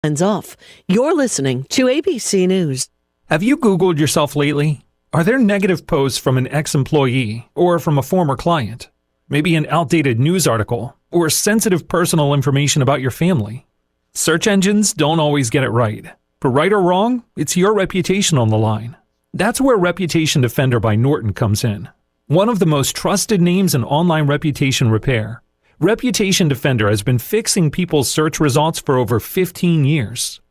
Hands off. You're listening to ABC News. Have you Googled yourself lately? Are there negative posts from an ex-employee or from a former client? Maybe an outdated news article or sensitive personal information about your family? Search engines don't always get it right. But right or wrong, it's your reputation on the line. That's where Reputation Defender by Norton comes in. One of the most trusted names in online reputation repair, Reputation Defender has been fixing people's search results for over 15 years.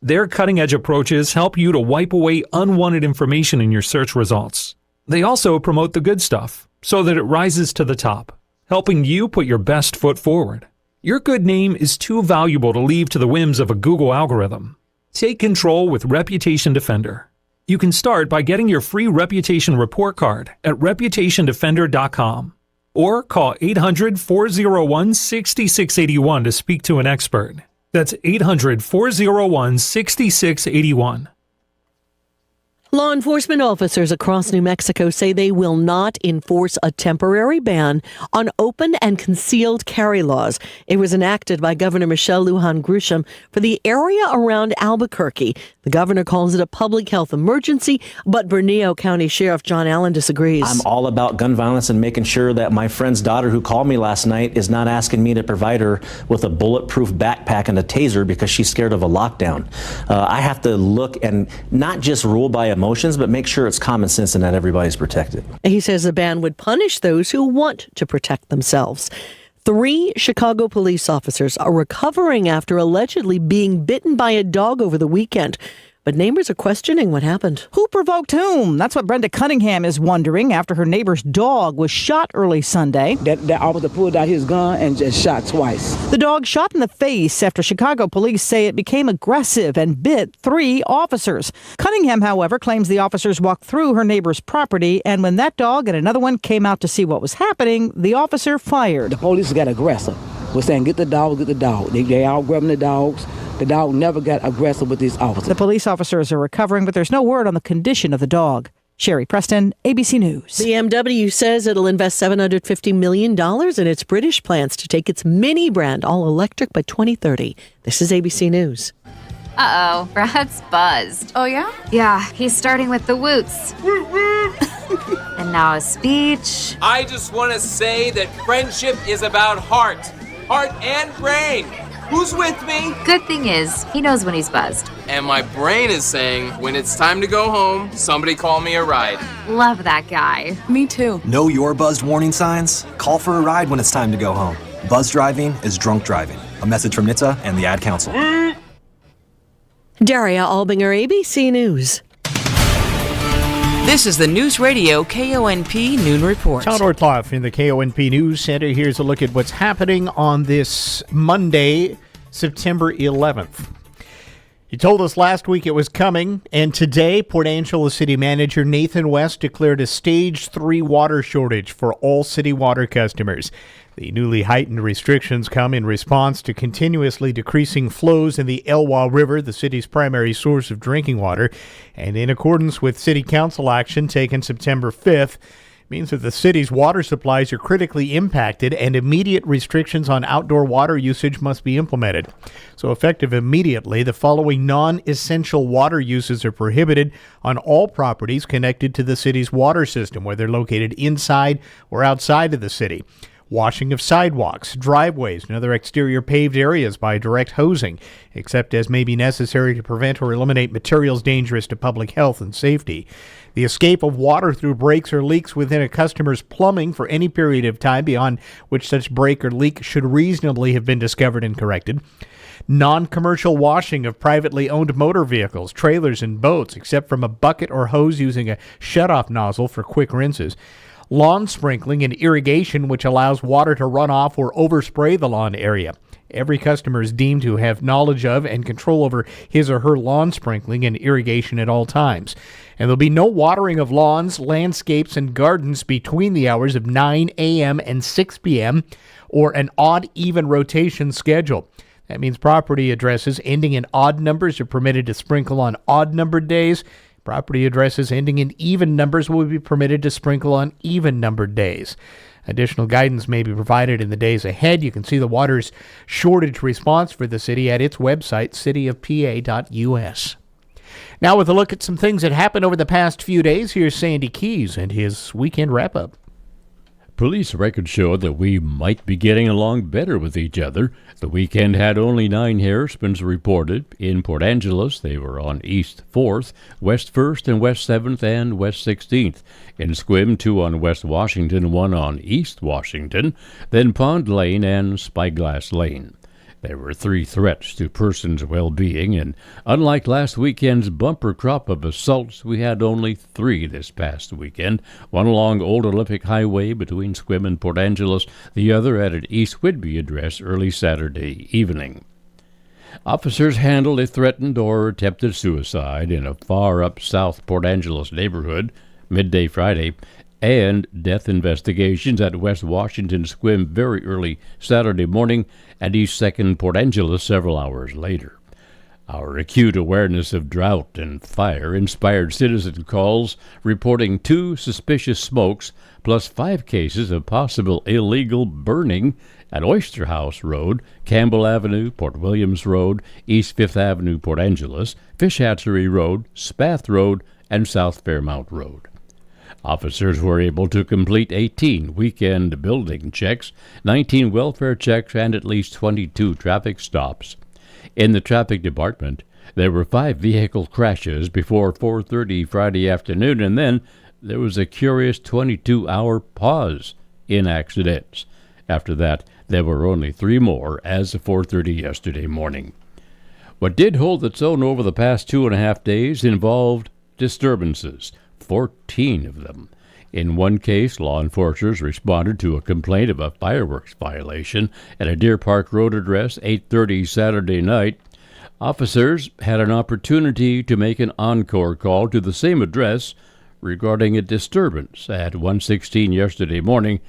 Their cutting-edge approaches help you to wipe away unwanted information in your search results. They also promote the good stuff so that it rises to the top, helping you put your best foot forward. Your good name is too valuable to leave to the whims of a Google algorithm. Take control with Reputation Defender. You can start by getting your free reputation report card at reputationdefender.com. Or call 800-401-6681 to speak to an expert. That's 800-401-6681. Law enforcement officers across New Mexico say they will not enforce a temporary ban on open and concealed carry laws. It was enacted by Governor Michelle Lujan Grisham for the area around Albuquerque. The governor calls it a public health emergency, but Bernalillo County Sheriff John Allen disagrees. I'm all about gun violence and making sure that my friend's daughter who called me last night is not asking me to provide her with a bulletproof backpack and a taser because she's scared of a lockdown. I have to look and not just rule by emotions, but make sure it's common sense and that everybody's protected. He says the ban would punish those who want to protect themselves. 3 Chicago police officers are recovering after allegedly being bitten by a dog over the weekend. But neighbors are questioning what happened. Who provoked whom? That's what Brenda Cunningham is wondering after her neighbor's dog was shot early Sunday. That officer pulled out his gun and just shot twice. The dog shot in the face after Chicago police say it became aggressive and bit 3 officers. Cunningham, however, claims the officers walked through her neighbor's property, and when that dog and another one came out to see what was happening, the officer fired. The police got aggressive. We're saying, get the dog, get the dog. They all grabbing the dogs. The dog never got aggressive with these officers. The police officers are recovering, but there's no word on the condition of the dog. Sherry Preston, ABC News. BMW says it'll invest $750 million in its British plans to take its Mini brand all electric by 2030. This is ABC News. Uh-oh, Brad's buzzed. Oh, yeah? Yeah, he's starting with the woots. And now a speech. I just want to say that friendship is about heart and brain. Who's with me? Good thing is, he knows when he's buzzed. And my brain is saying, when it's time to go home, somebody call me a ride. Love that guy. Me too. Know your buzzed warning signs? Call for a ride when it's time to go home. Buzz driving is drunk driving. A message from NHTSA and the Ad Council. Daria Albinger, ABC News. This is the Newsradio KONP Noon Report. Tom Ortloff in the KONP News Center. Here's a look at what's happening on this Monday, September 11th. He told us last week it was coming, and today Port Angeles City Manager Nathan West declared a Stage 3 water shortage for all city water customers. The newly heightened restrictions come in response to continuously decreasing flows in the Elwha River, the city's primary source of drinking water, and in accordance with City Council action taken September 5th, means that the city's water supplies are critically impacted and immediate restrictions on outdoor water usage must be implemented. So effective immediately, the following non-essential water uses are prohibited on all properties connected to the city's water system, whether located inside or outside of the city. Washing of sidewalks, driveways, and other exterior paved areas by direct hosing, except as may be necessary to prevent or eliminate materials dangerous to public health and safety. The escape of water through breaks or leaks within a customer's plumbing for any period of time beyond which such break or leak should reasonably have been discovered and corrected. Non-commercial washing of privately owned motor vehicles, trailers, and boats, except from a bucket or hose using a shutoff nozzle for quick rinses. Lawn sprinkling and irrigation, which allows water to run off or overspray the lawn area. Every customer is deemed to have knowledge of and control over his or her lawn sprinkling and irrigation at all times. And there'll be no watering of lawns, landscapes, and gardens between the hours of 9 a.m. and 6 p.m. or an odd-even rotation schedule. That means property addresses ending in odd numbers are permitted to sprinkle on odd-numbered days, Property addresses ending in even numbers will be permitted to sprinkle on even-numbered days. Additional guidance may be provided in the days ahead. You can see the water's shortage response for the city at its website, cityofpa.us. Now with a look at some things that happened over the past few days, here's Sandy Keys and his weekend wrap-up. Police records show that we might be getting along better with each other. The weekend had only 9 hairspins reported. In Port Angeles, they were on East 4th, West 1st, and West 7th, and West 16th. In Sequim, 2 on West Washington, 1 on East Washington, then Pond Lane and Spyglass Lane. There were 3 threats to persons' well-being, and unlike last weekend's bumper crop of assaults, we had only 3 this past weekend, one along Old Olympic Highway between Sequim and Port Angeles, the other at an East Whidbey address early Saturday evening. Officers handled a threatened or attempted suicide in a far-up South Port Angeles neighborhood midday Friday, and death investigations at West Washington Sequim very early Saturday morning and East 2nd Port Angeles several hours later. Our acute awareness of drought and fire inspired citizen calls reporting 2 suspicious smokes plus 5 cases of possible illegal burning at Oyster House Road, Campbell Avenue, Port Williams Road, East 5th Avenue, Port Angeles, Fish Hatchery Road, Spath Road, and South Fairmount Road. Officers were able to complete 18 weekend building checks, 19 welfare checks, and at least 22 traffic stops. In the traffic department, there were 5 vehicle crashes before 4:30 Friday afternoon, and then there was a curious 22-hour pause in accidents. After that, there were only 3 more as of 4:30 yesterday morning. What did hold its own over the past 2.5 days involved disturbances. 14 of them. In one case, law enforcers responded to a complaint of a fireworks violation at a Deer Park Road address 8:30 Saturday night. Officers had an opportunity to make an encore call to the same address regarding a disturbance at 1:16 yesterday morning.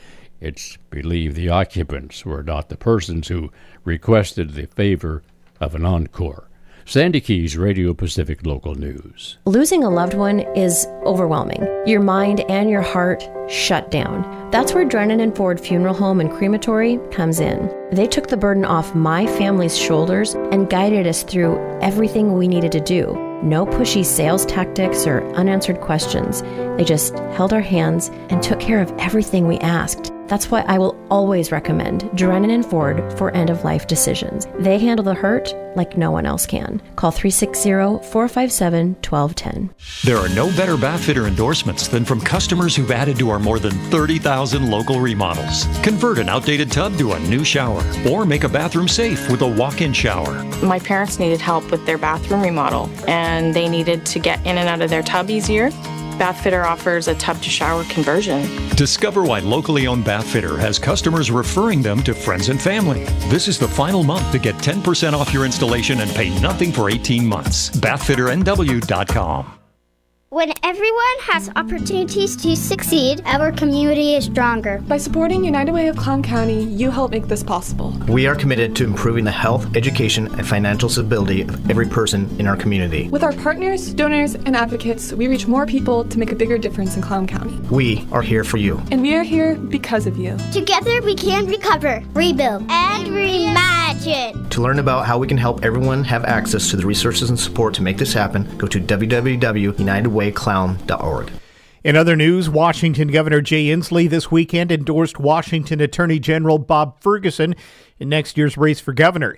It's believed the occupants were not the persons who requested the favor of an encore. Sandy Keys, Radio Pacific Local News. Losing a loved one is overwhelming. Your mind and your heart shut down. That's where Drennan & Ford Funeral Home and Crematory comes in. They took the burden off my family's shoulders and guided us through everything we needed to do. No pushy sales tactics or unanswered questions. They just held our hands and took care of everything we asked. That's why I will always recommend Drennan & Ford for end-of-life decisions. They handle the hurt like no one else can. Call 360-457-1210. There are no better bath fitter endorsements than from customers who've added to our more than 30,000 local remodels. Convert an outdated tub to a new shower, or make a bathroom safe with a walk-in shower. My parents needed help with their bathroom remodel, and they needed to get in and out of their tub easier. Bath Fitter offers a tub-to-shower conversion. Discover why locally owned Bath Fitter has customers referring them to friends and family. This is the final month to get 10% off your installation and pay nothing for 18 months. BathFitterNW.com. When everyone has opportunities to succeed, our community is stronger. By supporting United Way of Clown County, you help make this possible. We are committed to improving the health, education, and financial stability of every person in our community. With our partners, donors, and advocates, we reach more people to make a bigger difference in Clown County. We are here for you. And we are here because of you. Together we can recover, rebuild, and reimagine. To learn about how we can help everyone have access to the resources and support to make this happen, go to www.unitedwayclown.org. In other news, Washington Governor Jay Inslee this weekend endorsed Washington Attorney General Bob Ferguson in next year's race for governor.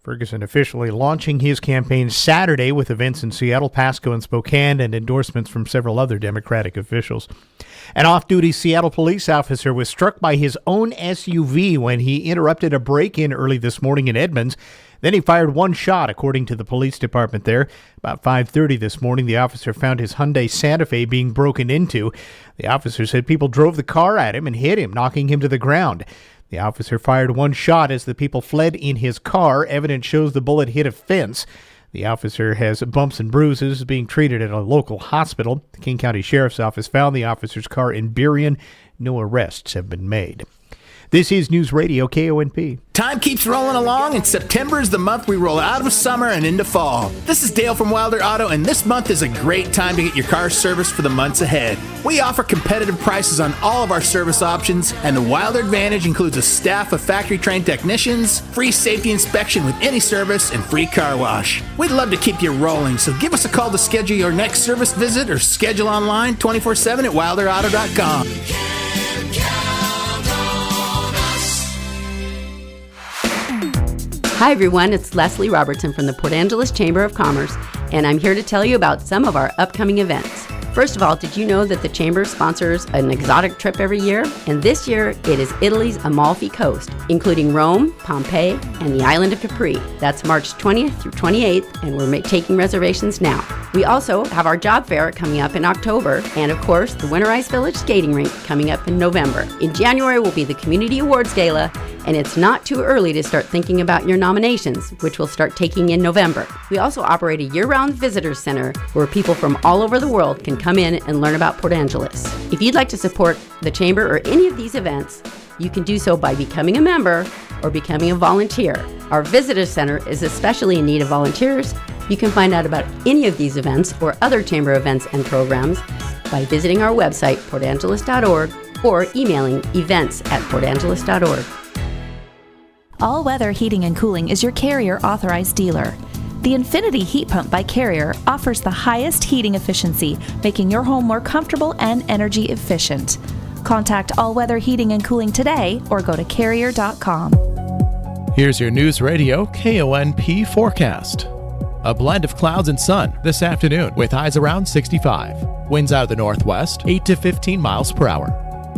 Ferguson officially launching his campaign Saturday with events in Seattle, Pasco, and Spokane, and endorsements from several other Democratic officials. An off-duty Seattle police officer was struck by his own SUV when he interrupted a break-in early this morning in Edmonds. Then he fired one shot, according to the police department there. About 5:30 this morning, the officer found his Hyundai Santa Fe being broken into. The officer said people drove the car at him and hit him, knocking him to the ground. The officer fired one shot as the people fled in his car. Evidence shows the bullet hit a fence. The officer has bumps and bruises, being treated at a local hospital. The King County Sheriff's Office found the officer's car in Burien. No arrests have been made. This is News Radio KONP. Time keeps rolling along, and September is the month we roll out of summer and into fall. This is Dale from Wilder Auto, and this month is a great time to get your car serviced for the months ahead. We offer competitive prices on all of our service options, and the Wilder Advantage includes a staff of factory-trained technicians, free safety inspection with any service, and free car wash. We'd love to keep you rolling, so give us a call to schedule your next service visit or schedule online 24/7 at wilderauto.com. Hi everyone, it's Leslie Robertson from the Port Angeles Chamber of Commerce, and I'm here to tell you about some of our upcoming events. First of all, did you know that the Chamber sponsors an exotic trip every year? And this year, it is Italy's Amalfi Coast, including Rome, Pompeii, and the island of Capri. That's March 20th through 28th, and we're taking reservations now. We also have our job fair coming up in October, and of course, the Winterized Village Skating Rink coming up in November. In January will be the Community Awards Gala, and it's not too early to start thinking about your nominations, which we'll start taking in November. We also operate a year-round visitor center where people from all over the world can come in and learn about Port Angeles. If you'd like to support the Chamber or any of these events, you can do so by becoming a member or becoming a volunteer. Our visitor center is especially in need of volunteers. You can find out about any of these events or other Chamber events and programs by visiting our website, portangeles.org, or emailing events@portangeles.org. All Weather Heating and Cooling is your Carrier authorized dealer. The Infinity Heat Pump by Carrier offers the highest heating efficiency, making your home more comfortable and energy efficient. Contact All Weather Heating and Cooling today or go to carrier.com. Here's your News Radio KONP forecast. A blend of clouds and sun this afternoon with highs around 65. Winds out of the northwest, 8 to 15 miles per hour.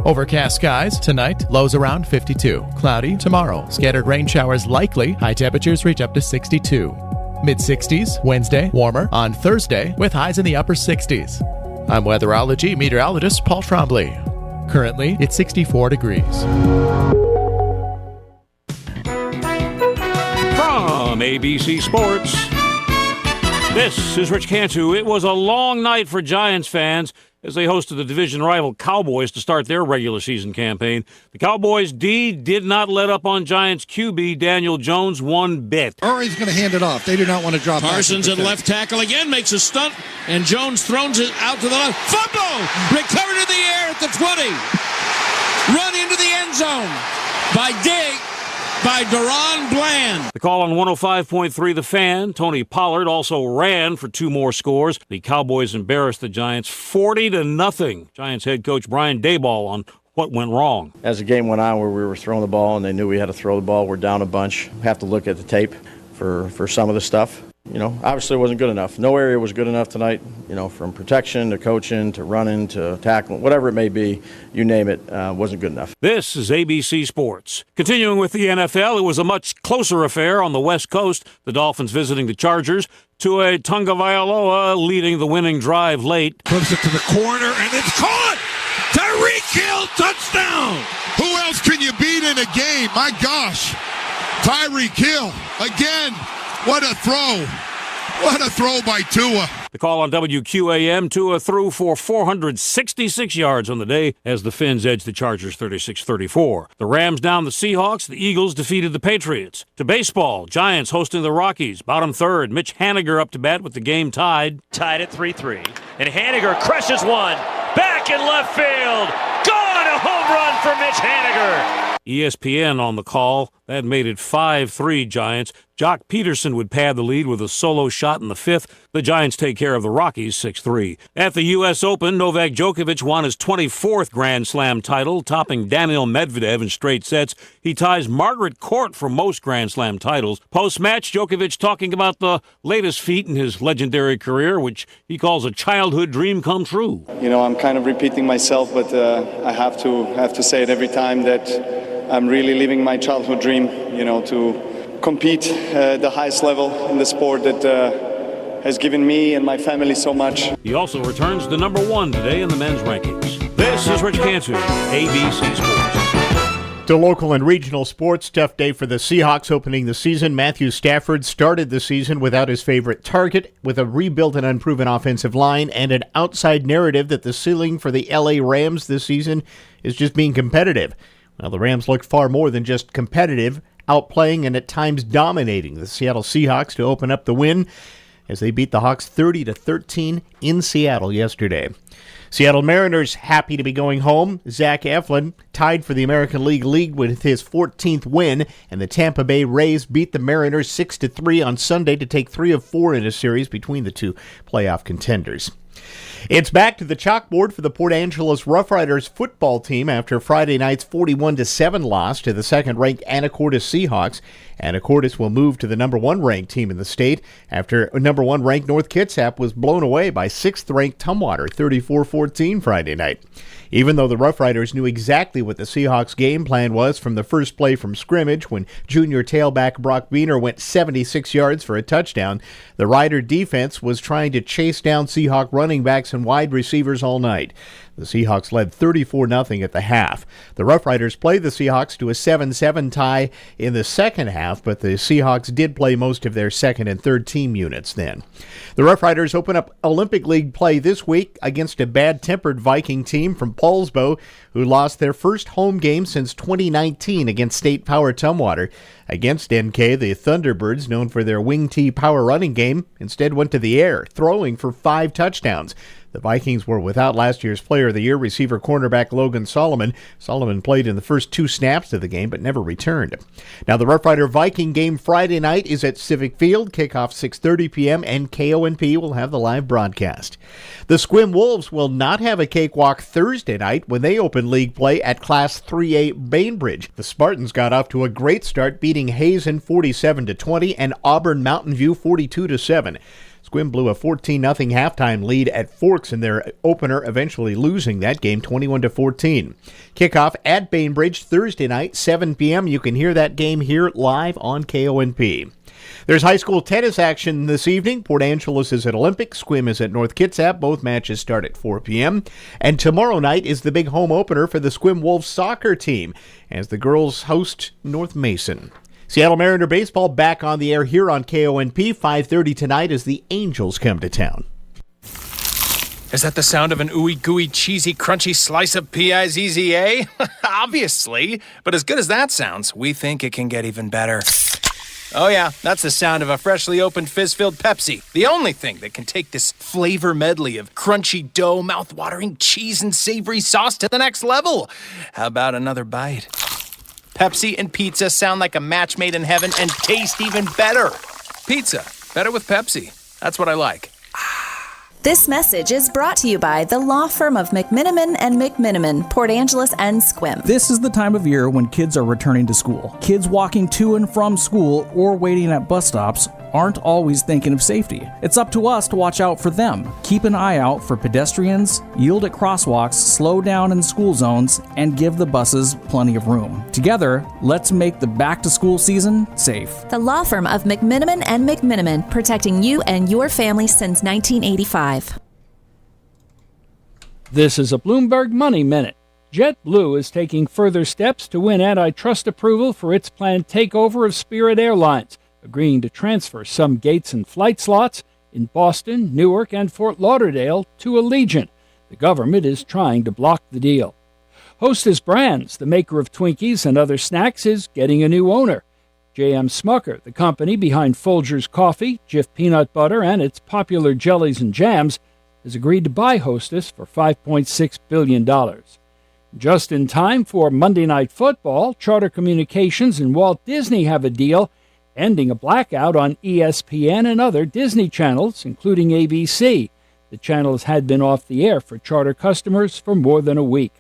Overcast skies tonight, lows around 52. Cloudy tomorrow, scattered rain showers likely, high temperatures reach up to 62. Mid-60s Wednesday, warmer on Thursday with highs in the upper 60s. I'm weatherology meteorologist Paul Trombley. Currently, it's 64 degrees. From ABC Sports, this is Rich Cantu. It was a long night for Giants fans as they hosted the division rival Cowboys to start their regular season campaign. The Cowboys' D did not let up on Giants QB Daniel Jones one bit. Murray's going to hand it off. They do not want to drop Parsons at left tackle again, makes a stunt, and Jones throws it out to the left. Fumble! Recovered in the air at the 20. Run into the end zone by Deron Bland. The call on 105.3 The Fan. Tony Pollard also ran for 2 more scores. The Cowboys embarrassed the Giants 40-0. Giants head coach Brian Daboll on what went wrong. As the game went on where we were throwing the ball and they knew we had to throw the ball, we're down a bunch. Have to look at the tape for some of the stuff. You know, obviously it wasn't good enough. No area was good enough tonight, you know, from protection to coaching to running to tackling, whatever it may be, you name it, wasn't good enough. This is ABC Sports. Continuing with the NFL, it was a much closer affair on the West Coast, the Dolphins visiting the Chargers, Tua Tagovailoa leading the winning drive late. Puts it to the corner, and it's caught! Tyreek Hill, touchdown! Who else can you beat in a game? My gosh. Tyreek Hill, again. What a throw. What a throw by Tua. The call on WQAM, Tua threw for 466 yards on the day as the Finns edged the Chargers 36-34. The Rams down the Seahawks. The Eagles defeated the Patriots. To baseball, Giants hosting the Rockies. Bottom third, Mitch Haniger up to bat with the game tied. Tied at 3-3. And Haniger crushes one. Back in left field. Gone! A home run for Mitch Haniger. ESPN on the call. That made it 5-3 Giants. Jock Peterson would pad the lead with a solo shot in the 5th. The Giants take care of the Rockies 6-3. At the U.S. Open, Novak Djokovic won his 24th Grand Slam title, topping Daniil Medvedev in straight sets. He ties Margaret Court for most Grand Slam titles. Post-match, Djokovic talking about the latest feat in his legendary career, which he calls a childhood dream come true. You know, I'm kind of repeating myself, but I have to say it every time that I'm really living my childhood dream, you know, to compete at the highest level in the sport that has given me and my family so much. He also returns to number 1 today in the men's rankings. This is Rich Cantu, ABC Sports. To local and regional sports, tough day for the Seahawks opening the season. Matthew Stafford started the season without his favorite target, with a rebuilt and unproven offensive line and an outside narrative that the ceiling for the LA Rams this season is just being competitive. Well, the Rams looked far more than just competitive, outplaying and at times dominating the Seattle Seahawks to open up the win as they beat the Hawks 30-13 in Seattle yesterday. Seattle Mariners happy to be going home. Zach Eflin tied for the American League lead with his 14th win, and the Tampa Bay Rays beat the Mariners 6-3 on Sunday to take 3 of 4 in a series between the two playoff contenders. It's back to the chalkboard for the Port Angeles Rough Riders football team after Friday night's 41-7 loss to the second-ranked Anacortes Seahawks. Anacortes will move to the number 1 ranked team in the state after number 1 ranked North Kitsap was blown away by 6th ranked Tumwater 34-14 Friday night. Even though the Rough Riders knew exactly what the Seahawks' game plan was from the first play from scrimmage when junior tailback Brock Beener went 76 yards for a touchdown, the Rider defense was trying to chase down Seahawk running backs and wide receivers all night. The Seahawks led 34-0 at the half. The Rough Riders played the Seahawks to a 7-7 tie in the second half, but the Seahawks did play most of their second and third team units then. The Rough Riders open up Olympic League play this week against a bad-tempered Viking team from Paulsbo, who lost their first home game since 2019 against State Power Tumwater. Against NK, the Thunderbirds, known for their wing T power running game, instead went to the air, throwing for 5 touchdowns. The Vikings were without last year's Player of the Year receiver cornerback Logan Solomon. Solomon played in the first 2 snaps of the game but never returned. Now the Rough Rider Viking game Friday night is at Civic Field. Kickoff 6:30 p.m. and KONP will have the live broadcast. The Squim Wolves will not have a cakewalk Thursday night when they open league play at Class 3A Bainbridge. The Spartans got off to a great start, beating Hazen 47-20 and Auburn Mountain View 42-7. Squim blew a 14-0 halftime lead at Forks in their opener, eventually losing that game 21-14. Kickoff at Bainbridge Thursday night, 7 p.m. You can hear that game here live on KONP. There's high school tennis action this evening. Port Angeles is at Olympic. Squim is at North Kitsap. Both matches start at 4 p.m. And tomorrow night is the big home opener for the Squim Wolves soccer team as the girls host North Mason. Seattle Mariner baseball back on the air here on KONP, 5:30 tonight as the Angels come to town. Is that the sound of an ooey gooey cheesy crunchy slice of P-I-Z-Z-A? Obviously, but as good as that sounds, we think it can get even better. Oh yeah, that's the sound of a freshly opened fizz-filled Pepsi. The only thing that can take this flavor medley of crunchy dough, mouth-watering cheese, and savory sauce to the next level. How about another bite? Pepsi and pizza sound like a match made in heaven and taste even better. Pizza, better with Pepsi. That's what I like. This message is brought to you by the law firm of McMiniman and McMiniman, Port Angeles and Squim. This is the time of year when kids are returning to school. Kids walking to and from school or waiting at bus stops aren't always thinking of safety. It's up to us to watch out for them. Keep an eye out for pedestrians, yield at crosswalks, slow down in school zones, and give the buses plenty of room. Together, let's make the back-to-school season safe. The law firm of McMiniman and McMiniman, protecting you and your family since 1985. This is a Bloomberg Money Minute. JetBlue is taking further steps to win antitrust approval for its planned takeover of Spirit Airlines, agreeing to transfer some gates and flight slots in Boston, Newark, and Fort Lauderdale to Allegiant. The government is trying to block the deal. Hostess Brands, the maker of Twinkies and other snacks, is getting a new owner. J.M. Smucker, the company behind Folgers Coffee, Jif Peanut Butter, and its popular jellies and jams, has agreed to buy Hostess for $5.6 billion. Just in time for Monday Night Football, Charter Communications and Walt Disney have a deal ending a blackout on ESPN and other Disney channels, including ABC. The channels had been off the air for Charter customers for more than a week.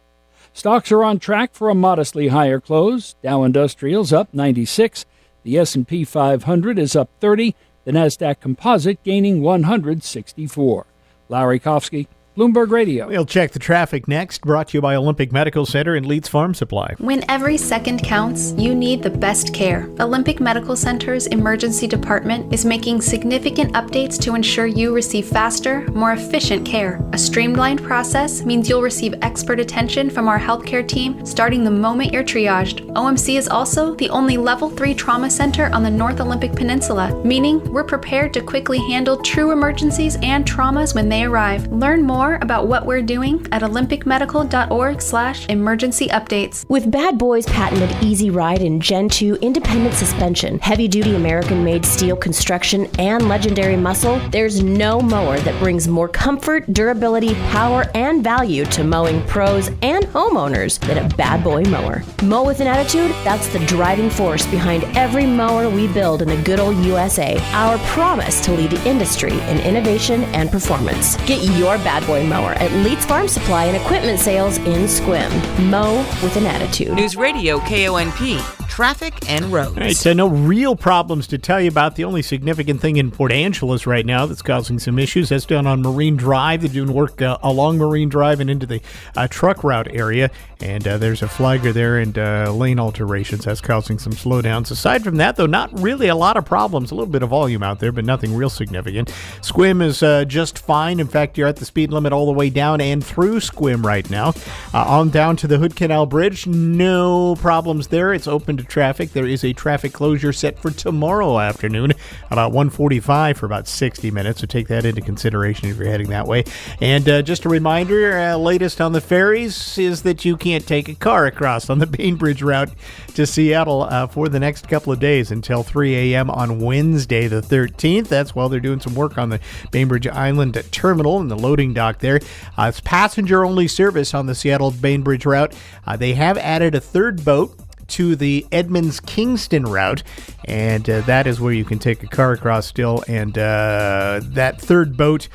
Stocks are on track for a modestly higher close. Dow Industrial's up 96. The S&P 500 is up 30. The Nasdaq Composite gaining 164. Larry Kofsky, Bloomberg Radio. We'll check the traffic next, brought to you by Olympic Medical Center and Leeds Farm Supply. When every second counts, you need the best care. Olympic Medical Center's emergency department is making significant updates to ensure you receive faster, more efficient care. A streamlined process means you'll receive expert attention from our healthcare team starting the moment you're triaged. OMC is also the only Level 3 trauma center on the North Olympic Peninsula, meaning we're prepared to quickly handle true emergencies and traumas when they arrive. Learn more more about what we're doing at olympicmedical.org/emergency updates. With Bad Boy's patented Easy Ride and Gen 2 independent suspension, heavy-duty American-made steel construction, and legendary muscle, there's no mower that brings more comfort, durability, power, and value to mowing pros and homeowners than a Bad Boy mower. Mow with an attitude? That's the driving force behind every mower we build in the good old USA. Our promise to lead the industry in innovation and performance. Get your Bad Boy mower at Leeds Farm Supply and Equipment Sales in Squim. Mow with an attitude. News Radio KONP. Traffic and roads. All right, so no real problems to tell you about. The only significant thing in Port Angeles right now that's causing some issues, that's down on Marine Drive. They're doing work along Marine Drive and into the truck route area, and there's a flagger there and lane alterations. That's causing some slowdowns. Aside from that, though, not really a lot of problems. A little bit of volume out there, but nothing real significant. Squim is just fine. In fact, you're at the speed limit all the way down and through Squim right now. On down to the Hood Canal Bridge, no problems there. It's open to traffic. There is a traffic closure set for tomorrow afternoon, about 1:45 for about 60 minutes, so take that into consideration if you're heading that way. And just a reminder, latest on the ferries is that you can't take a car across on the Bainbridge route to Seattle for the next couple of days until 3 a.m. on Wednesday the 13th. That's while they're doing some work on the Bainbridge Island terminal and the loading dock there. It's passenger-only service on the Seattle-Bainbridge route. They have added a third boat to the Edmonds-Kingston route, and that is where you can take a car across still, and that third boat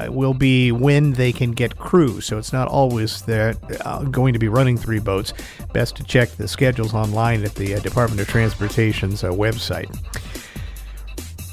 will be when they can get crew, so it's not always going to be running three boats. Best to check the schedules online at the Department of Transportation's website.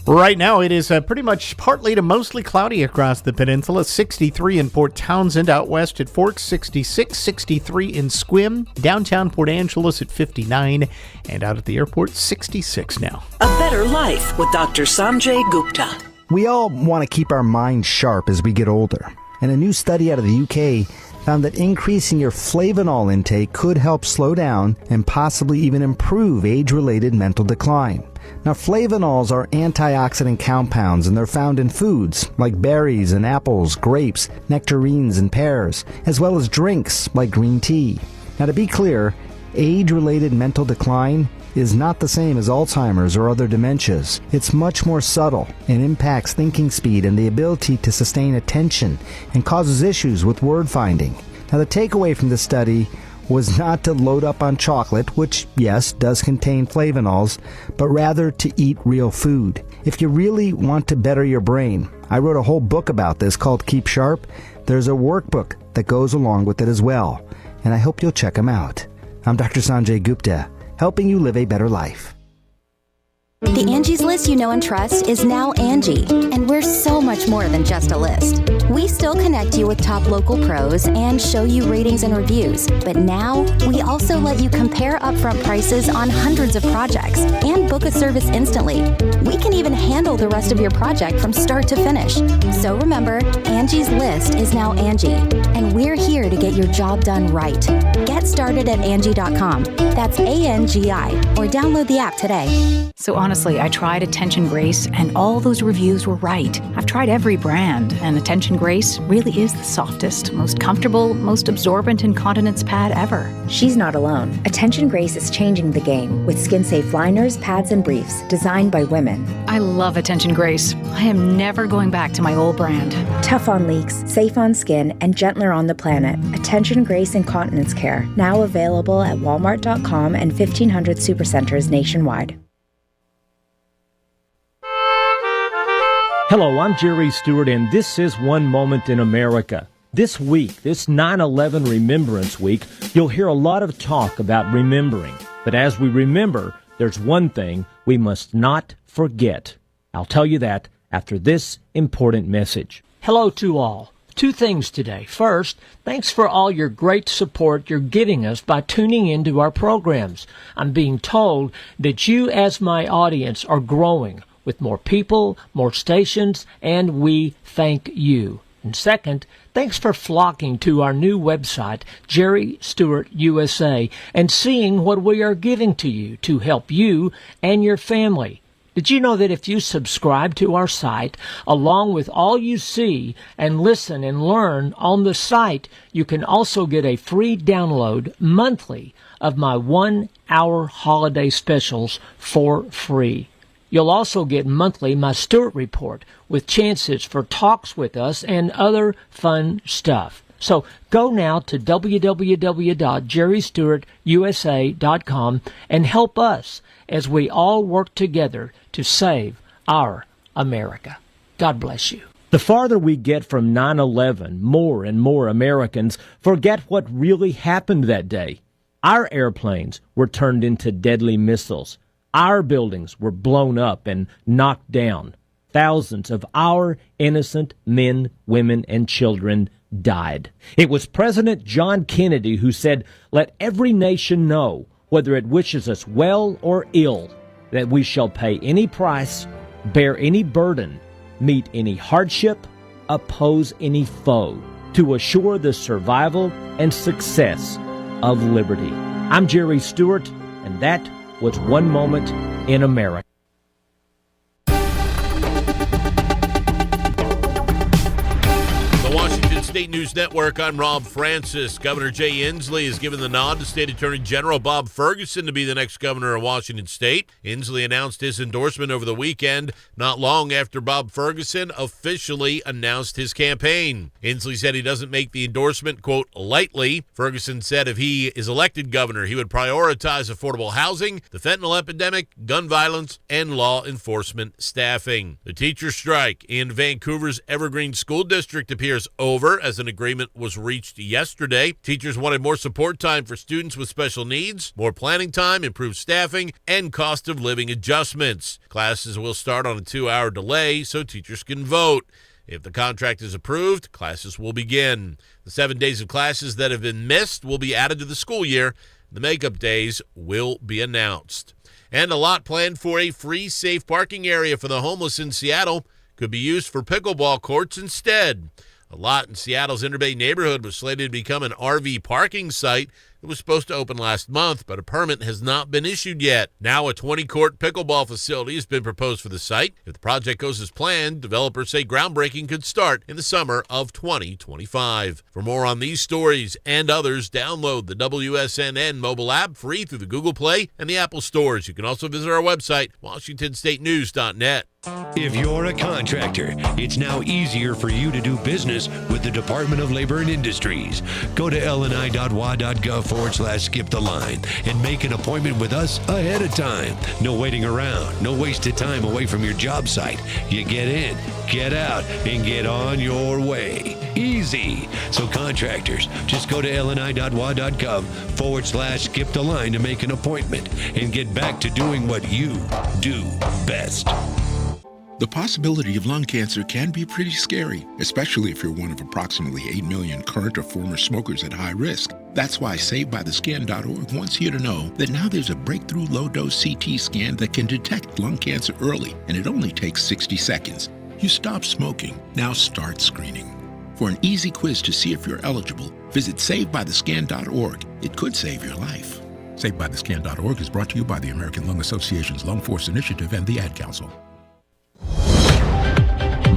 Right now, it is pretty much partly to mostly cloudy across the peninsula. 63 in Port Townsend, out west at Forks, 66, 63 in Squim, downtown Port Angeles at 59, and out at the airport, 66 now. A better life with Dr. Sanjay Gupta. We all want to keep our minds sharp as we get older, and a new study out of the UK found that increasing your flavanol intake could help slow down and possibly even improve age-related mental decline. Now, flavanols are antioxidant compounds, and they're found in foods like berries and apples, grapes, nectarines, and pears, as well as drinks like green tea. Now, to be clear, age-related mental decline is not the same as Alzheimer's or other dementias. It's much more subtle and impacts thinking speed and the ability to sustain attention and causes issues with word finding. Now, the takeaway from this study was not to load up on chocolate, which, yes, does contain flavanols, but rather to eat real food. If you really want to better your brain, I wrote a whole book about this called Keep Sharp. There's a workbook that goes along with it as well, and I hope you'll check them out. I'm Dr. Sanjay Gupta, helping you live a better life. The Angie's List you know and trust is now Angie, and we're so much more than just a list. We still connect you with top local pros and show you ratings and reviews, but now we also let you compare upfront prices on hundreds of projects and book a service instantly. We can even handle the rest of your project from start to finish. So remember, Angie's List is now Angie, and we're here to get your job done right. Get started at Angie.com. That's ANGI, or download the app today. So honestly, I tried Attention Grace, and all those reviews were right. I've tried every brand, and Attention Grace really is the softest, most comfortable, most absorbent incontinence pad ever. She's not alone. Attention Grace is changing the game with skin-safe liners, pads, and briefs designed by women. I love Attention Grace. I am never going back to my old brand. Tough on leaks, safe on skin, and gentler on the planet. Attention Grace Incontinence Care, now available at Walmart.com and 1,500 supercenters nationwide. Hello, I'm Jerry Stewart, and this is One Moment in America. This week, this 9/11 Remembrance Week, you'll hear a lot of talk about remembering. But as we remember, there's one thing we must not forget. I'll tell you that after this important message. Hello to all. Two things today. First, thanks for all your great support you're giving us by tuning into our programs. I'm being told that you, as my audience, are growing with more people, more stations, and we thank you. And second, thanks for flocking to our new website, Jerry Stewart USA, and seeing what we are giving to you to help you and your family. Did you know that if you subscribe to our site, along with all you see and listen and learn on the site, you can also get a free download monthly of my 1-hour holiday specials for free. You'll also get monthly my Stewart Report with chances for talks with us and other fun stuff. So go now to www.jerrystewartusa.com and help us as we all work together to save our America. God bless you. The farther we get from 9/11, more and more Americans forget what really happened that day. Our airplanes were turned into deadly missiles. Our buildings were blown up and knocked down. Thousands of our innocent men, women, and children died. It was President John Kennedy who said, "Let every nation know, whether it wishes us well or ill, that we shall pay any price, bear any burden, meet any hardship, oppose any foe, to assure the survival and success of liberty." I'm Jerry Stewart, and that was One Moment in America. State News Network, I'm Rob Francis. Governor Jay Inslee has given the nod to State Attorney General Bob Ferguson to be the next governor of Washington State. Inslee announced his endorsement over the weekend, not long after Bob Ferguson officially announced his campaign. Inslee said he doesn't make the endorsement, quote, lightly. Ferguson said if he is elected governor, he would prioritize affordable housing, the fentanyl epidemic, gun violence, and law enforcement staffing. The teacher strike in Vancouver's Evergreen School District appears over, as an agreement was reached yesterday. Teachers wanted more support time for students with special needs, more planning time, improved staffing, and cost of living adjustments. Classes will start on a 2-hour delay so teachers can vote. If the contract is approved, classes will begin. The 7 days of classes that have been missed will be added to the school year. The makeup days will be announced. And a lot planned for a free, safe parking area for the homeless in Seattle could be used for pickleball courts instead. A lot in Seattle's Interbay neighborhood was slated to become an RV parking site. It was supposed to open last month, but a permit has not been issued yet. Now a 20-court pickleball facility has been proposed for the site. If the project goes as planned, developers say groundbreaking could start in the summer of 2025. For more on these stories and others, download the WSNN mobile app free through the Google Play and the Apple stores. You can also visit our website, WashingtonStateNews.net. If you're a contractor, it's now easier for you to do business with the Department of Labor and Industries. Go to lni.wa.gov/skip the line and make an appointment with us ahead of time. No waiting around, no wasted time away from your job site. You get in, get out, and get on your way. Easy. So contractors, just go to lni.wa.gov/skip the line to make an appointment and get back to doing what you do best. The possibility of lung cancer can be pretty scary, especially if you're one of approximately 8 million current or former smokers at high risk. That's why SaveByTheScan.org wants you to know that now there's a breakthrough low-dose CT scan that can detect lung cancer early, and it only takes 60 seconds. You stop smoking, now start screening. For an easy quiz to see if you're eligible, visit SaveByTheScan.org. It could save your life. SaveByTheScan.org is brought to you by the American Lung Association's Lung Force Initiative and the Ad Council.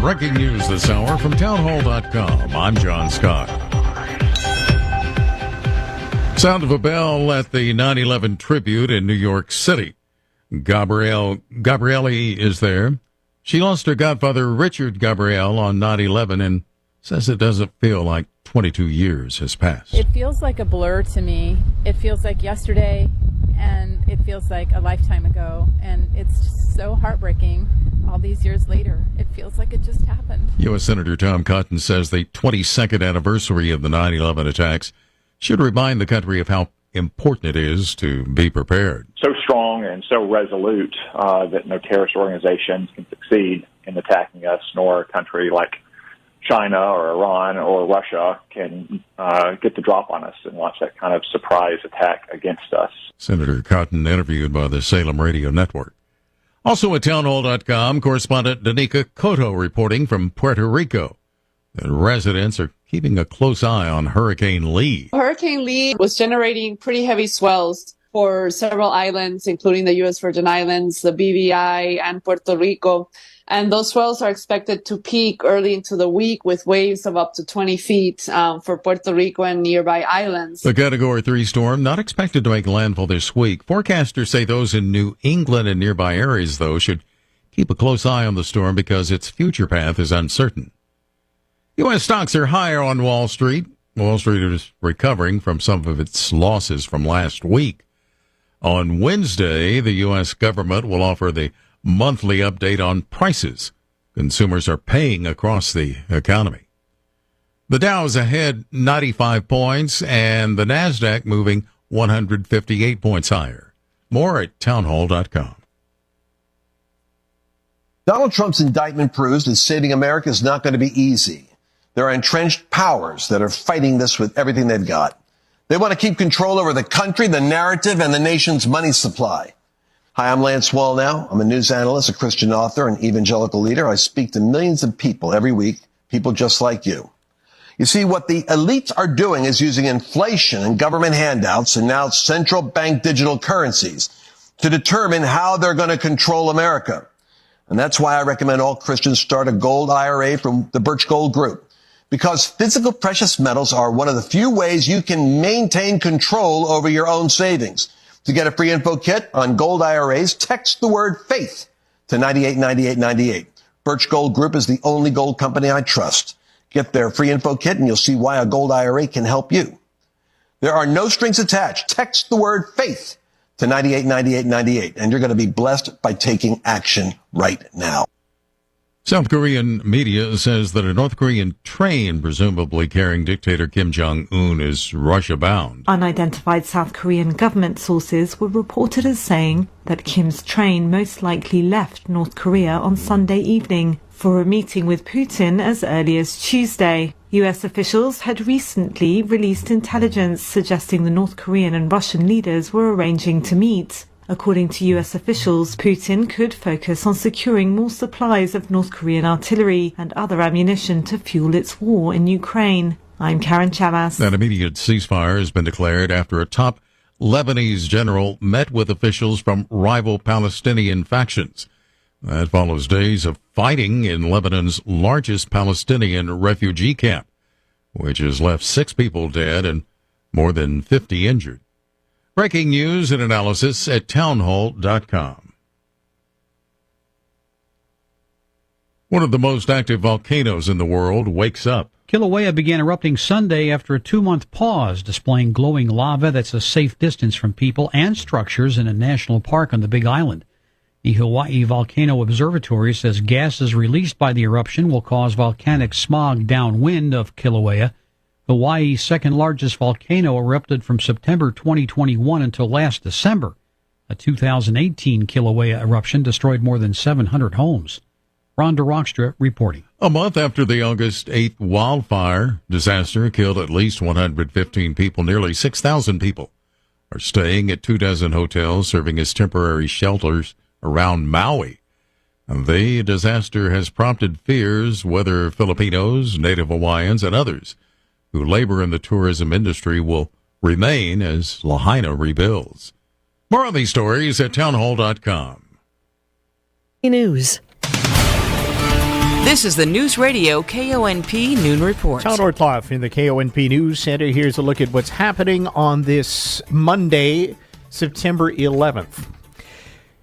Breaking news this hour from townhall.com. I'm John Scott. Sound of a bell at the 9/11 tribute in New York City. Gabrielle is there. She lost her godfather, Richard Gabrielle, on 9/11 and says it doesn't feel like 22 years has passed. It feels like a blur to me. It feels like yesterday, and it feels like a lifetime ago, and it's just so heartbreaking all these years later. It feels like it just happened. U.S. Senator Tom Cotton says the 22nd anniversary of the 9/11 attacks should remind the country of how important it is to be prepared. So strong and so resolute that no terrorist organizations can succeed in attacking us, nor a country like China or Iran or Russia can get the drop on us and launch that kind of surprise attack against us. Senator Cotton interviewed by the Salem Radio Network. Also at townhall.com, correspondent Danica Cotto reporting from Puerto Rico. The residents are keeping a close eye on Hurricane Lee. Hurricane Lee was generating pretty heavy swells for several islands, including the U.S. Virgin Islands, the BVI, and Puerto Rico. And those swells are expected to peak early into the week with waves of up to 20 feet for Puerto Rico and nearby islands. The Category 3 storm not expected to make landfall this week. Forecasters say those in New England and nearby areas, though, should keep a close eye on the storm because its future path is uncertain. U.S. stocks are higher on Wall Street. Wall Street is recovering from some of its losses from last week. On Wednesday, the U.S. government will offer the monthly update on prices consumers are paying across the economy. The Dow is ahead 95 points and the Nasdaq moving 158 points higher. More at townhall.com. Donald Trump's indictment proves that saving America is not going to be easy. There are entrenched powers that are fighting this with everything they've got. They want to keep control over the country, the narrative, and the nation's money supply. Hi, I'm Lance Wallnau. I'm a news analyst, a Christian author, and evangelical leader. I speak to millions of people every week, people just like you. You see, what the elites are doing is using inflation and government handouts and now central bank digital currencies to determine how they're going to control America. And that's why I recommend all Christians start a gold IRA from the Birch Gold Group. Because physical precious metals are one of the few ways you can maintain control over your own savings. To get a free info kit on gold IRAs, text the word faith to 989898. Birch Gold Group is the only gold company I trust. Get their free info kit and you'll see why a gold IRA can help you. There are no strings attached. Text the word faith to 989898 and you're going to be blessed by taking action right now. South Korean media says that a North Korean train, presumably carrying dictator Kim Jong-un, is Russia-bound. Unidentified South Korean government sources were reported as saying that Kim's train most likely left North Korea on Sunday evening for a meeting with Putin as early as Tuesday. U.S. officials had recently released intelligence suggesting the North Korean and Russian leaders were arranging to meet. According to U.S. officials, Putin could focus on securing more supplies of North Korean artillery and other ammunition to fuel its war in Ukraine. I'm Karen Chamas. An immediate ceasefire has been declared after a top Lebanese general met with officials from rival Palestinian factions. That follows days of fighting in Lebanon's largest Palestinian refugee camp, which has left 6 people dead and more than 50 injured. Breaking news and analysis at townhall.com. One of the most active volcanoes in the world wakes up. Kilauea began erupting Sunday after a 2-month pause, displaying glowing lava that's a safe distance from people and structures in a national park on the Big Island. The Hawaii Volcano Observatory says gases released by the eruption will cause volcanic smog downwind of Kilauea. Hawaii's second-largest volcano erupted from September 2021 until last December. A 2018 Kilauea eruption destroyed more than 700 homes. Rhonda Rockstra reporting. A month after the August 8th wildfire disaster killed at least 115 people, nearly 6,000 people are staying at 24 hotels serving as temporary shelters around Maui. The disaster has prompted fears whether Filipinos, Native Hawaiians, and others who labor in the tourism industry will remain as Lahaina rebuilds. More on these stories at townhall.com. News. This is the Newsradio KONP Noon Report. Tom Ortloff in the KONP News Center. Here's a look at what's happening on this Monday, September 11th.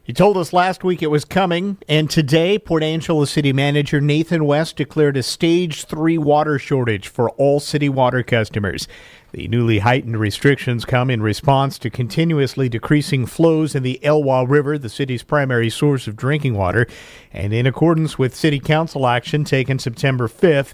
He told us last week it was coming, and today, Port Angeles City Manager Nathan West declared a Stage 3 water shortage for all city water customers. The newly heightened restrictions come in response to continuously decreasing flows in the Elwha River, the city's primary source of drinking water, and in accordance with City Council action taken September 5th,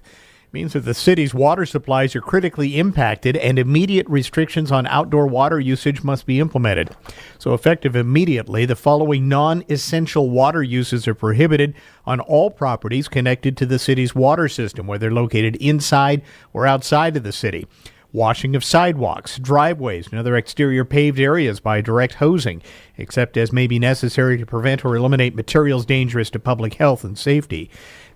means that the city's water supplies are critically impacted and immediate restrictions on outdoor water usage must be implemented. So effective immediately, the following non-essential water uses are prohibited on all properties connected to the city's water system, whether located inside or outside of the city. Washing of sidewalks, driveways, and other exterior paved areas by direct hosing, except as may be necessary to prevent or eliminate materials dangerous to public health and safety.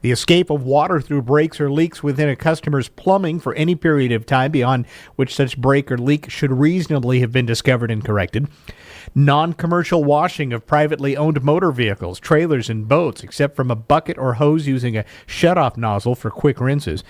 The escape of water through breaks or leaks within a customer's plumbing for any period of time beyond which such break or leak should reasonably have been discovered and corrected. Non-commercial washing of privately owned motor vehicles, trailers, and boats, except from a bucket or hose using a shutoff nozzle for quick rinses.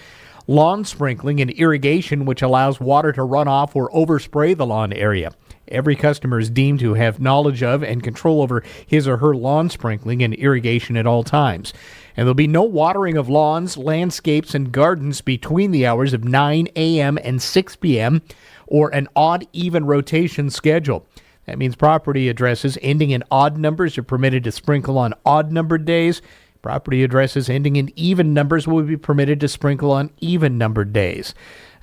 Lawn sprinkling and irrigation, which allows water to run off or overspray the lawn area. Every customer is deemed to have knowledge of and control over his or her lawn sprinkling and irrigation at all times. And there'll be no watering of lawns, landscapes, and gardens between the hours of 9 a.m. and 6 p.m. or an odd, even rotation schedule. That means property addresses ending in odd numbers are permitted to sprinkle on odd-numbered days. Property addresses ending in even numbers will be permitted to sprinkle on even-numbered days.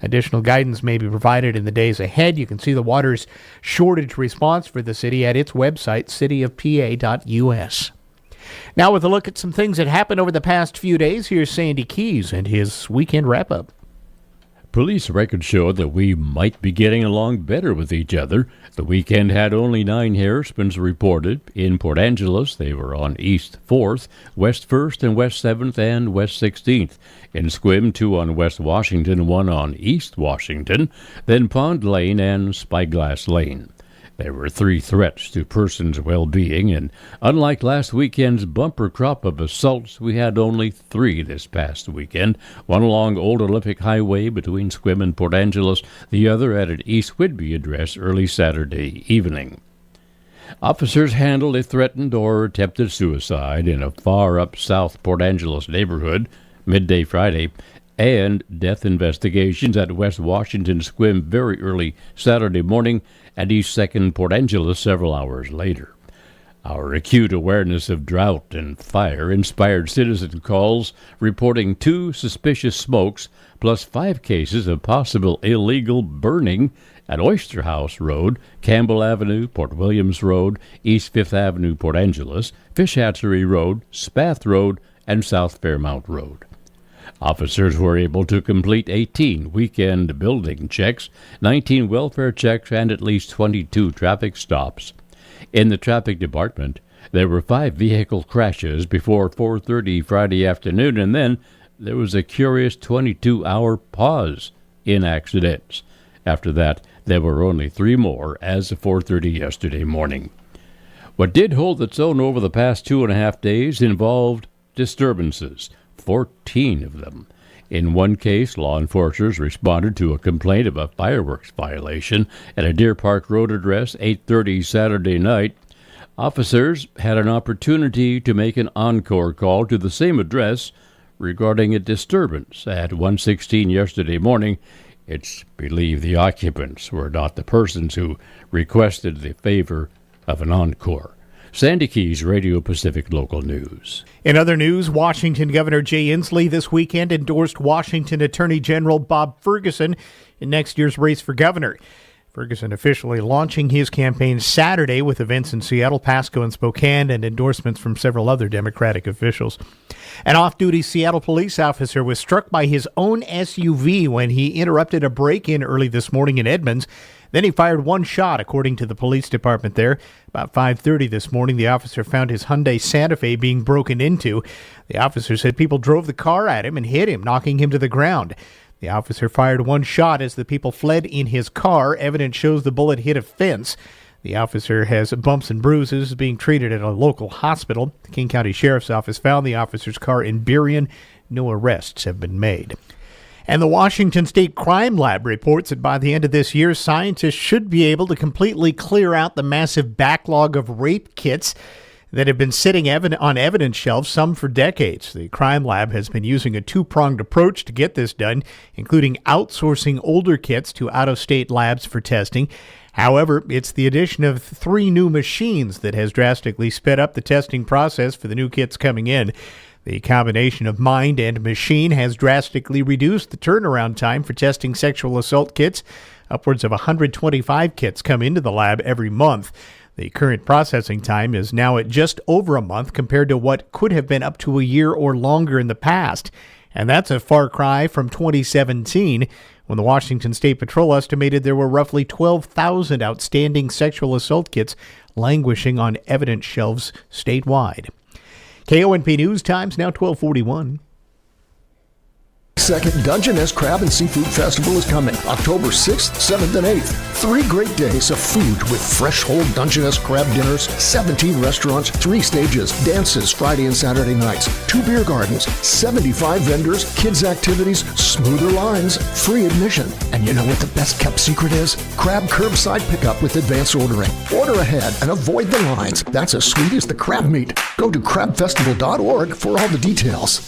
Additional guidance may be provided in the days ahead. You can see the water's shortage response for the city at its website, cityofpa.us. Now with a look at some things that happened over the past few days, here's Sandy Keys and his weekend wrap-up. Police records show that we might be getting along better with each other. The weekend had only 9 hairspins reported. In Port Angeles, they were on East 4th, West 1st, and West 7th, and West 16th. In Sequim, 2 on West Washington, 1 on East Washington, then Pond Lane and Spyglass Lane. There were 3 threats to persons' well-being, and unlike last weekend's bumper crop of assaults, we had only 3 this past weekend, one along Old Olympic Highway between Sequim and Port Angeles, the other at an East Whidbey address early Saturday evening. Officers handled a threatened or attempted suicide in a far-up South Port Angeles neighborhood midday Friday, and death investigations at West Washington Sequim very early Saturday morning and East 2nd Port Angeles several hours later. Our acute awareness of drought and fire inspired citizen calls reporting 2 suspicious smokes plus 5 cases of possible illegal burning at Oyster House Road, Campbell Avenue, Port Williams Road, East 5th Avenue, Port Angeles, Fish Hatchery Road, Spath Road, and South Fairmount Road. Officers were able to complete 18 weekend building checks, 19 welfare checks, and at least 22 traffic stops. In the traffic department, there were 5 vehicle crashes before 4:30 Friday afternoon, and then there was a curious 22-hour pause in accidents. After that, there were only 3 more as of 4:30 yesterday morning. What did hold its own over the past 2.5 days involved disturbances. 14 of them. In one case, law enforcers responded to a complaint of a fireworks violation at a Deer Park Road address 8:30 Saturday night. Officers had an opportunity to make an encore call to the same address regarding a disturbance at 1:16 yesterday morning. It's believed the occupants were not the persons who requested the favor of an encore. Sandy Keys, Radio Pacific Local News. In other news, Washington Governor Jay Inslee this weekend endorsed Washington Attorney General Bob Ferguson in next year's race for governor. Ferguson officially launching his campaign Saturday with events in Seattle, Pasco, and Spokane, and endorsements from several other Democratic officials. An off-duty Seattle police officer was struck by his own SUV when he interrupted a break-in early this morning in Edmonds. Then he fired 1 shot, according to the police department there. About 5:30 this morning, the officer found his Hyundai Santa Fe being broken into. The officer said people drove the car at him and hit him, knocking him to the ground. The officer fired 1 shot as the people fled in his car. Evidence shows the bullet hit a fence. The officer has bumps and bruises, being treated at a local hospital. The King County Sheriff's Office found the officer's car in Burien. No arrests have been made. And the Washington State Crime Lab reports that by the end of this year, scientists should be able to completely clear out the massive backlog of rape kits that have been sitting on evidence shelves, some for decades. The Crime Lab has been using a 2-pronged approach to get this done, including outsourcing older kits to out-of-state labs for testing. However, it's the addition of 3 new machines that has drastically sped up the testing process for the new kits coming in. The combination of mind and machine has drastically reduced the turnaround time for testing sexual assault kits. Upwards of 125 kits come into the lab every month. The current processing time is now at just over a month compared to what could have been up to a year or longer in the past. And that's a far cry from 2017, when the Washington State Patrol estimated there were roughly 12,000 outstanding sexual assault kits languishing on evidence shelves statewide. KONP News Times now 12:41. Second Dungeness Crab and Seafood Festival is coming October 6th, 7th, and 8th. 3 great days of food with fresh whole Dungeness crab dinners, 17 restaurants, 3 stages, dances Friday and Saturday nights, 2 beer gardens, 75 vendors, kids activities, smoother lines, free admission. And you know what the best kept secret is? Crab curbside pickup with advance ordering. Order ahead and avoid the lines. That's as sweet as the crab meat. Go to crabfestival.org for all the details.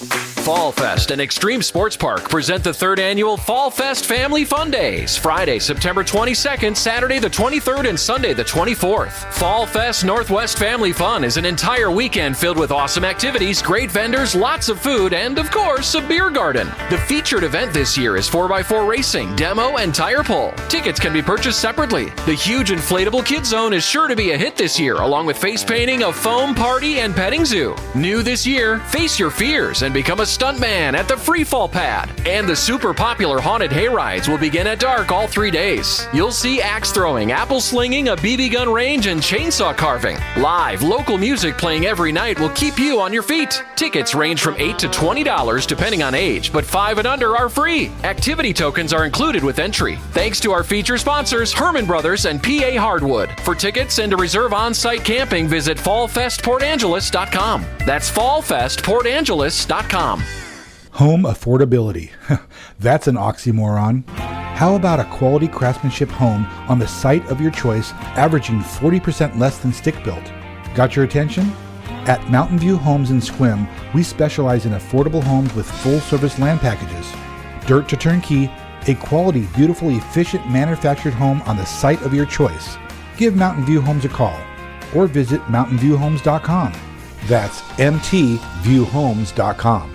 Fall Fest and Extreme Sports Park present the 3rd annual Fall Fest Family Fun Days. Friday, September 22nd, Saturday the 23rd, and Sunday the 24th. Fall Fest Northwest Family Fun is an entire weekend filled with awesome activities, great vendors, lots of food, and of course, a beer garden. The featured event this year is 4x4 racing, demo, and tire pull. Tickets can be purchased separately. The huge inflatable kid zone is sure to be a hit this year, along with face painting, a foam party, and petting zoo. New this year, face your fears and become a stuntman at the free fall pad. And the super popular haunted hay rides will begin at dark all 3 days. You'll see axe throwing, apple slinging, a BB gun range, and chainsaw carving. Live local music playing every night will keep you on your feet. Tickets range from $8 to $20 depending on age, but 5 and under are free. Activity tokens are included with entry. Thanks to our feature sponsors, Herman Brothers and PA Hardwood. For tickets and to reserve on-site camping, visit fallfestportangeles.com. That's fallfestportangeles.com. Home affordability. That's an oxymoron. How about a quality craftsmanship home on the site of your choice, averaging 40% less than stick-built? Got your attention? At Mountain View Homes in Sequim, we specialize in affordable homes with full-service land packages. Dirt to turnkey, a quality, beautiful, efficient manufactured home on the site of your choice. Give Mountain View Homes a call or visit mountainviewhomes.com. That's mtviewhomes.com.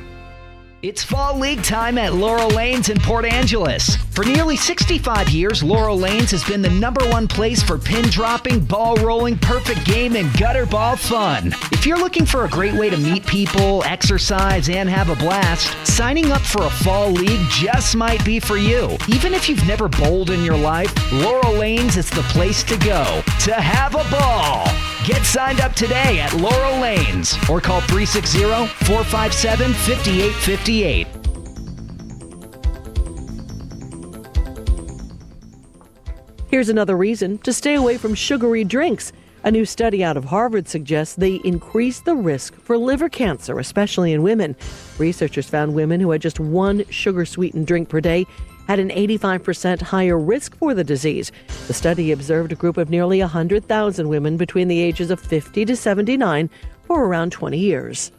It's Fall League time at Laurel Lanes in Port Angeles. For nearly 65 years, Laurel Lanes has been the #1 place for pin dropping, ball rolling, perfect game, and gutter ball fun. If you're looking for a great way to meet people, exercise, and have a blast, signing up for a Fall League just might be for you. Even if you've never bowled in your life, Laurel Lanes is the place to go to have a ball. Get signed up today at Laurel Lanes or call 360-457-5858. Here's another reason to stay away from sugary drinks. A new study out of Harvard suggests they increase the risk for liver cancer, especially in women. Researchers found women who had just 1 sugar-sweetened drink per day had an 85% higher risk for the disease. The study observed a group of nearly 100,000 women between the ages of 50 to 79 for around 20 years.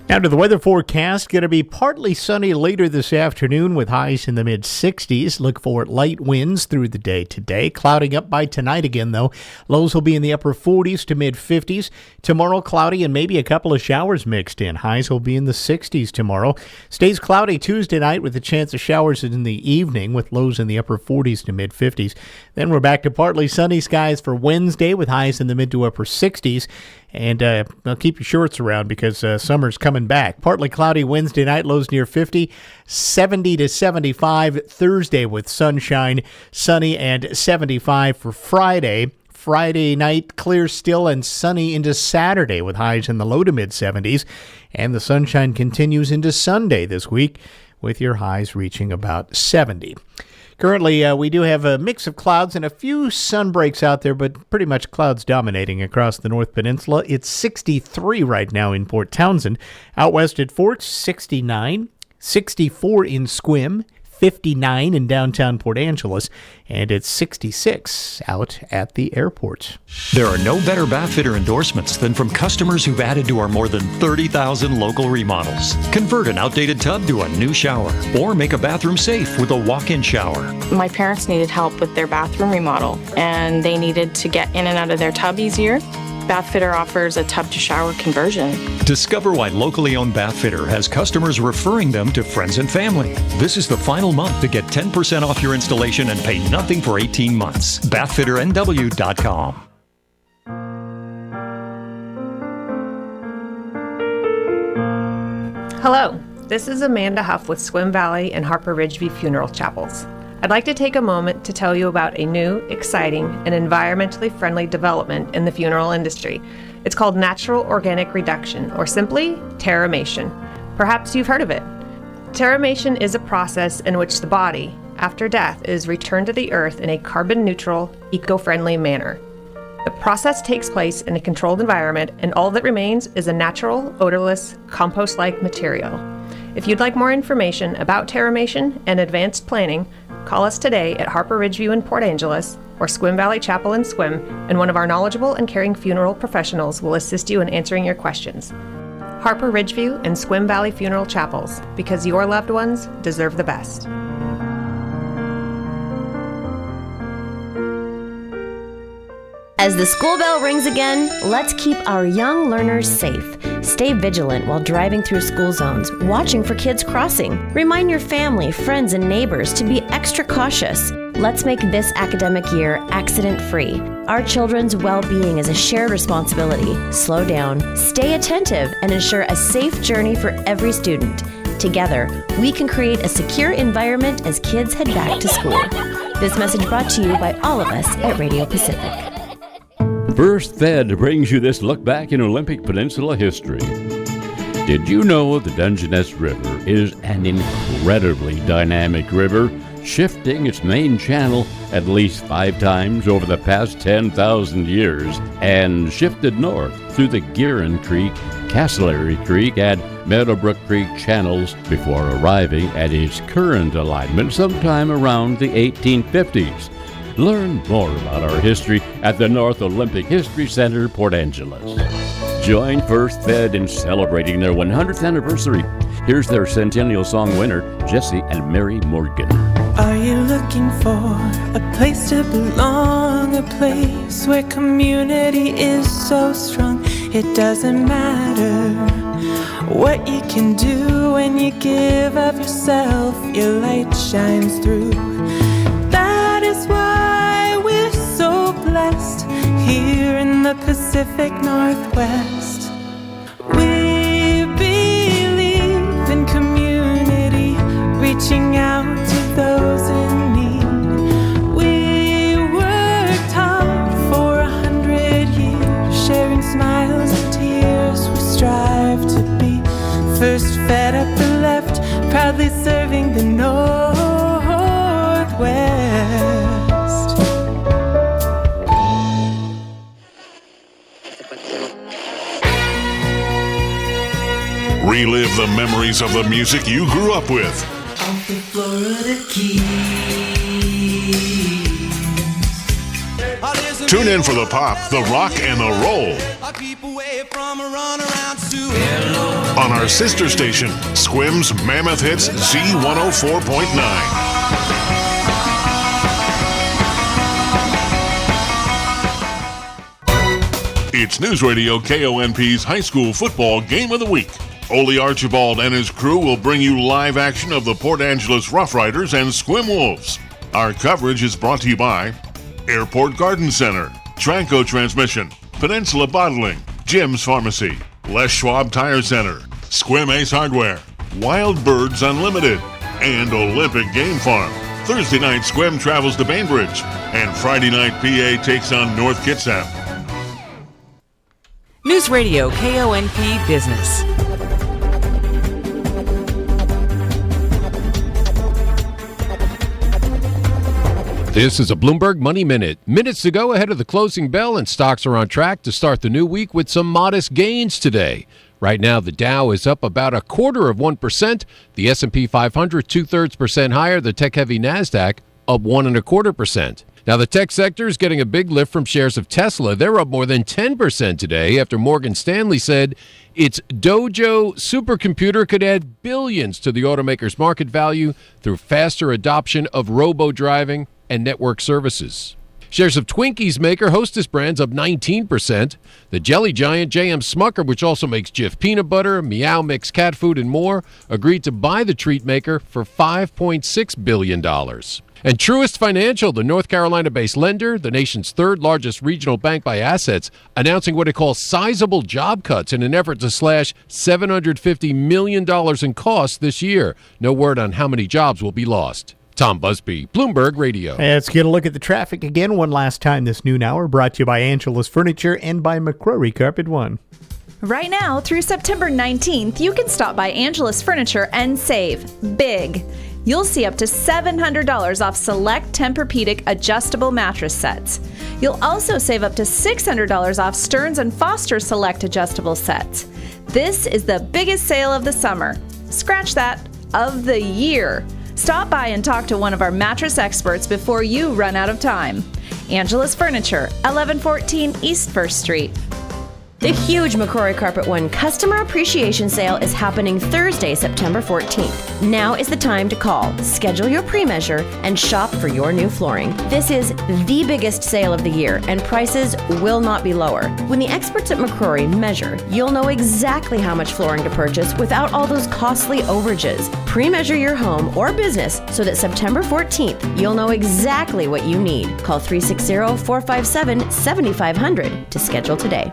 Now to the weather forecast. Going to be partly sunny later this afternoon with highs in the mid-60s. Look for light winds through the day today. Clouding up by tonight again, though. Lows will be in the upper 40s to mid-50s. Tomorrow, cloudy and maybe a couple of showers mixed in. Highs will be in the 60s tomorrow. Stays cloudy Tuesday night with a chance of showers in the evening with lows in the upper 40s to mid-50s. Then we're back to partly sunny skies for Wednesday with highs in the mid to upper 60s. And keep your shorts around because summer's coming back. Partly cloudy Wednesday night, lows near 50, 70 to 75 Thursday with sunshine, sunny, and 75 for Friday. Friday night, clear still and sunny into Saturday with highs in the low to mid-70s. And the sunshine continues into Sunday this week with your highs reaching about 70. Currently, we do have a mix of clouds and a few sun breaks out there, but pretty much clouds dominating across the North Peninsula. It's 63 right now in Port Townsend. Out west at Fort, 69, 64 in Sequim, 59 in downtown Port Angeles, and it's 66 out at the airport. There are no better bath fitter endorsements than from customers who've added to our more than 30,000 local remodels. Convert an outdated tub to a new shower, or make a bathroom safe with a walk-in shower. My parents needed help with their bathroom remodel, and they needed to get in and out of their tub easier. Bath Fitter offers a tub-to-shower conversion. Discover why locally owned Bath Fitter has customers referring them to friends and family. This is the final month to get 10% off your installation and pay nothing for 18 months. BathFitterNW.com. Hello, this is Amanda Huff with Swim Valley and Harper Ridgeview Funeral Chapels. I'd like to take a moment to tell you about a new, exciting, and environmentally friendly development in the funeral industry. It's called Natural Organic Reduction, or simply Terramation. Perhaps you've heard of it. Terramation is a process in which the body, after death, is returned to the earth in a carbon-neutral, eco-friendly manner. The process takes place in a controlled environment, and all that remains is a natural, odorless, compost-like material. If you'd like more information about terramation and advanced planning, call us today at Harper Ridgeview in Port Angeles or Sequim Valley Chapel in Sequim, and one of our knowledgeable and caring funeral professionals will assist you in answering your questions. Harper Ridgeview and Sequim Valley Funeral Chapels, because your loved ones deserve the best. As the school bell rings again, let's keep our young learners safe. Stay vigilant while driving through school zones, watching for kids crossing. Remind your family, friends, and neighbors to be extra cautious. Let's make this academic year accident-free. Our children's well-being is a shared responsibility. Slow down, stay attentive, and ensure a safe journey for every student. Together, we can create a secure environment as kids head back to school. This message brought to you by all of us at Radio Pacific. First Fed brings you this look back in Olympic Peninsula history. Did you know the Dungeness River is an incredibly dynamic river, shifting its main channel at least 5 times over the past 10,000 years, and shifted north through the Gearin Creek, Castleberry Creek, and Meadowbrook Creek channels before arriving at its current alignment sometime around the 1850s. Learn more about our history at the North Olympic History Center, Port Angeles. Join First Fed in celebrating their 100th anniversary. Here's their Centennial Song winner, Jesse and Mary Morgan. Are you looking for a place to belong, a place where community is so strong? It doesn't matter what you can do when you give of yourself, your light shines through. That is why we're so blessed here in the Pacific Northwest. We believe in community, reaching out to those in need. We worked hard for 100 years, sharing smiles and tears. We strive to be first fed up the left, proudly serving the Northwest. Relive the memories of the music you grew up with. Off the Florida Keys. Tune in for the pop, the rock, and the roll. On our sister station, Sequim's Mammoth Hits Z104.9. It's Newsradio KONP's high school football game of the week. Ole Archibald and his crew will bring you live action of the Port Angeles Rough Riders and Sequim Wolves. Our coverage is brought to you by Airport Garden Center, Tranco Transmission, Peninsula Bottling, Jim's Pharmacy, Les Schwab Tire Center, Sequim Ace Hardware, Wild Birds Unlimited, and Olympic Game Farm. Thursday night, Sequim travels to Bainbridge, and Friday night, PA takes on North Kitsap. Newsradio KONP Business. This is a Bloomberg Money Minute. Minutes to go ahead of the closing bell, and stocks are on track to start the new week with some modest gains today. Right now, the Dow is up about 0.25%. The S&P 500 0.2% higher. The tech-heavy NASDAQ up 1.25%. Now, the tech sector is getting a big lift from shares of Tesla. They're up more than 10% today after Morgan Stanley said its Dojo supercomputer could add billions to the automaker's market value through faster adoption of robo-driving and network services. Shares of Twinkies maker Hostess Brands up 19%. The jelly giant J.M. Smucker, which also makes Jif peanut butter, Meow Mix cat food, and more, agreed to buy the treat maker for $5.6 billion. And Truist Financial, the North Carolina-based lender, the nation's third largest regional bank by assets, announcing what it calls sizable job cuts in an effort to slash $750 million in costs this year. No word on how many jobs will be lost. Tom Busby, Bloomberg Radio. Let's get a look at the traffic again one last time this noon hour, brought to you by Angela's Furniture and by McCrory Carpet One. Right now, through September 19th, you can stop by Angela's Furniture and save big. You'll see up to $700 off select Tempur-Pedic adjustable mattress sets. You'll also save up to $600 off Stearns & Foster select adjustable sets. This is the biggest sale of the summer. Scratch that, of the year. Stop by and talk to one of our mattress experts before you run out of time. Angela's Furniture, 1114 East 1st Street. The huge McCrory Carpet One Customer Appreciation Sale is happening Thursday, September 14th. Now is the time to call, schedule your pre-measure, and shop for your new flooring. This is the biggest sale of the year, and prices will not be lower. When the experts at McCrory measure, you'll know exactly how much flooring to purchase without all those costly overages. Pre-measure your home or business so that September 14th, you'll know exactly what you need. Call 360-457-7500 to schedule today.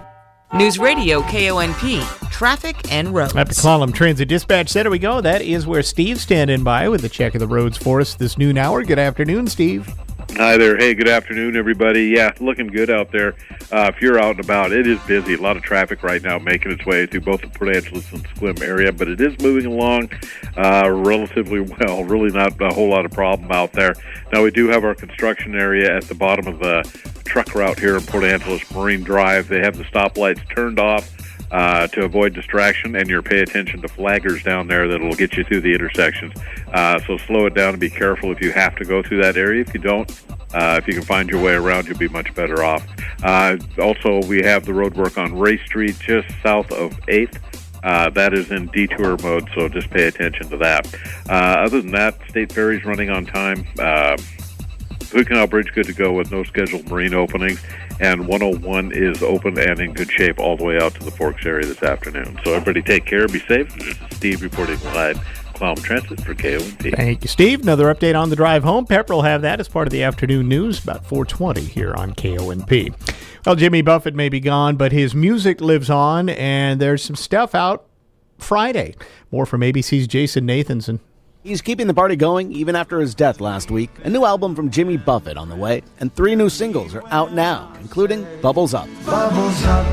News Radio KONP, traffic and roads. At the Clallam Transit Dispatch Center we go. That is where Steve's standing by with a check of the roads for us this noon hour. Good afternoon, Steve. Hi there. Hey, good afternoon, everybody. Yeah, looking good out there. If you're out and about, it is busy. A lot of traffic right now making its way through both the Port Angeles and Sequim area, but it is moving along relatively well. Really not a whole lot of problem out there. Now, we do have our construction area at the bottom of the truck route here in Port Angeles Marine Drive. They have the stoplights turned off to avoid distraction, and you're pay attention to flaggers down there that will get you through the intersections. So slow it down and be careful if you have to go through that area. If you don't, if you can find your way around, you'll be much better off. Also, we have the road work on Ray Street just south of 8th. That is in detour mode, so just pay attention to that. Other than that, State Ferry's running on time. Hood Canal Bridge good to go with no scheduled marine openings, and 101 is open and in good shape all the way out to the Forks area this afternoon. So everybody take care, be safe. This is Steve reporting live, Clallam Transit for KONP. Thank you, Steve. Another update on the drive home. Pepper will have that as part of the afternoon news about 4:20 here on KONP. Well, Jimmy Buffett may be gone, but his music lives on, and there's some stuff out Friday. More from ABC's Jason Nathanson. He's keeping the party going even after his death last week. A new album from Jimmy Buffett on the way, and 3 new singles are out now, including Bubbles Up. Bubbles up,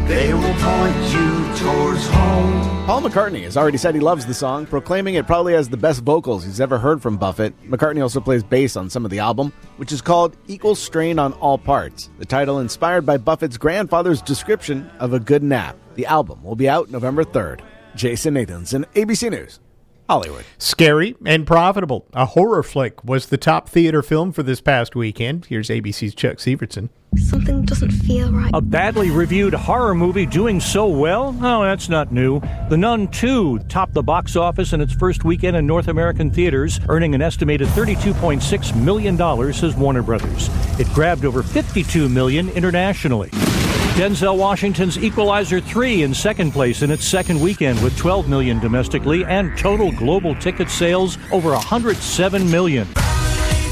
they will point you towards home. Paul McCartney has already said he loves the song, proclaiming it probably has the best vocals he's ever heard from Buffett. McCartney also plays bass on some of the album, which is called Equal Strain on All Parts, the title inspired by Buffett's grandfather's description of a good nap. The album will be out November 3rd. Jason Nathanson, ABC News. Hollywood. Scary and profitable. A horror flick was the top theater film for this past weekend. Here's ABC's Chuck Sievertson. Something doesn't feel right. A badly reviewed horror movie doing so well? Oh, that's not new. The Nun 2 topped the box office in its first weekend in North American theaters, earning an estimated $32.6 million, says Warner Brothers. It grabbed over $52 million internationally. Denzel Washington's Equalizer 3 in second place in its second weekend with $12 million domestically and total global ticket sales over $107 million.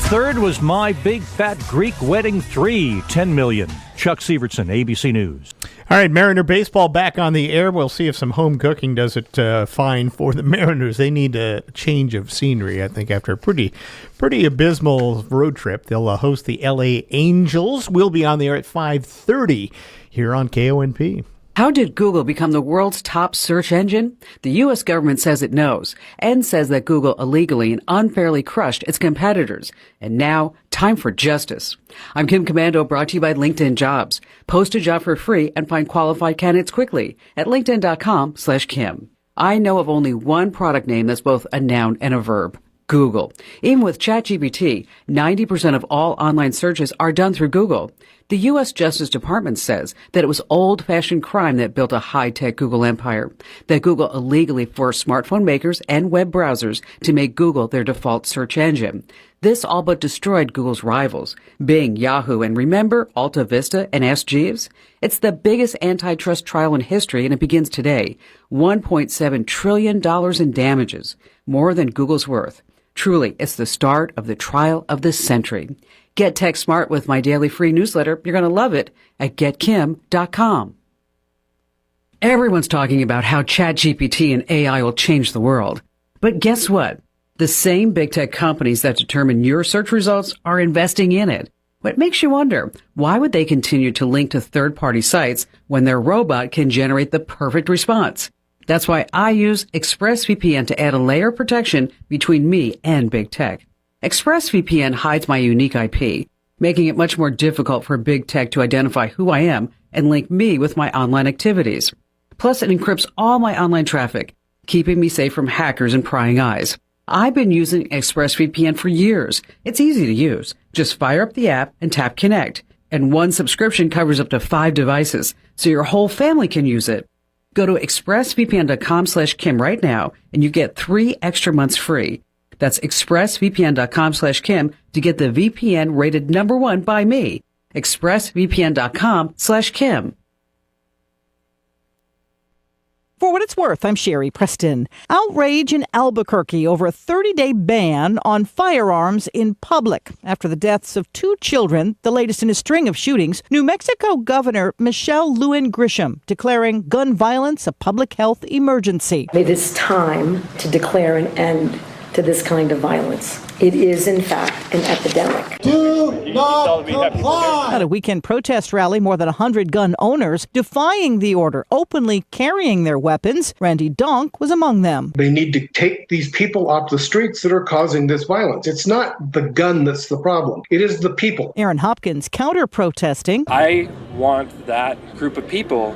Third was My Big Fat Greek Wedding 3, $10 million. Chuck Sievertson, ABC News. All right, Mariner baseball back on the air. We'll see if some home cooking does it fine for the Mariners. They need a change of scenery, I think, after a pretty abysmal road trip. They'll host the L.A. Angels. We'll be on the air at 5:30 here on KONP. How did Google become the world's top search engine? The U.S. government says it knows and says that Google illegally and unfairly crushed its competitors. And now, time for justice. I'm Kim Commando, brought to you by LinkedIn Jobs. Post a job for free and find qualified candidates quickly at linkedin.com/Kim. I know of only one product name that's both a noun and a verb. Google. Even with ChatGPT, 90% of all online searches are done through Google. The U.S. Justice Department says that it was old-fashioned crime that built a high-tech Google empire, that Google illegally forced smartphone makers and web browsers to make Google their default search engine. This all but destroyed Google's rivals, Bing, Yahoo, and remember Alta Vista and Ask Jeeves? It's the biggest antitrust trial in history, and it begins today. $1.7 trillion in damages, more than Google's worth. Truly, it's the start of the trial of the century. Get tech smart with my daily free newsletter. You're going to love it at getkim.com. Everyone's talking about how ChatGPT and AI will change the world. But guess what? The same big tech companies that determine your search results are investing in it. What makes you wonder, why would they continue to link to third-party sites when their robot can generate the perfect response? That's why I use ExpressVPN to add a layer of protection between me and big tech. ExpressVPN hides my unique IP, making it much more difficult for big tech to identify who I am and link me with my online activities. Plus, it encrypts all my online traffic, keeping me safe from hackers and prying eyes. I've been using ExpressVPN for years. It's easy to use. Just fire up the app and tap Connect. And one subscription covers up to 5 devices, so your whole family can use it. Go to expressvpn.com/Kim right now, and you get 3 extra months free. That's expressvpn.com/Kim to get the VPN rated #1 by me. expressvpn.com/Kim. For what it's worth, I'm Sherry Preston. Outrage in Albuquerque over a 30-day ban on firearms in public. After the deaths of 2 children, the latest in a string of shootings, New Mexico Governor Michelle Lujan Grisham declaring gun violence a public health emergency. It is time to declare an end to this kind of violence. It is, in fact, an epidemic. Do not comply! At a weekend protest rally, more than 100 gun owners defying the order, openly carrying their weapons. Randy Donk was among them. They need to take these people off the streets that are causing this violence. It's not the gun that's the problem. It is the people. Aaron Hopkins counter-protesting. I want that group of people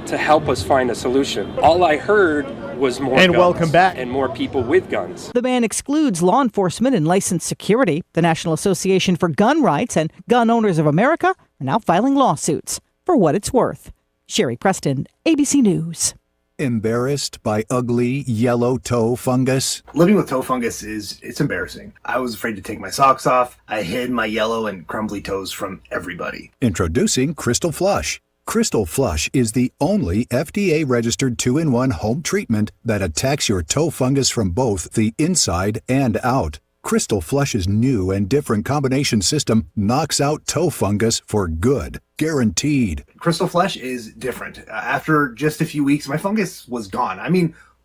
to help us find a solution. All I heard was more and guns welcome back. And more people with guns. The ban excludes law enforcement and licensed security. The National Association for Gun Rights and Gun Owners of America are now filing lawsuits. For what it's worth. Sherry Preston, ABC News. Embarrassed by ugly yellow toe fungus? Living with toe fungus it's embarrassing. I was afraid to take my socks off. I hid my yellow and crumbly toes from everybody. Introducing Crystal Flush. Crystal Flush is the only FDA-registered 2-in-1 home treatment that attacks your toe fungus from both the inside and out. Crystal Flush's new and different combination system knocks out toe fungus for good. Guaranteed. Crystal Flush is different. After just a few weeks, my fungus was gone.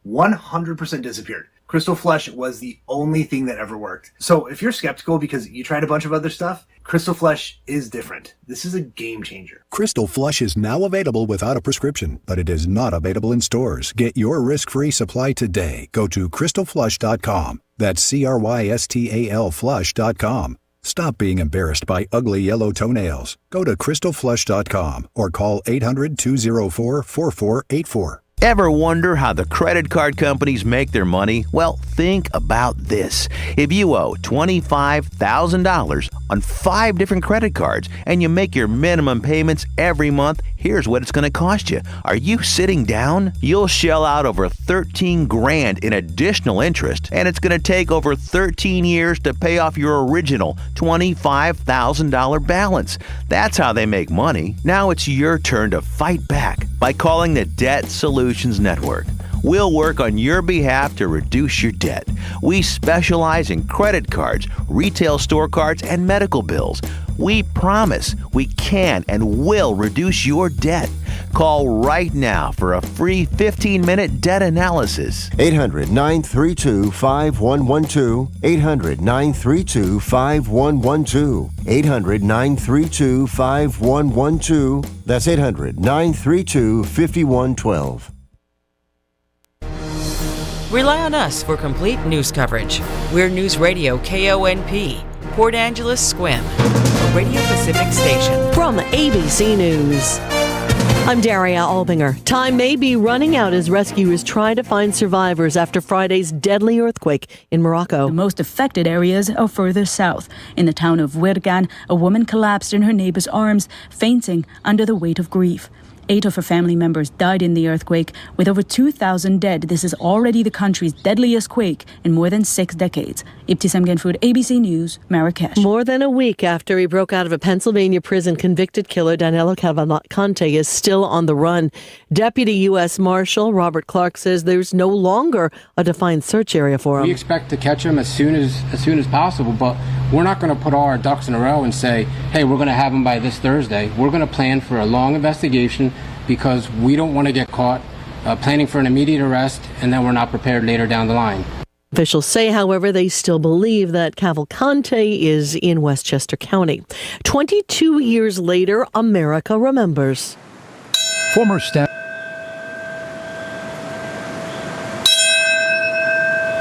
100% disappeared. Crystal Flush was the only thing that ever worked. So if you're skeptical because you tried a bunch of other stuff, Crystal Flush is different. This is a game changer. Crystal Flush is now available without a prescription, but it is not available in stores. Get your risk-free supply today. Go to crystalflush.com. That's CRYSTAL flush.com. Stop being embarrassed by ugly yellow toenails. Go to crystalflush.com or call 800-204-4484. Ever wonder how the credit card companies make their money? Well, think about this. If you owe $25,000 on 5 different credit cards and you make your minimum payments every month, here's what it's going to cost you. Are you sitting down? You'll shell out over $13,000 in additional interest, and it's going to take over 13 years to pay off your original $25,000 balance. That's how they make money. Now it's your turn to fight back by calling the Debt Solutions Network. We'll work on your behalf to reduce your debt. We specialize in credit cards, retail store cards, and medical bills. We promise we can and will reduce your debt. Call right now for a free 15-minute debt analysis. 800-932-5112. 800-932-5112. 800-932-5112. That's 800-932-5112. Rely on us for complete news coverage. We're Newsradio KONP, Port Angeles Squim, a Radio Pacific station. From ABC News, I'm Daria Albinger. Time may be running out as rescuers try to find survivors after Friday's deadly earthquake in Morocco. The most affected areas are further south. In the town of Huirgan, a woman collapsed in her neighbor's arms, fainting under the weight of grief. 8 of her family members died in the earthquake, with over 2,000 dead. This is already the country's deadliest quake in more than 6 decades. Ibtisam Genfood, ABC News, Marrakesh. More than a week after he broke out of a Pennsylvania prison, convicted killer Danilo Cavalcante is still on the run. Deputy U.S. Marshal Robert Clark says there's no longer a defined search area for him. We expect to catch him as soon as possible, but we're not going to put all our ducks in a row and say, hey, we're going to have him by this Thursday. We're going to plan for a long investigation because we don't want to get caught planning for an immediate arrest and then we're not prepared later down the line. Officials say, however, they still believe that Cavalcante is in Westchester County. 22 years later, America remembers. Former staff.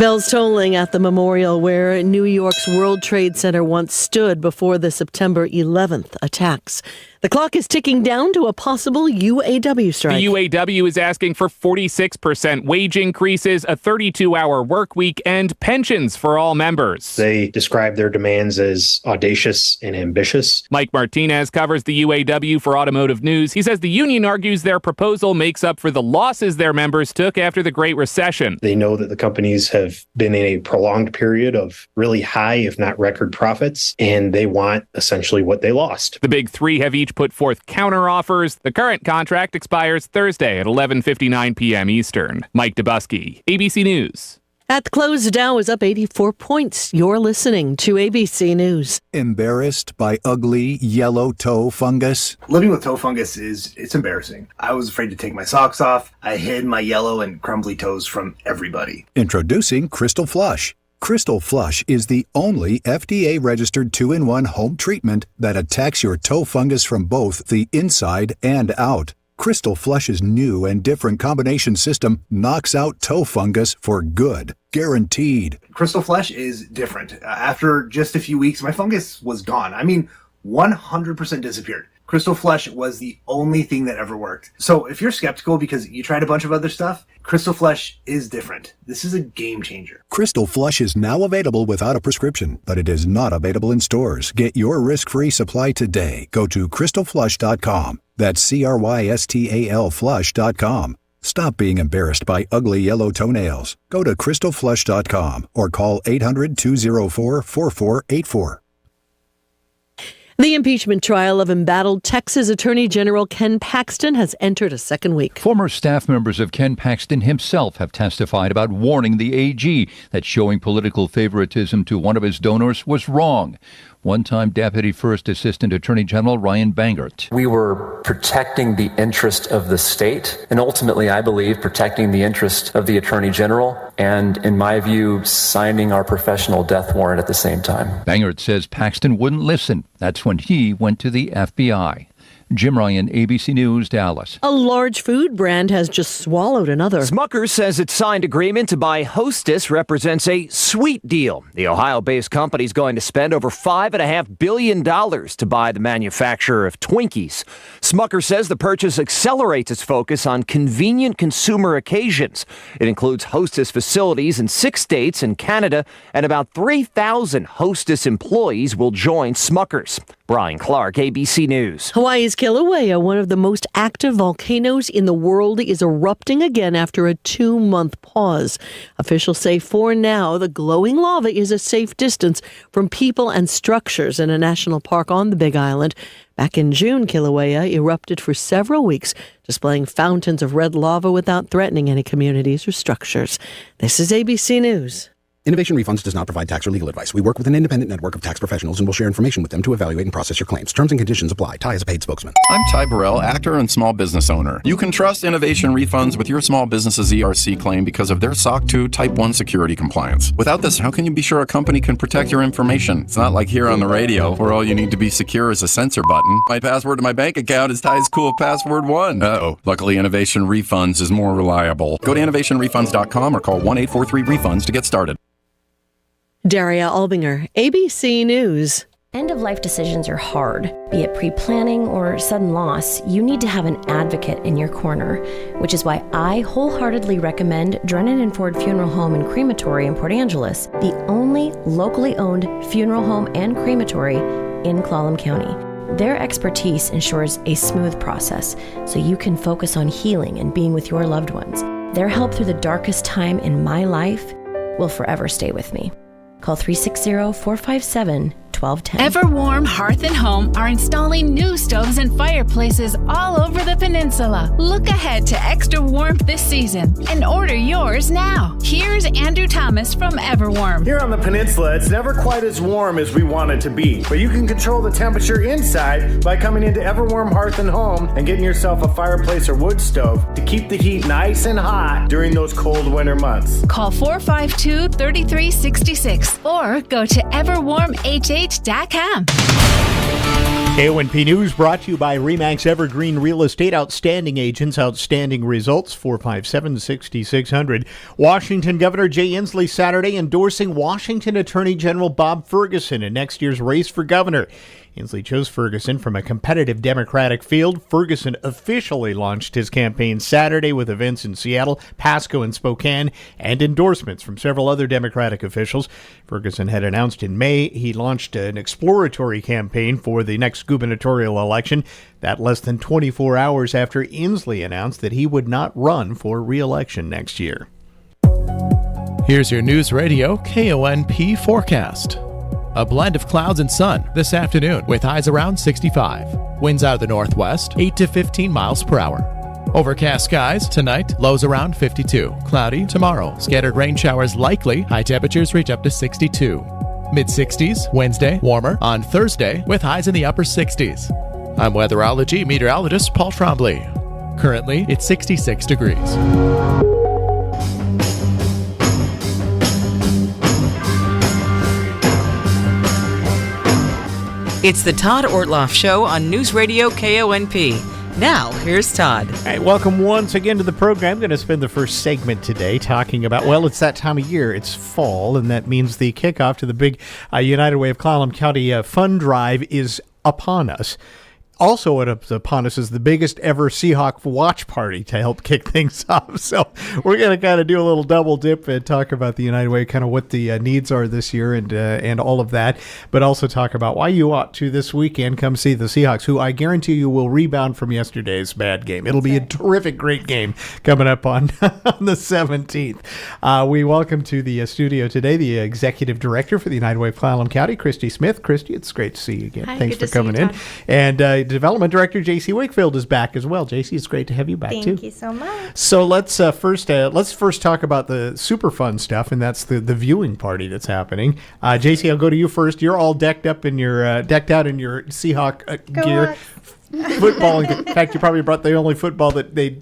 Bells tolling at the memorial where New York's World Trade Center once stood before the September 11th attacks. The clock is ticking down to a possible UAW strike. The UAW is asking for 46% wage increases, a 32-hour work week, and pensions for all members. They describe their demands as audacious and ambitious. Mike Martinez covers the UAW for Automotive News. He says the union argues their proposal makes up for the losses their members took after the Great Recession. They know that the companies have been in a prolonged period of really high, if not record profits, and they want essentially what they lost. The big three have each put forth counteroffers. The current contract expires Thursday at 11:59 p.m. Eastern. Mike Dubusky, ABC News. At the close, the Dow is up 84 points. You're listening to ABC News. Embarrassed by ugly yellow toe fungus? Living with toe fungus it's embarrassing. I was afraid to take my socks off. I hid my yellow and crumbly toes from everybody. Introducing Crystal Flush. Crystal Flush is the only FDA-registered 2-in-1 home treatment that attacks your toe fungus from both the inside and out. Crystal Flush's new and different combination system knocks out toe fungus for good. Guaranteed. Crystal Flush is different. After just a few weeks, my fungus was gone. 100% disappeared. Crystal Flush was the only thing that ever worked. So if you're skeptical because you tried a bunch of other stuff, Crystal Flush is different. This is a game changer. Crystal Flush is now available without a prescription, but it is not available in stores. Get your risk-free supply today. Go to crystalflush.com. That's CRYSTAL flush.com. Stop being embarrassed by ugly yellow toenails. Go to crystalflush.com or call 800-204-4484. The impeachment trial of embattled Texas Attorney General Ken Paxton has entered a second week. Former staff members of Ken Paxton himself have testified about warning the AG that showing political favoritism to one of his donors was wrong. One-time Deputy First Assistant Attorney General Ryan Bangert. We were protecting the interest of the state, and ultimately, I believe, protecting the interest of the Attorney General, and in my view, signing our professional death warrant at the same time. Bangert says Paxton wouldn't listen. That's when he went to the FBI. Jim Ryan, ABC News, Dallas. A large food brand has just swallowed another. Smucker's says its signed agreement to buy Hostess represents a sweet deal. The Ohio-based company is going to spend over $5.5 billion to buy the manufacturer of Twinkies. Smucker says the purchase accelerates its focus on convenient consumer occasions. It includes Hostess facilities in 6 states and Canada, and about 3,000 Hostess employees will join Smucker's. Brian Clark, ABC News. Hawaii's Kilauea, one of the most active volcanoes in the world, is erupting again after a 2-month pause. Officials say for now, the glowing lava is a safe distance from people and structures in a national park on the Big Island. Back in June, Kilauea erupted for several weeks, displaying fountains of red lava without threatening any communities or structures. This is ABC News. Innovation Refunds does not provide tax or legal advice. We work with an independent network of tax professionals and will share information with them to evaluate and process your claims. Terms and conditions apply. Ty is a paid spokesman. I'm Ty Burrell, actor and small business owner. You can trust Innovation Refunds with your small business's ERC claim because of their SOC 2 Type 1 security compliance. Without this, how can you be sure a company can protect your information? It's not like here on the radio, where all you need to be secure is a censor button. My password to my bank account is Ty's Cool Password 1. Uh-oh. Luckily, Innovation Refunds is more reliable. Go to innovationrefunds.com or call 1-843-REFUNDS to get started. Daria Albinger, ABC News. End-of-life decisions are hard. Be it pre-planning or sudden loss, you need to have an advocate in your corner, which is why I wholeheartedly recommend Drennan & Ford Funeral Home and Crematory in Port Angeles, the only locally owned funeral home and crematory in Clallam County. Their expertise ensures a smooth process, so you can focus on healing and being with your loved ones. Their help through the darkest time in my life will forever stay with me. Call 360-457-20 1210. Everwarm Hearth and Home are installing new stoves and fireplaces all over the peninsula. Look ahead to extra warmth this season and order yours now. Here's Andrew Thomas from Everwarm. Here on the peninsula, it's never quite as warm as we want it to be, but you can control the temperature inside by coming into Everwarm Hearth and Home and getting yourself a fireplace or wood stove to keep the heat nice and hot during those cold winter months. Call 452-3366 or go to everwarmhh.com. KONP News brought to you by RE/MAX Evergreen Real Estate. Outstanding agents, outstanding results. 457-6600. Washington Governor Jay Inslee Saturday endorsing Washington Attorney General Bob Ferguson in next year's race for governor. Inslee chose Ferguson from a competitive Democratic field. Ferguson officially launched his campaign Saturday with events in Seattle, Pasco, and Spokane, and endorsements from several other Democratic officials. Ferguson had announced in May he launched an exploratory campaign for the next gubernatorial election. That less than 24 hours after Inslee announced that he would not run for re-election next year. Here's your News Radio KONP forecast. A blend of clouds and sun this afternoon with highs around 65. Winds out of the northwest, 8 to 15 miles per hour. Overcast skies tonight, lows around 52. Cloudy tomorrow, scattered rain showers likely. High temperatures reach up to 62. Mid-60s Wednesday, warmer on Thursday with highs in the upper 60s. I'm weatherology meteorologist Paul Trombley. Currently, it's 66 degrees. It's the Todd Ortloff Show on News Radio KONP. Now, here's Todd. All right, welcome once again to the program. I'm going to spend the first segment today talking about, well, it's that time of year. It's fall, and that means the kickoff to the big United Way of Clallam County Fund Drive is upon us. Also upon us is the biggest ever Seahawk watch party to help kick things off. So we're going to kind of do a little double dip and talk about the United Way, kind of what the needs are this year and all of that, but also talk about why you ought to this weekend come see the Seahawks, who I guarantee you will rebound from yesterday's bad game. It'll be a terrific, great game coming up on, on the 17th. We welcome to the studio today the Executive Director for the United Way of Clallam County, Christy Smith. Christy, it's great to see you again. Hi, thanks for coming in. And Development Director J.C. Wakefield is back as well. J.C., it's great to have you back too. Thank you so much. So let's first talk about the super fun stuff, and that's the viewing party that's happening. J.C., I'll go to you first. You're all decked out in your Seahawk gear, football. In fact, you probably brought the only football that they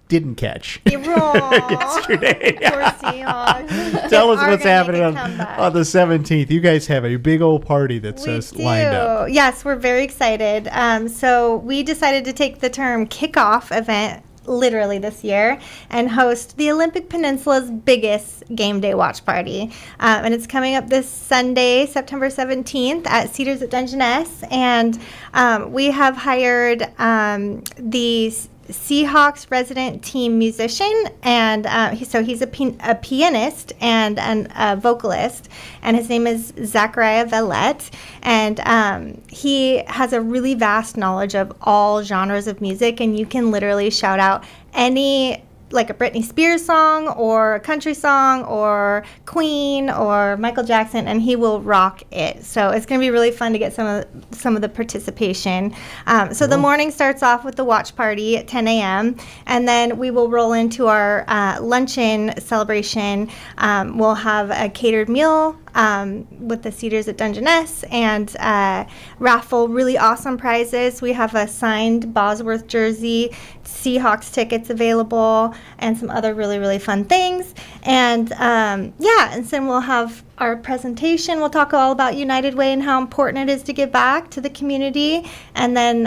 didn't catch yesterday. Tell us what's happening on the 17th. You guys have a big old party that's lined up. Yes, we're very excited. So we decided to take the term kickoff event literally this year and host the Olympic Peninsula's biggest game day watch party. And it's coming up this Sunday, September 17th at Cedars at Dungeness. And we have hired the Seahawks resident team musician, and he's a pianist and a vocalist, and his name is Zachariah Vallette, and he has a really vast knowledge of all genres of music, and you can literally shout out any, like a Britney Spears song or a country song or Queen or Michael Jackson, and he will rock it. So it's going to be really fun to get some of the participation. So the morning starts off with the watch party at 10 a.m. and then we will roll into our luncheon celebration. We'll have a catered meal with the Cedars at Dungeness and raffle really awesome prizes. We have a signed Bosworth jersey, Seahawks tickets available, and some other really, really fun things. And and then we'll have our presentation. We'll talk all about United Way and how important it is to give back to the community. And then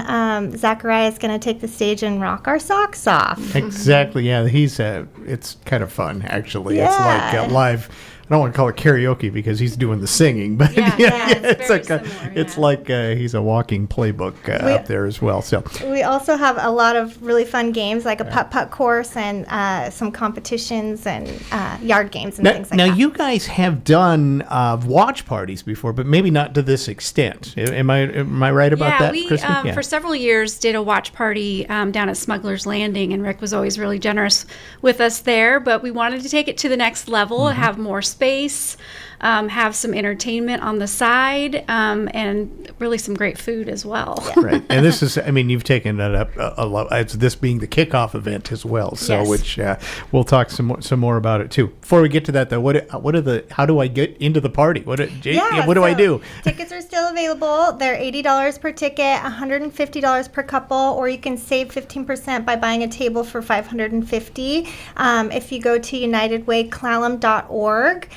Zachariah is going to take the stage and rock our socks off. Exactly. Yeah, it's kind of fun, actually. Yeah. It's like live. I don't want to call it karaoke because he's doing the singing, but it's like he's a walking playbook up there as well. So we also have a lot of really fun games, like a putt-putt course and some competitions and yard games and things like that. Now, you guys have done watch parties before, but maybe not to this extent. Am I right about that, Kristen? We for several years did a watch party down at Smuggler's Landing, and Rick was always really generous with us there. But we wanted to take it to the next level, have more space, have some entertainment on the side, and really some great food as well. Right. And this is, I mean, you've taken that up a lot. It's this being the kickoff event as well. So, Yes. which we'll talk some more about it too. Before we get to that, though, how do I get into the party? What do I do? Tickets are still available. They're $80 per ticket, $150 per couple, or you can save 15% by buying a table for $550. If you go to unitedwayclallam.org,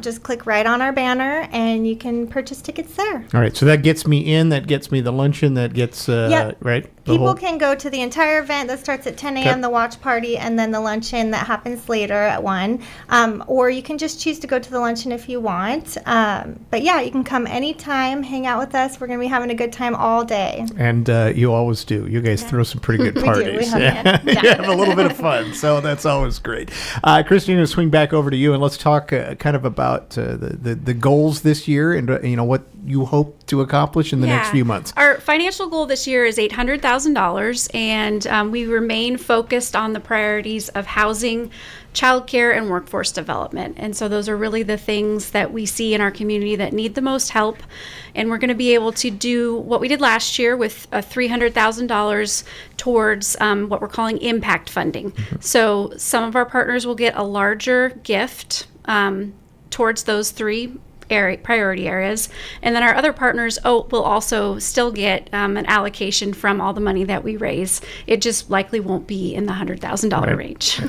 just click right on our banner, and you can purchase tickets there. All right. So that gets me in. That gets me the luncheon. That gets Yep. right. People can go to the entire event that starts at 10 a.m., Okay. the watch party, and then the luncheon that happens later at 1. Or you can just choose to go to the luncheon if you want. But yeah, you can come anytime, hang out with us. We're going to be having a good time all day. And you always do. You guys throw some pretty good We do. parties. We have You have a little bit of fun, so that's always great. Christina, swing back over to you, and let's talk kind of about the goals this year, and what you hope to accomplish in the next few months. Our financial goal this year is $800,000, and we remain focused on the priorities of housing, childcare, and workforce development. And so those are really the things that we see in our community that need the most help. And we're going to be able to do what we did last year with $300,000 towards what we're calling impact funding. So some of our partners will get a larger gift towards those three priority areas, and then our other partners will also still get an allocation from all the money that we raise. It just likely won't be in the $100,000 range.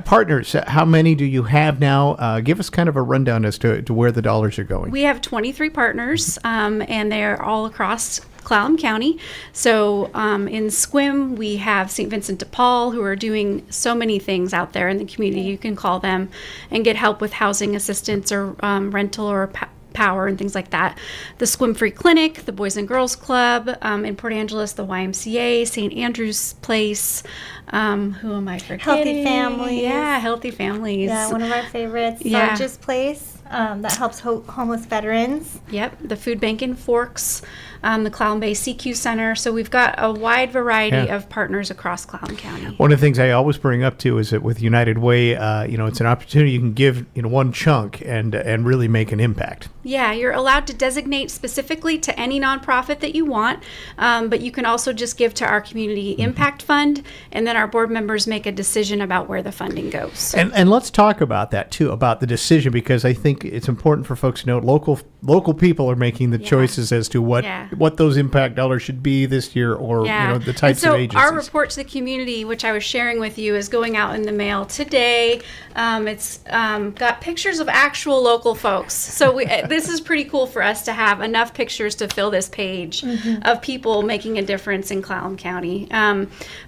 Partners, how many do you have now? Give us kind of a rundown as to where the dollars are going. We have 23 partners, and they are all across Clallam County. So in SQUIM, we have St. Vincent de Paul, who are doing so many things out there in the community. You can call them and get help with housing assistance or rental or power and things like that. The SQUIM Free Clinic, the Boys and Girls Club, in Port Angeles, the YMCA, St. Andrew's Place. Who am I forgetting? Healthy Families. Yeah, Healthy Families. Yeah, one of our favorites. Yeah. Sarge's Place. That helps homeless veterans. Yep, the Food Bank in Forks, the Clallam Bay CQ Center. So we've got a wide variety of partners across Clallam County. One of the things I always bring up too is that with United Way, it's an opportunity you can give one chunk and really make an impact. Yeah, you're allowed to designate specifically to any nonprofit that you want, but you can also just give to our Community Impact Fund, and then our board members make a decision about where the funding goes. And let's talk about that too, about the decision, because I think it's important for folks to know local people are making the choices as to what those impact dollars should be this year, or the types of agencies. Our report to the community, which I was sharing with you, is going out in the mail today. It's got pictures of actual local folks. So this is pretty cool for us to have enough pictures to fill this page of people making a difference in Clallam County.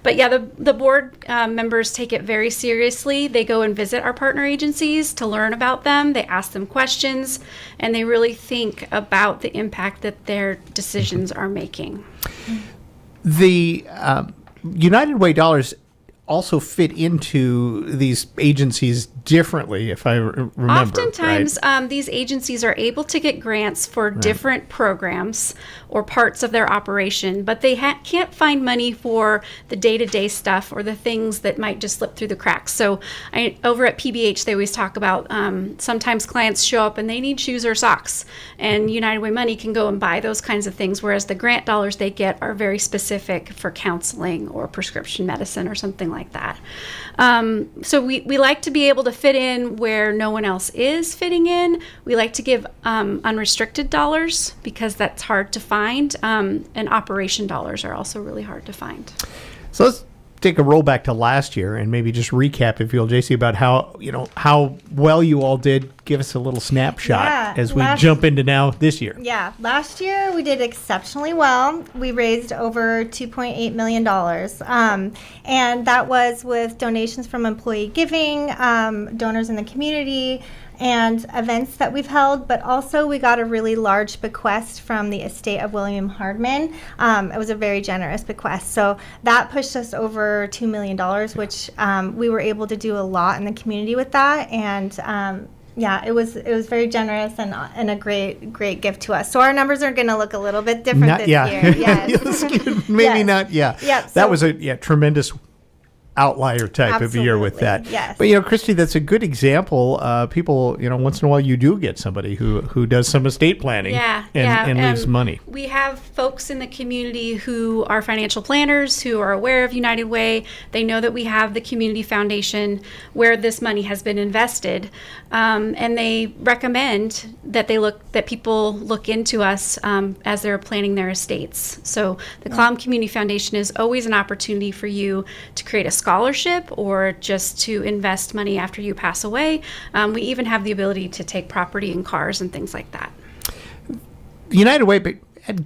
But yeah, the board members take it very seriously. They go and visit our partner agencies to learn about them. They ask them questions, and they really think about the impact that their decisions are making. The United Way dollars also fit into these agencies differently, if I remember. Oftentimes, these agencies are able to get grants for different programs or parts of their operation, but they can't find money for the day-to-day stuff or the things that might just slip through the cracks. So over at PBH, they always talk about sometimes clients show up and they need shoes or socks, and United Way money can go and buy those kinds of things, whereas the grant dollars they get are very specific for counseling or prescription medicine or something like that. So we like to be able to fit in where no one else is fitting in. We like to give unrestricted dollars because that's hard to find, and operation dollars are also really hard to find. So let's take a roll back to last year and maybe just recap, if you will, JC, about how well you all did. Give us a little snapshot as we jump into now this year. Yeah, last year we did exceptionally well. We raised over $2.8 million, and that was with donations from employee giving, donors in the community, and events that we've held, but also we got a really large bequest from the estate of William Hardman. It was a very generous bequest, so that pushed us over $2 million, which we were able to do a lot in the community with that, and it was very generous and a great gift to us. So our numbers are going to look a little bit different this year. Yes. Maybe not. Yeah. Yep, That was a tremendous outlier type of year with that. Yes. But, Christy, that's a good example. People, once in a while you do get somebody who does some estate planning and leaves money. We have folks in the community who are financial planners, who are aware of United Way. They know that we have the community foundation where this money has been invested. And they recommend that people look into us as they're planning their estates. So the Clallam Community Foundation is always an opportunity for you to create a scholarship or just to invest money after you pass away. We even have the ability to take property and cars and things like that. United Way, but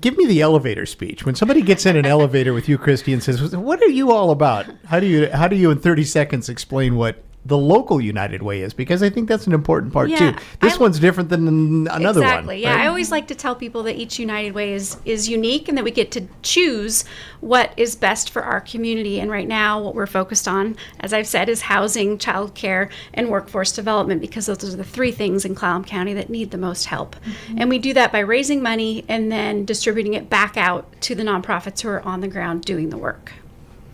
give me the elevator speech. When somebody gets in an elevator with you, Christy, and says, "What are you all about?" How do you in 30 seconds explain what the local United Way is? Because I think that's an important part too. This one's different than another one. Exactly. Yeah, right? I always like to tell people that each United Way is unique and that we get to choose what is best for our community. And right now, what we're focused on, as I've said, is housing, childcare, and workforce development, because those are the three things in Clallam County that need the most help. Mm-hmm. And we do that by raising money and then distributing it back out to the nonprofits who are on the ground doing the work.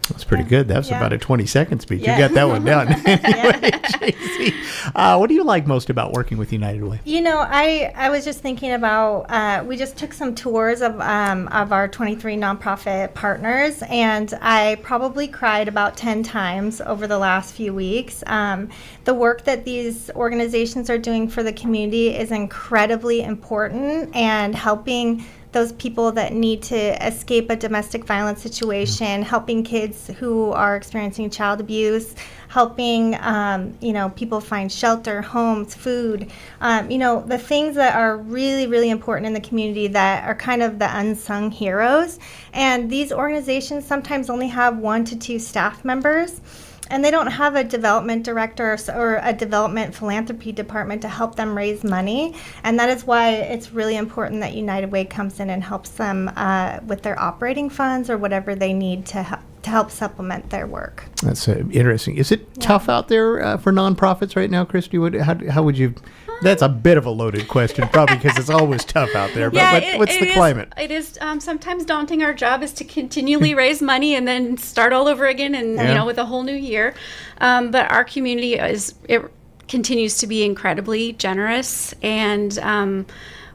That's pretty good. That was about a 20-second speech. You got that one done. Anyway, JC, what do you like most about working with United Way? I was just thinking about, we just took some tours of our 23 nonprofit partners, and I probably cried about 10 times over the last few weeks. The work that these organizations are doing for the community is incredibly important, and helping those people that need to escape a domestic violence situation, helping kids who are experiencing child abuse, helping people find shelter, homes, food, the things that are really, really important in the community that are kind of the unsung heroes. And these organizations sometimes only have 1 to 2 staff members, and they don't have a development director or a development philanthropy department to help them raise money. And that is why it's really important that United Way comes in and helps them with their operating funds or whatever they need to help supplement their work. That's interesting. Is it tough out there for nonprofits right now, Christy? How would you... That's a bit of a loaded question, probably because it's always tough out there. But what's the climate? It is sometimes daunting. Our job is to continually raise money and then start all over again, and with a whole new year. But our community continues to be incredibly generous, and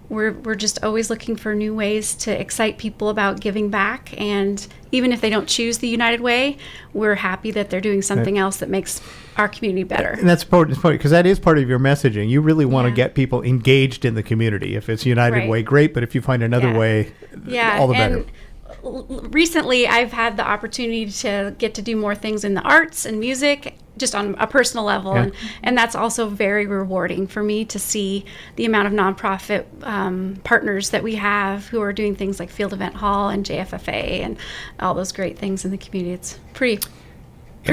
we're just always looking for new ways to excite people about giving back. And even if they don't choose the United Way, we're happy that they're doing something else that makes our community better. And that's important because that is part of your messaging. You really want to get people engaged in the community. If it's United Way, great. But if you find another way, all the better. Recently, I've had the opportunity to get to do more things in the arts and music, just on a personal level. And that's also very rewarding for me to see the amount of nonprofit partners that we have who are doing things like Field Event Hall and JFFA and all those great things in the community. It's pretty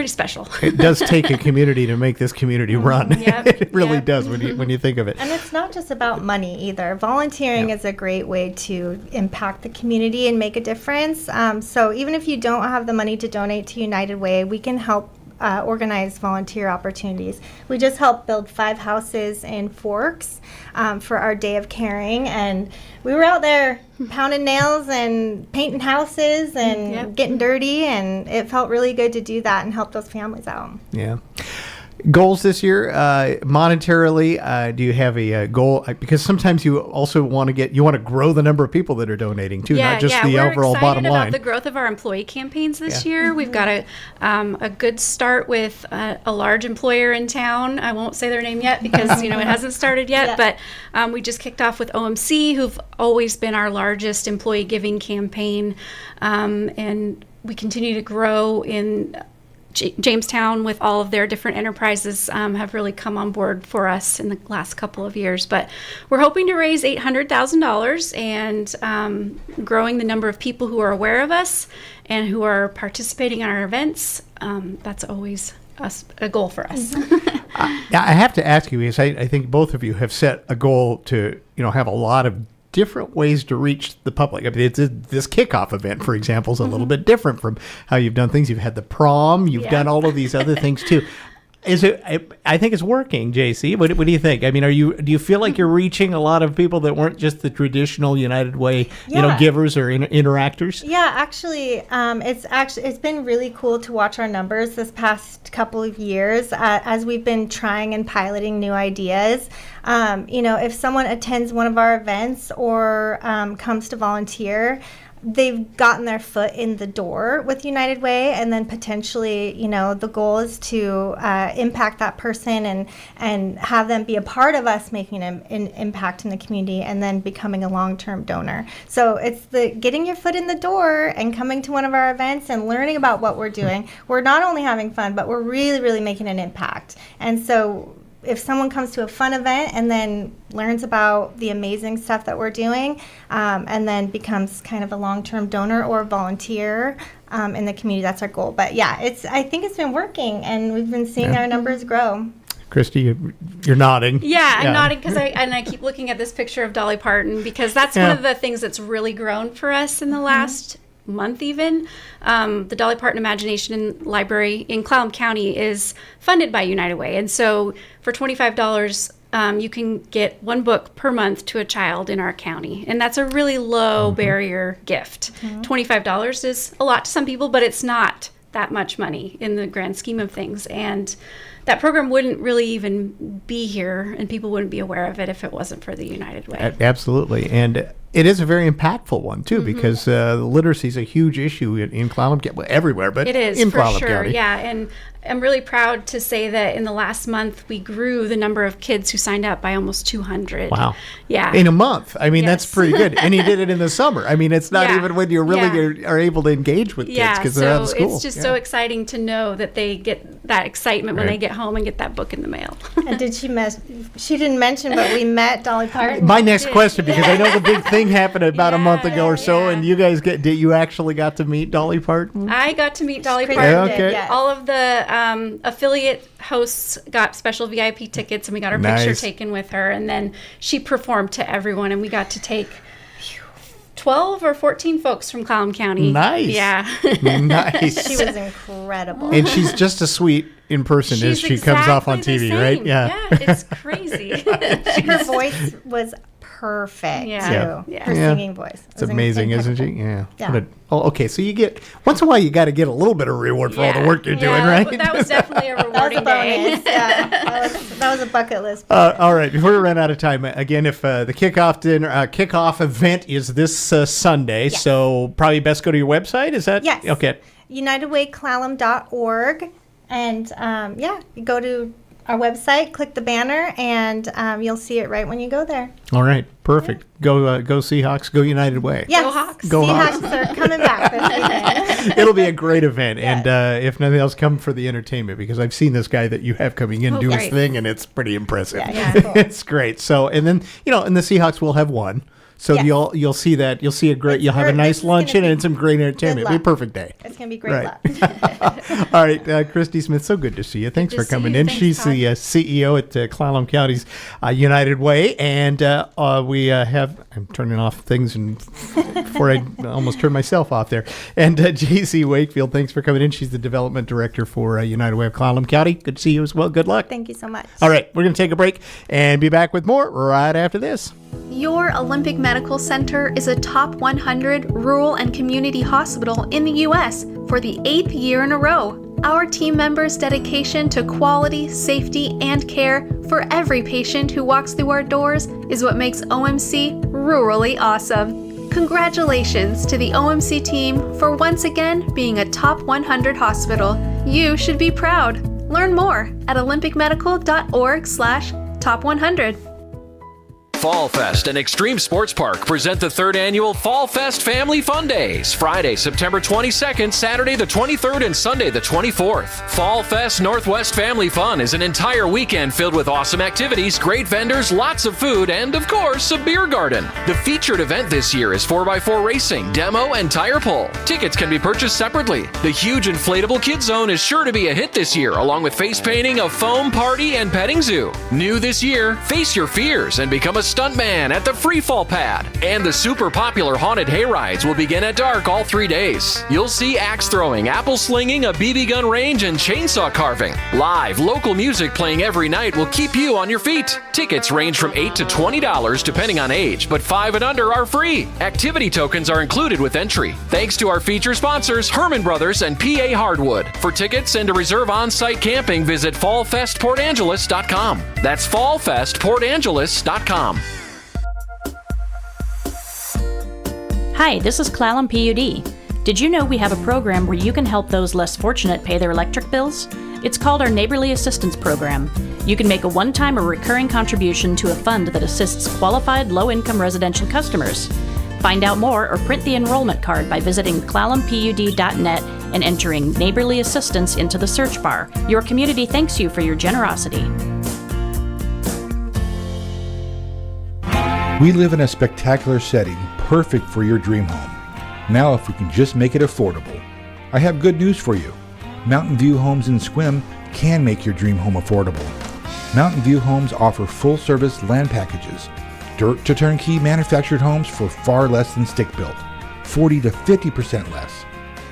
special. It does take a community to make this community run. It really does when you think of it. And it's not just about money either. Volunteering is a great way to impact the community and make a difference. So even if you don't have the money to donate to United Way, we can help organize volunteer opportunities. We just helped build 5 houses in Forks for our Day of Caring, and we were out there pounding nails and painting houses and getting dirty, and it felt really good to do that and help those families out. Yeah. Goals this year, monetarily, do you have a goal? Because sometimes you also want to grow the number of people that are donating too, not just the overall bottom line. We're excited about the growth of our employee campaigns this year. We've got a good start with a large employer in town. I won't say their name yet because it hasn't started yet, but we just kicked off with OMC, who've always been our largest employee giving campaign, and we continue to grow in Jamestown with all of their different enterprises have really come on board for us in the last couple of years. But we're hoping to raise $800,000 and growing the number of people who are aware of us and who are participating in our events. That's always a goal for us. I have to ask you, because I think both of you have set a goal to have a lot of different ways to reach the public. I mean, this kickoff event, for example, is a little bit different from how you've done things. You've had the prom, you've done all of these other things too. Is it? I think it's working, JC. What do you think? I mean, do you feel like you're reaching a lot of people that weren't just the traditional United Way, givers or interactors? Yeah, actually, it's been really cool to watch our numbers this past couple of years as we've been trying and piloting new ideas. If someone attends one of our events or comes to volunteer, they've gotten their foot in the door with United Way, and then potentially, the goal is to impact that person and have them be a part of us making an impact in the community and then becoming a long-term donor. So it's the getting your foot in the door and coming to one of our events and learning about what we're doing. We're not only having fun, but we're really, really making an impact. And so if someone comes to a fun event and then learns about the amazing stuff that we're doing, and then becomes kind of a long-term donor or volunteer in the community, that's our goal. But yeah, I think it's been working, and we've been seeing our numbers grow. Christy, you're nodding. Yeah, I'm nodding because I keep looking at this picture of Dolly Parton because that's one of the things that's really grown for us in the last month even. The Dolly Parton Imagination Library in Clallam County is funded by United Way, and so for $25 you can get one book per month to a child in our county, and that's a really low barrier gift. $25 is a lot to some people, but it's not that much money in the grand scheme of things, and that program wouldn't really even be here and people wouldn't be aware of it if it wasn't for the United Way. Absolutely. And it is a very impactful one, too, because literacy is a huge issue in Clallam County, everywhere, but it is, in for Clallam sure. County. Yeah, and I'm really proud to say that in the last month, we grew the number of kids who signed up by almost 200. Wow. Yeah. In a month. I mean, that's pretty good. And you did it in the summer. I mean, it's not even when you really are able to engage with kids because they're out of school. It's just so exciting to know that they get that excitement when they get home and get that book in the mail. And did she didn't mention, but we met Dolly Parton. My next question, because I know the big thing happened about a month ago or so, and you guys did you actually got to meet Dolly Parton? I got to meet Dolly Parton. Okay. All of the affiliate hosts got special VIP tickets, and we got our picture taken with her, and then she performed to everyone, and we got to take 12 or 14 folks from Clallam County. Nice. Yeah. Nice. She was incredible. And she's just as sweet in person as she comes off on TV, right? Yeah, it's crazy. Her voice was perfect, too. Her singing voice. It's amazing, isn't she? Yeah. Yeah. Okay, so you get, once in a while, you got to get a little bit of reward for all the work you're doing, right? That was definitely a rewarding day. That was a bucket list. All right, before we run out of time, again, if the kickoff event is this Sunday, so probably best go to your website, is that? Yes. Okay. UnitedWayClallam.org, and you go to our website, click the banner, and you'll see it right when you go there. All right, perfect. Go Seahawks, go United Way. Yes. Go Hawks. Go Seahawks Hawks. are coming back this weekend. It'll be a great event, and if nothing else, come for the entertainment, because I've seen this guy that you have coming in do his thing, and it's pretty impressive. Yeah, cool. It's great. So, and then and the Seahawks will have one. So you'll see that. You'll see you'll have a nice luncheon and some great entertainment. It'll be a perfect day. It's going to be great luck. All right, Christy Smith, so good to see you. Thanks for coming in. She's the CEO at Clallam County's United Way, and we have. I'm turning off things before I almost turned myself off there. And JC Wakefield, thanks for coming in. She's the development director for United Way of Clallam County. Good to see you as well. Good luck. Thank you so much. All right, we're going to take a break and be back with more right after this. Your Olympic Medical Center is a top 100 rural and community hospital in the U.S. for the 8th year in a row. Our team members' dedication to quality, safety, and care for every patient who walks through our doors is what makes OMC rurally awesome. Congratulations to the OMC team for once again being a top 100 hospital. You should be proud. Learn more at olympicmedical.org/top100. Fall Fest and Extreme Sports Park present the 3rd annual Fall Fest Family Fun Days, Friday, September 22nd, Saturday the 23rd, and Sunday the 24th. Fall Fest Northwest Family Fun is an entire weekend filled with awesome activities, great vendors, lots of food, and of course, a beer garden. The featured event this year is 4x4 racing, demo, and tire pull. Tickets can be purchased separately. The huge inflatable kid zone is sure to be a hit this year, along with face painting, a foam party, and petting zoo. New this year, face your fears and become a stuntman at the freefall pad. And the super popular haunted hayrides will begin at dark all 3 days. You'll see axe throwing, apple slinging, a BB gun range, and chainsaw carving. Live, local music playing every night will keep you on your feet. Tickets range from $8 to $20 depending on age, but 5 and under are free. Activity tokens are included with entry. Thanks to our feature sponsors, Herman Brothers and PA Hardwood. For tickets and to reserve on-site camping, visit fallfestportangeles.com. That's fallfestportangeles.com. Hi, this is Clallam PUD. Did you know we have a program where you can help those less fortunate pay their electric bills? It's called our Neighborly Assistance Program. You can make a one-time or recurring contribution to a fund that assists qualified low-income residential customers. Find out more or print the enrollment card by visiting clallampud.net and entering Neighborly Assistance into the search bar. Your community thanks you for your generosity. We live in a spectacular setting, perfect for your dream home. Now, if we can just make it affordable. I have good news for you. Mountain View Homes in Sequim can make your dream home affordable. Mountain View Homes offer full-service land packages, dirt to turnkey manufactured homes for far less than stick-built, 40 to 50% less.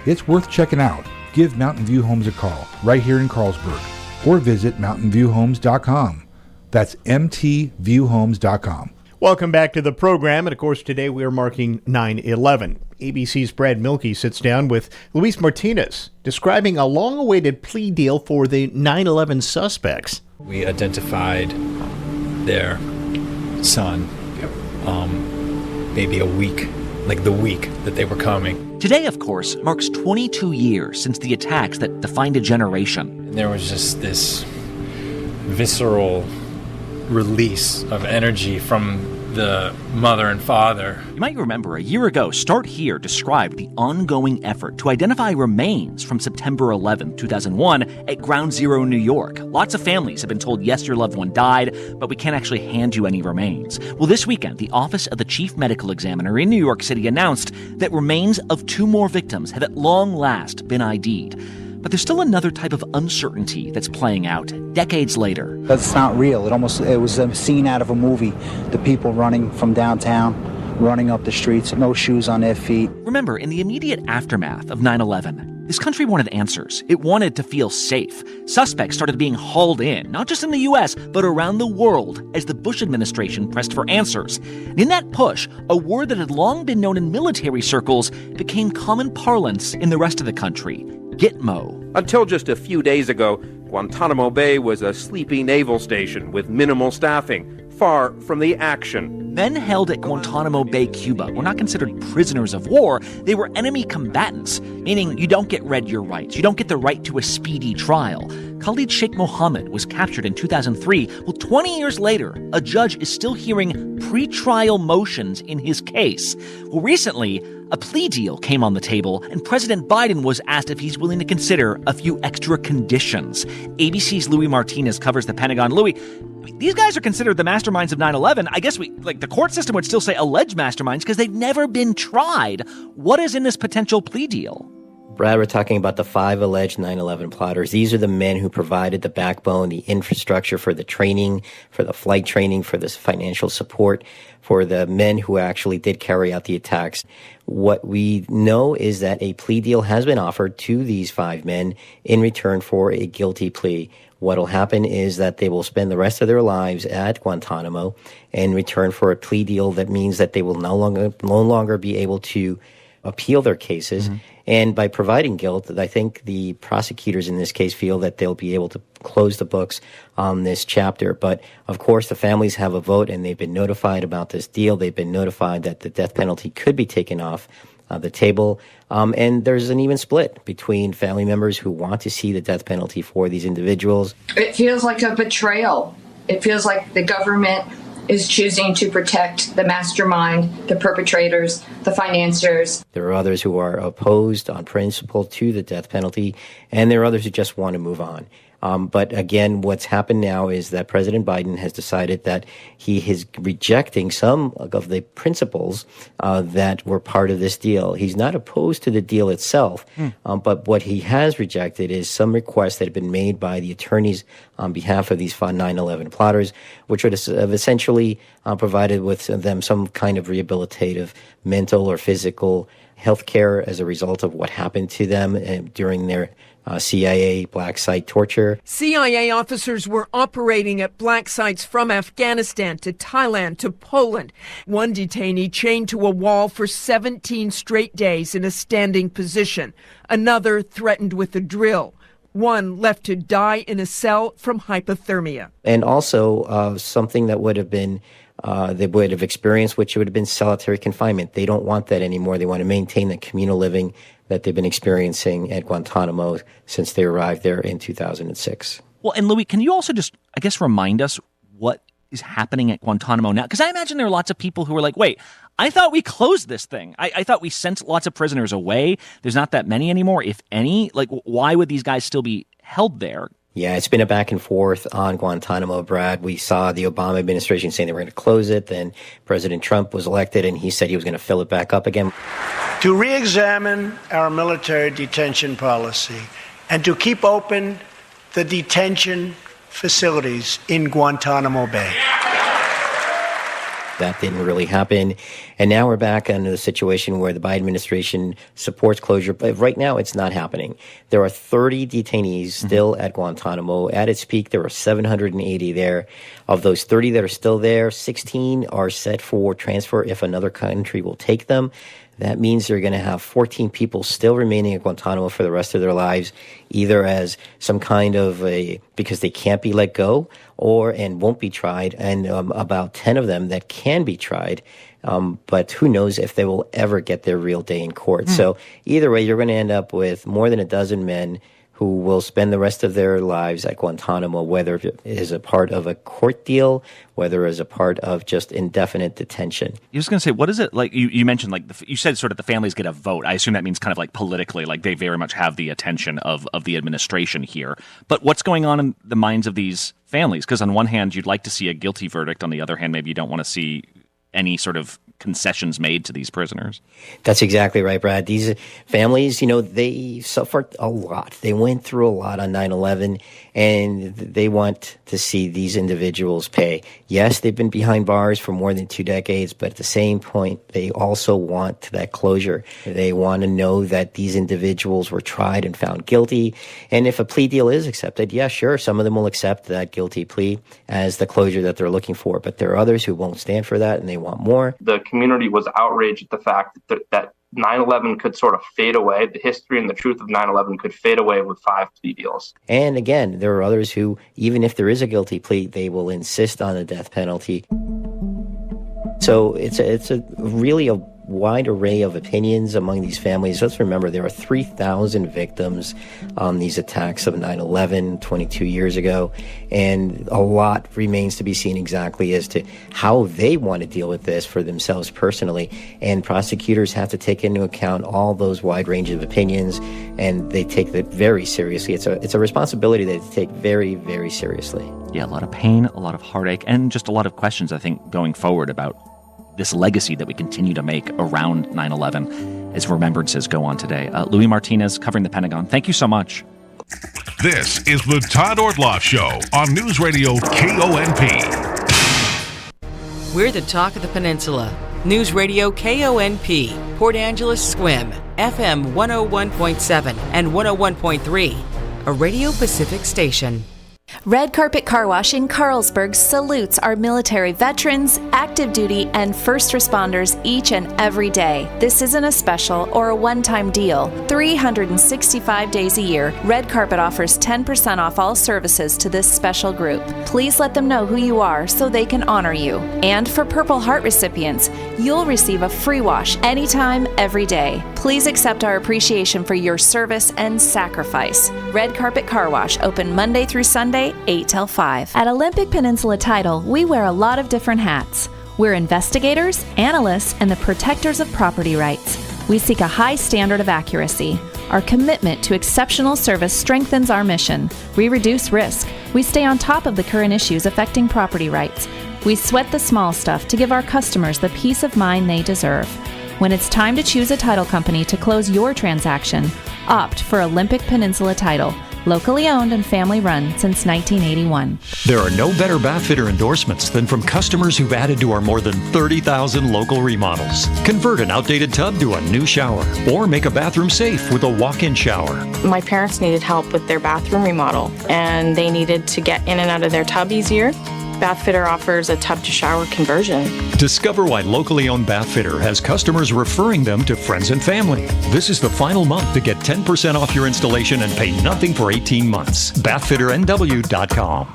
It's worth checking out. Give Mountain View Homes a call right here in Carlsberg or visit mountainviewhomes.com. That's mtviewhomes.com. Welcome back to the program, and of course today we are marking 9/11. ABC's Brad Milkey sits down with Luis Martinez, describing a long-awaited plea deal for the 9/11 suspects. We identified their son, maybe a week, like the week that they were coming. Today, of course, marks 22 years since the attacks that defined a generation. And there was just this visceral release of energy from the mother and father. You might remember a year ago, Start Here described the ongoing effort to identify remains from September 11, 2001 at Ground Zero, New York. Lots of families have been told, yes, your loved one died, but we can't actually hand you any remains. Well, this weekend, the Office of the Chief Medical Examiner in New York City announced that remains of 2 more victims have at long last been ID'd. But there's still another type of uncertainty that's playing out decades later. It's not real. It was a scene out of a movie. The people running from downtown, running up the streets, no shoes on their feet. Remember, in the immediate aftermath of 9/11, this country wanted answers. It wanted to feel safe. Suspects started being hauled in, not just in the U.S., but around the world, as the Bush administration pressed for answers. And in that push, a word that had long been known in military circles became common parlance in the rest of the country: Gitmo. Until just a few days ago, Guantanamo Bay was a sleepy naval station with minimal staffing, far from the action. Men held at Guantanamo Bay, Cuba, were not considered prisoners of war. They were enemy combatants, meaning you don't get read your rights. You don't get the right to a speedy trial. Khalid Sheikh Mohammed was captured in 2003. Well, 20 years later, a judge is still hearing pre-trial motions in his case. Well, recently, a plea deal came on the table, and President Biden was asked if he's willing to consider a few extra conditions. ABC's Louis Martinez covers the Pentagon. Louis, these guys are considered the masterminds of 9/11. I guess the court system would still say alleged masterminds because they've never been tried. What is in this potential plea deal? Brad, we're talking about the 5 alleged 9/11 plotters. These are the men who provided the backbone, the infrastructure for the training, for the flight training, for this financial support, for the men who actually did carry out the attacks. What we know is that a plea deal has been offered to these 5 men in return for a guilty plea. What will happen is that they will spend the rest of their lives at Guantanamo in return for a plea deal that means that they will no longer be able to appeal their cases. Mm-hmm. And by providing guilt, I think the prosecutors in this case feel that they'll be able to close the books on this chapter. But of course, the families have a vote, and they've been notified about this deal. They've been notified that the death penalty could be taken off the table. And there's an even split between family members who want to see the death penalty for these individuals. It feels like a betrayal. It feels like the government is choosing to protect the mastermind, the perpetrators, the financiers. There are others who are opposed on principle to the death penalty, and there are others who just want to move on. But again, what's happened now is that President Biden has decided that he is rejecting some of the principles that were part of this deal. He's not opposed to the deal itself, but what he has rejected is some requests that have been made by the attorneys on behalf of these 9/11 plotters, which would have essentially provided with them some kind of rehabilitative mental or physical health care as a result of what happened to them during their CIA black site torture. CIA officers were operating at black sites from Afghanistan to Thailand to Poland. One detainee chained to a wall for 17 straight days in a standing position. Another threatened with a drill. One left to die in a cell from hypothermia. And also something that would have been they would have experienced, which would have been solitary confinement. They don't want that anymore. They want to maintain the communal living that they've been experiencing at Guantanamo since they arrived there in 2006. Well, and Louis, can you also just, I guess, remind us what is happening at Guantanamo now? Because I imagine there are lots of people who are like, wait, I thought we closed this thing. I thought we sent lots of prisoners away. There's not that many anymore, if any. Like, why would these guys still be held there? Yeah, it's been a back and forth on Guantanamo, Brad. We saw the Obama administration saying they were going to close it. Then President Trump was elected, and he said he was going to fill it back up again. To re-examine our military detention policy and to keep open the detention facilities in Guantanamo Bay. That didn't really happen. And now we're back into the situation where the Biden administration supports closure. But right now, it's not happening. There are 30 detainees still at Guantanamo. At its peak, there were 780 there. Of those 30 that are still there, 16 are set for transfer if another country will take them. That means they're going to have 14 people still remaining at Guantanamo for the rest of their lives, either as some kind of because they can't be let go and won't be tried, and about 10 of them that can be tried. But who knows if they will ever get their real day in court. So either way, you're going to end up with more than a dozen men who will spend the rest of their lives at Guantanamo, whether it is a part of a court deal, whether as a part of just indefinite detention. I was going to say, what is it like? You mentioned, like, you said sort of the families get a vote. I assume that means kind of like politically, like they very much have the attention of the administration here. But what's going on in the minds of these families? Because on one hand, you'd like to see a guilty verdict. On the other hand, maybe you don't want to see any sort of concessions made to these prisoners. That's exactly right, Brad. These families, they suffered a lot. They went through a lot on 9/11, and they want to see these individuals pay. Yes, they've been behind bars for more than 2 decades, but at the same point, they also want that closure. They want to know that these individuals were tried and found guilty. And if a plea deal is accepted, yeah, sure, some of them will accept that guilty plea as the closure that they're looking for. But there are others who won't stand for that, and they want more. The community was outraged at the fact that 9/11 could sort of fade away. The history and the truth of 9/11 could fade away with 5 plea deals. And again, there are others who, even if there is a guilty plea, they will insist on the death penalty. So it's a really a wide array of opinions among these families. Let's remember there are 3,000 victims on these attacks of 9/11 22 years ago, and a lot remains to be seen exactly as to how they want to deal with this for themselves personally. And prosecutors have to take into account all those wide range of opinions, and they take that very seriously. It's a responsibility that they take very, very seriously. Yeah, a lot of pain, a lot of heartache, and just a lot of questions, I think, going forward about this legacy that we continue to make around 9/11 as remembrances go on today. Louis Martinez covering the Pentagon. Thank you so much. This is the Todd Ortloff Show on Newsradio KONP. We're the talk of the peninsula. Newsradio KONP, Port Angeles Squim, FM 101.7 and 101.3, a Radio Pacific station. Red Carpet Car Wash in Carlsberg salutes our military veterans, active duty, and first responders each and every day. This isn't a special or a one-time deal. 365 days a year, Red Carpet offers 10% off all services to this special group. Please let them know who you are so they can honor you. And for Purple Heart recipients, you'll receive a free wash anytime, every day. Please accept our appreciation for your service and sacrifice. Red Carpet Car Wash, open Monday through Sunday, 8 till 5. At Olympic Peninsula Title, we wear a lot of different hats. We're investigators, analysts, and the protectors of property rights. We seek a high standard of accuracy. Our commitment to exceptional service strengthens our mission. We reduce risk. We stay on top of the current issues affecting property rights. We sweat the small stuff to give our customers the peace of mind they deserve. When it's time to choose a title company to close your transaction, opt for Olympic Peninsula Title, locally owned and family run since 1981. There are no better bathfitter endorsements than from customers who've added to our more than 30,000 local remodels. Convert an outdated tub to a new shower, or make a bathroom safe with a walk-in shower. My parents needed help with their bathroom remodel, and they needed to get in and out of their tub easier. Bathfitter offers a tub-to-shower conversion. Discover why locally owned Bathfitter has customers referring them to friends and family. This is the final month to get 10% off your installation and pay nothing for 18 months. BathfitterNW.com.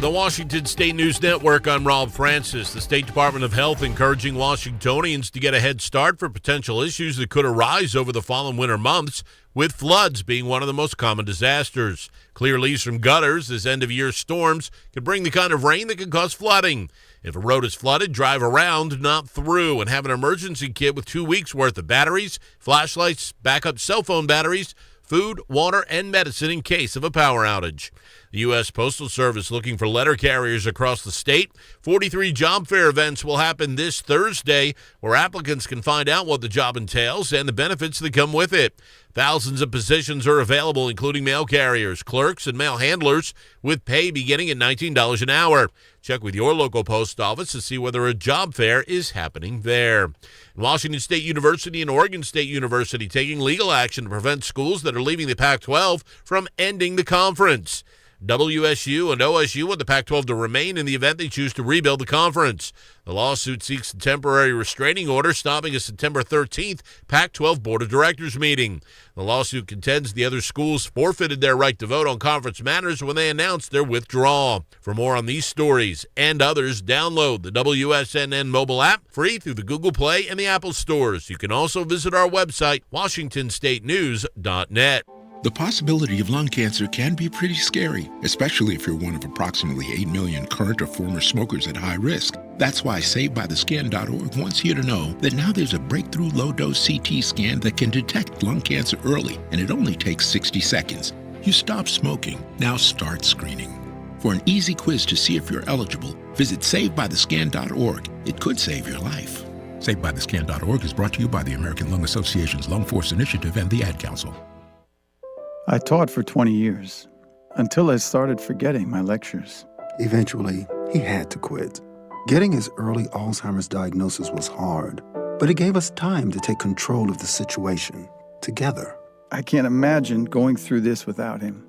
The Washington State News Network, I'm Rob Francis. The State Department of Health encouraging Washingtonians to get a head start for potential issues that could arise over the fall and winter months, with floods being one of the most common disasters. Clear leaves from gutters as end-of-year storms can bring the kind of rain that can cause flooding. If a road is flooded, drive around, not through, and have an emergency kit with 2 weeks' worth of batteries, flashlights, backup cell phone batteries, food, water, and medicine in case of a power outage. The U.S. Postal Service looking for letter carriers across the state. 43 job fair events will happen this Thursday, where applicants can find out what the job entails and the benefits that come with it. Thousands of positions are available, including mail carriers, clerks, and mail handlers, with pay beginning at $19 an hour. Check with your local post office to see whether a job fair is happening there. Washington State University and Oregon State University taking legal action to prevent schools that are leaving the Pac-12 from ending the conference. WSU and OSU want the Pac-12 to remain in the event they choose to rebuild the conference. The lawsuit seeks a temporary restraining order stopping a September 13th Pac-12 Board of Directors meeting. The lawsuit contends the other schools forfeited their right to vote on conference matters when they announced their withdrawal. For more on these stories and others, download the WSNN mobile app free through the Google Play and the Apple stores. You can also visit our website, WashingtonStateNews.net. The possibility of lung cancer can be pretty scary, especially if you're one of approximately 8 million current or former smokers at high risk. That's why SaveByTheScan.org wants you to know that now there's a breakthrough low-dose CT scan that can detect lung cancer early, and it only takes 60 seconds. You stop smoking, now start screening. For an easy quiz to see if you're eligible, visit SaveByTheScan.org. It could save your life. SaveByTheScan.org is brought to you by the American Lung Association's Lung Force Initiative and the Ad Council. I taught for 20 years, until I started forgetting my lectures. Eventually, he had to quit. Getting his early Alzheimer's diagnosis was hard, but it gave us time to take control of the situation, together. I can't imagine going through this without him.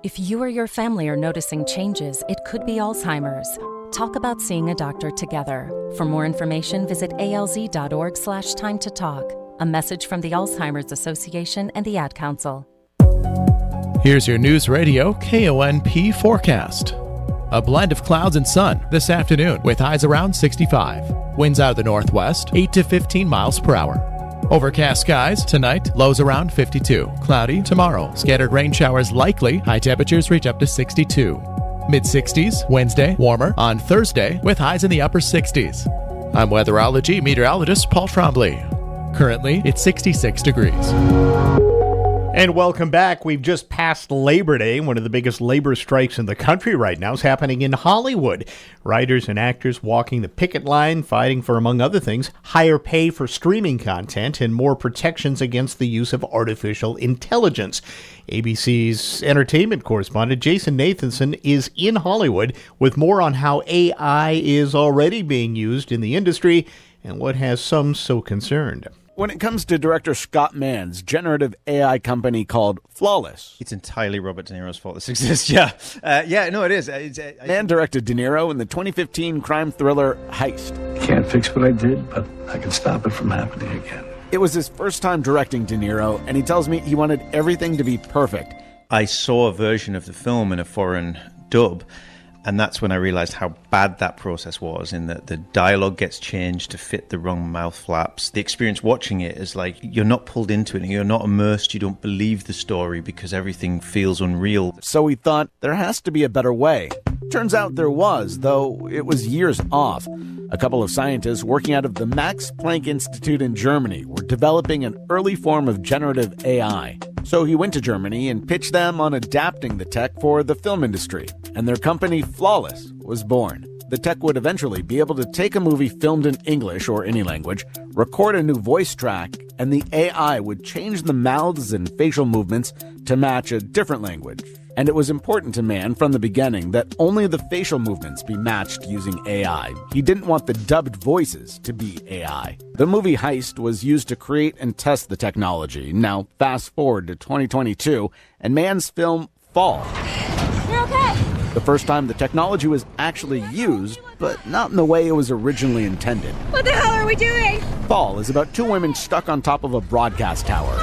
If you or your family are noticing changes, it could be Alzheimer's. Talk about seeing a doctor together. For more information, visit alz.org/time to talk. A message from the Alzheimer's Association and the Ad Council. Here's your Newsradio KONP forecast. A blend of clouds and sun this afternoon with highs around 65. Winds out of the northwest, 8 to 15 miles per hour. Overcast skies tonight, lows around 52. Cloudy tomorrow, scattered rain showers likely. High temperatures reach up to 62. Mid-60s Wednesday, warmer on Thursday with highs in the upper 60s. I'm weatherology meteorologist Paul Trombley. Currently, it's 66 degrees. And welcome back. We've just passed Labor Day. One of the biggest labor strikes in the country right now is happening in Hollywood. Writers and actors walking the picket line, fighting for, among other things, higher pay for streaming content and more protections against the use of artificial intelligence. ABC's entertainment correspondent Jason Nathanson is in Hollywood with more on how AI is already being used in the industry and what has some so concerned. When it comes to director Scott Mann's generative AI company called Flawless. It's entirely Robert De Niro's fault this exists, yeah. It is. Mann directed De Niro in the 2015 crime thriller Heist. Can't fix what I did, but I can stop it from happening again. It was his first time directing De Niro, and he tells me he wanted everything to be perfect. I saw a version of the film in a foreign dub, and that's when I realized how bad that process was, in that the dialogue gets changed to fit the wrong mouth flaps. The experience watching it is like you're not pulled into it, and you're not immersed, you don't believe the story because everything feels unreal. So he thought there has to be a better way. Turns out there was, though it was years off. A couple of scientists working out of the Max Planck Institute in Germany were developing an early form of generative AI. So he went to Germany and pitched them on adapting the tech for the film industry, and their company Flawless was born. The tech would eventually be able to take a movie filmed in English or any language, record a new voice track, and the AI would change the mouths and facial movements to match a different language. And it was important to Mann from the beginning that only the facial movements be matched using AI. He didn't want the dubbed voices to be AI. The movie Heist was used to create and test the technology. Now, fast forward to 2022, and Mann's film Fall. You're okay. The first time the technology was actually used, but not in the way it was originally intended. What the hell are we doing? Fall is about two women stuck on top of a broadcast tower.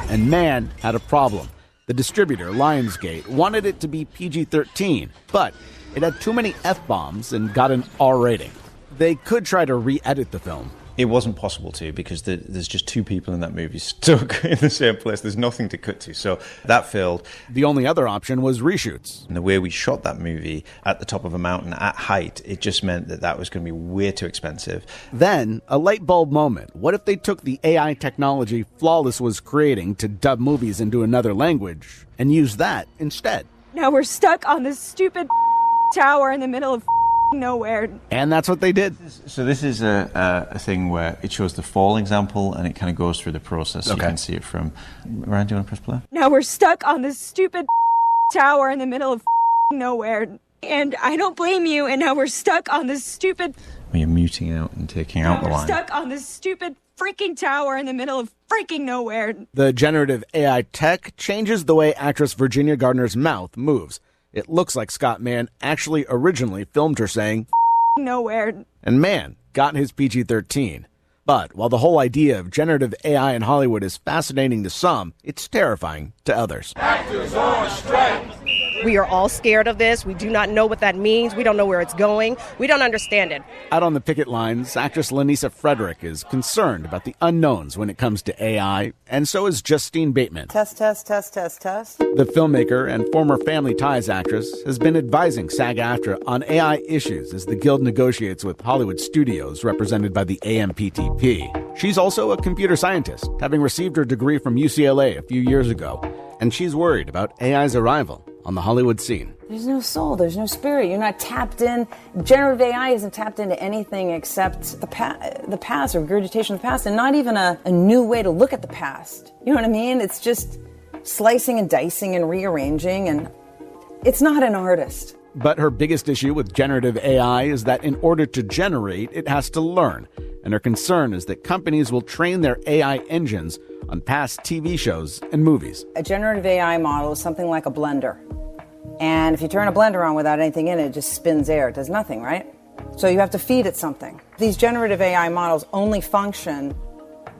And Mann had a problem. The distributor, Lionsgate, wanted it to be PG-13, but it had too many F-bombs and got an R rating. They could try to re-edit the film. It wasn't possible to, because there's just two people in that movie stuck in the same place. There's nothing to cut to, so that failed. The only other option was reshoots. And the way we shot that movie at the top of a mountain at height, it just meant that was going to be way too expensive. Then, a light bulb moment. What if they took the AI technology Flawless was creating to dub movies into another language and used that instead? Now we're stuck on this stupid tower in the middle of nowhere. And that's what they did. So this is a thing where it shows the fall example and it kind of goes through the process. So you can see it from... Ryan, do you want to press play? Now we're stuck on this stupid tower in the middle of nowhere. And I don't blame you, and now we're stuck on this stupid... Well, you're muting out and taking out the line. We're stuck on this stupid freaking tower in the middle of freaking nowhere. The generative AI tech changes the way actress Virginia Gardner's mouth moves. It looks like Scott Mann actually originally filmed her saying nowhere. And Mann got his PG-13. But while the whole idea of generative AI in Hollywood is fascinating to some, it's terrifying to others. Actors on strike. We are all scared of this. We do not know what that means. We don't know where it's going. We don't understand it. Out on the picket lines, actress Lanisa Frederick is concerned about the unknowns when it comes to AI, and so is Justine Bateman. Test. The filmmaker and former Family Ties actress has been advising SAG-AFTRA on AI issues as the Guild negotiates with Hollywood studios represented by the AMPTP. She's also a computer scientist, having received her degree from UCLA a few years ago, and she's worried about AI's arrival on the Hollywood scene. There's no soul, there's no spirit. You're not tapped in. Generative AI isn't tapped into anything except the past, or regurgitation of the past, and not even a new way to look at the past. You know what I mean? It's just slicing and dicing and rearranging, and it's not an artist. But her biggest issue with generative AI is that in order to generate, it has to learn. And her concern is that companies will train their AI engines on past TV shows and movies. A generative AI model is something like a blender. And if you turn a blender on without anything in it, it just spins air. It does nothing, right? So you have to feed it something. These generative AI models only function